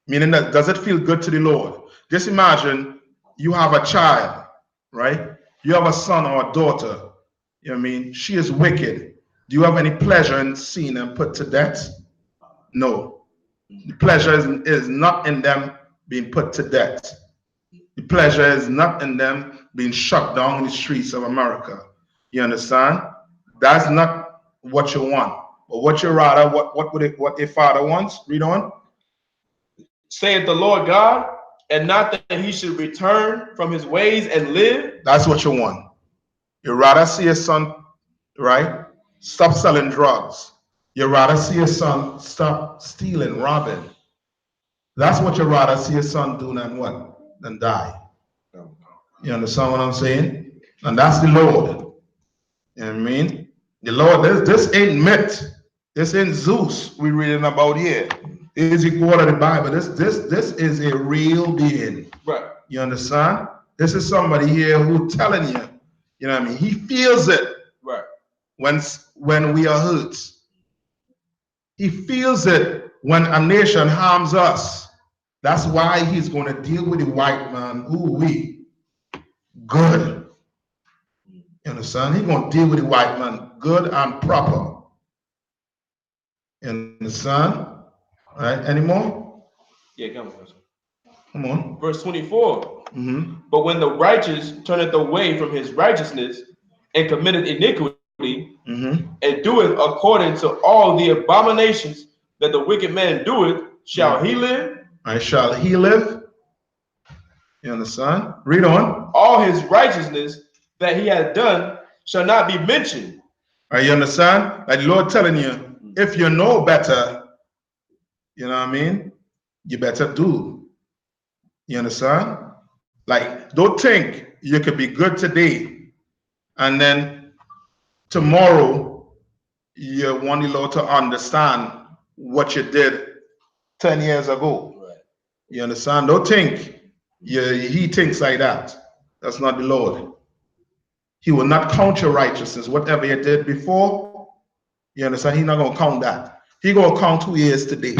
Meaning that, does it feel good to the Lord? Just imagine you have a child, right? You have a son or a daughter. You know what I mean? She is wicked. Do you have any pleasure in seeing them put to death? No. The pleasure is not in them being put to death. The pleasure is not in them being shut down in the streets of America. You understand? That's not what you want. But what you rather, what a father wants? Read on. Saith the Lord God, and not that he should return from his ways and live. That's what you want. You rather see your son, right? Stop selling drugs. You rather see your son stop stealing, robbing. That's what you rather see your son do than what? Than die. You understand what I'm saying? And that's the Lord. You know what I mean? The Lord, this ain't myth. This ain't Zeus we're reading about here. Is he God of the Bible? This is a real being. Right. You understand? This is somebody here who telling you, you know what I mean? He feels it. Right. When we are hurt. He feels it when a nation harms us. That's why he's going to deal with the white man. Ooh, we good. understand? He gonna deal with the white man good and proper. You understand? All right, any more? Yeah, come on. Come on. Verse 24. But when the righteous turneth away from his righteousness and committeth iniquity, and doeth according to all the abominations that the wicked man doeth, shall he live? And shall he live? You understand? Read on. All his righteousness that he hath done shall not be mentioned. All right, you understand? Like the Lord telling you, if you know better, you know what I mean? You better do. You understand? Like, don't think you could be good today and then tomorrow you want the Lord to understand what you did 10 years ago. Right. You understand? Don't think he thinks like that. That's not the Lord. He will not count your righteousness. Whatever you did before, you understand? He's not going to count that. He's going to count who he is today.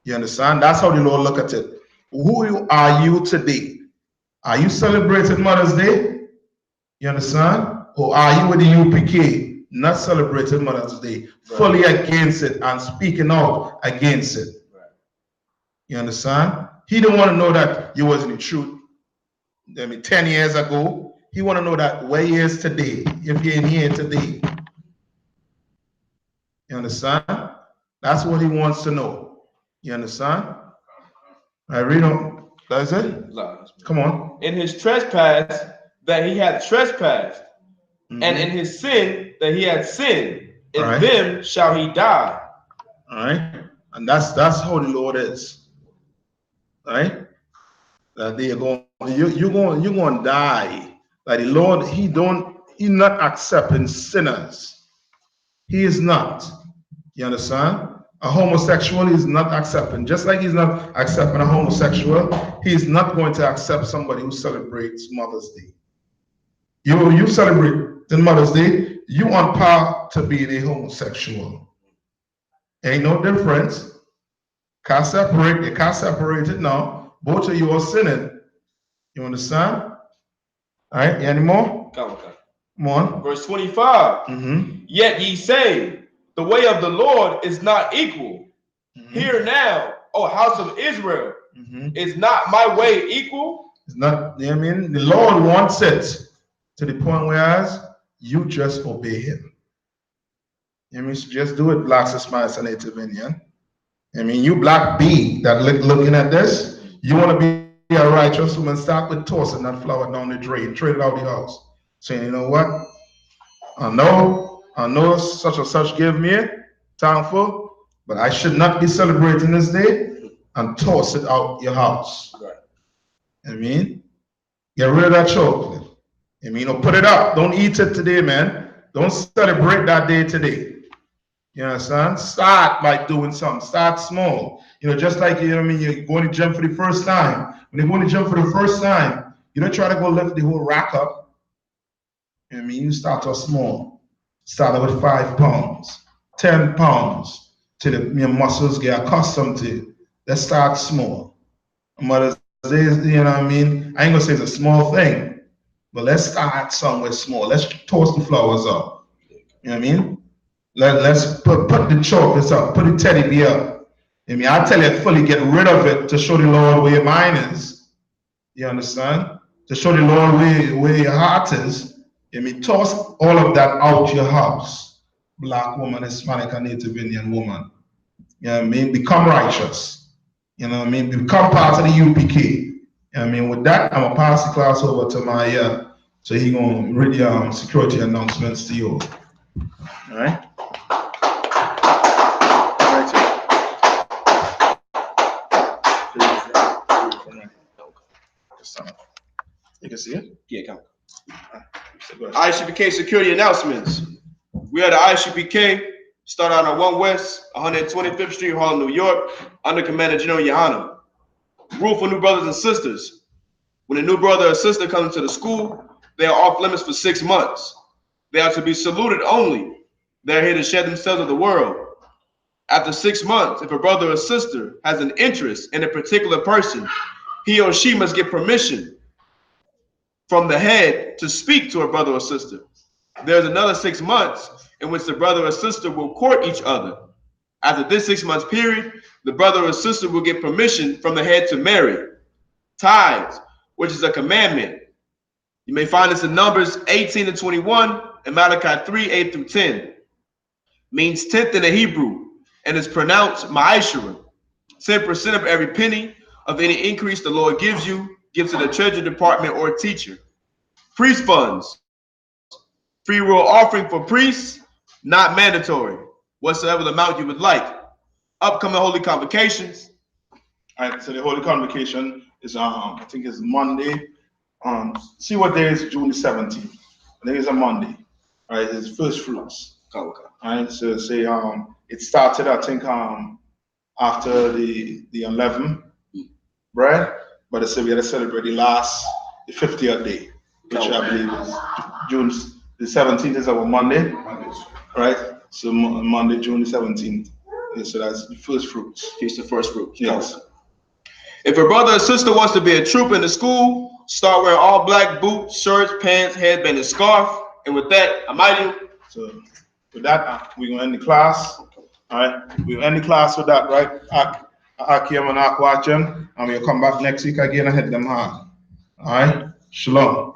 You understand? That's how the Lord look at it. Who are you today? Are you celebrating Mother's Day? You understand? Or are you with the UPK not celebrating Mother's Day, fully against it and speaking out against it? Right. You understand? He don't want to know that you wasn't the truth. I mean, 10 years ago. He want to know that where he is today, if he ain't here today. You understand? That's what he wants to know. You understand? I read on. That's it? Come on. In his trespass that he had trespassed, and in his sin that he had sinned, in them shall he die. All right. And that's how the Lord is. All right? That they are going, you're going to die. Like the Lord, he's not accepting sinners. He is not. You understand? A homosexual is not accepting. Just like he's not accepting a homosexual, he's not going to accept somebody who celebrates Mother's Day. You celebrate the Mother's Day, you want power to be a homosexual. Ain't no difference. Can't separate. You can't separate it now. Both of you are sinning. You understand? All right. Any more? Come on. Verse 25. Yet ye say, the way of the Lord is not equal. Hear now, O house of Israel, is not my way equal? It's not. You know what I mean? The Lord wants it to the point where you just obey him. You know what I mean? Just do it, Blacks, Hispanics, and Native Indian. I mean, you black B that looking at this, you want to be a righteous woman, start with tossing that flower down the drain, trade it out the house. Saying, you know what? I know such and such gave me thankful, but I should not be celebrating this day and toss it out your house. Right. I mean, get rid of that chocolate. I mean, put it up. Don't eat it today, man. Don't celebrate that day today. You understand? Start by doing something. Start small. You know, just like, you know what I mean, you're going to gym for the first time. When you're going to gym for the first time, you don't try to go lift the whole rack up. You know what I mean? You start off small. Start with 5 pounds, 10 pounds, till your muscles get accustomed to it. Let's start small. Mother's Day, you know what I mean? I ain't gonna say it's a small thing, but let's start somewhere small. Let's toast the flowers up. You know what I mean? Let's put the chocolates up, put the teddy bear up. I mean, I tell you, fully get rid of it to show the Lord where your mind is. You understand? To show the Lord where your heart is. I mean, toss all of that out your house. Black woman, Hispanic, and Native Indian woman. You know what I mean? Become righteous. You know what I mean? Become part of the UPK. You know what I mean? With that, I'm going to pass the class over to my, so he's going to read the security announcements to you. All right? You can see it? Yeah, come on. I.S.U.P.K security announcements. We are the I.S.U.P.K. Start out on 1 West, 125th Street, Harlem, New York, under Commander General Yahanna. Rule for new brothers and sisters. When a new brother or sister comes to the school, they are off limits for 6 months. They are to be saluted only. They are here to shed themselves of the world. After 6 months, if a brother or sister has an interest in a particular person, he or she must get permission from the head to speak to a brother or sister. There's another 6 months in which the brother or sister will court each other. After this 6 months period, the brother or sister will get permission from the head to marry. Tithes, which is a commandment. You may find this in Numbers 18 and 21 and Malachi 3, 8 through 10. Means tenth in the Hebrew and is pronounced ma'asharim. 10% of every penny of any increase the Lord gives you, gives to the treasury department or teacher. Priest funds. Free will offering for priests, not mandatory. Whatsoever the amount you would like. Upcoming holy convocations. All right, so the holy convocation is I think it's Monday. See what day is June the 17th. I think it's a Monday. All right, it's first fruits. Okay. All right, so say it started I think after the 11th bread, but I said we had to celebrate the 50th day, which I believe is June the 17th is our Monday. Right? So Monday, June the 17th. Yeah, so that's the first fruits. Feast of first fruits. Yes. If a brother or sister wants to be a troop in the school, start wearing all black boots, shirts, pants, headband, and scarf. And with that, Amadu. So with that, we're gonna end the class. All right, we'll end the class with that, right? Akim and Akwachan, and we'll come back next week again and hit them hard. All right, shalom.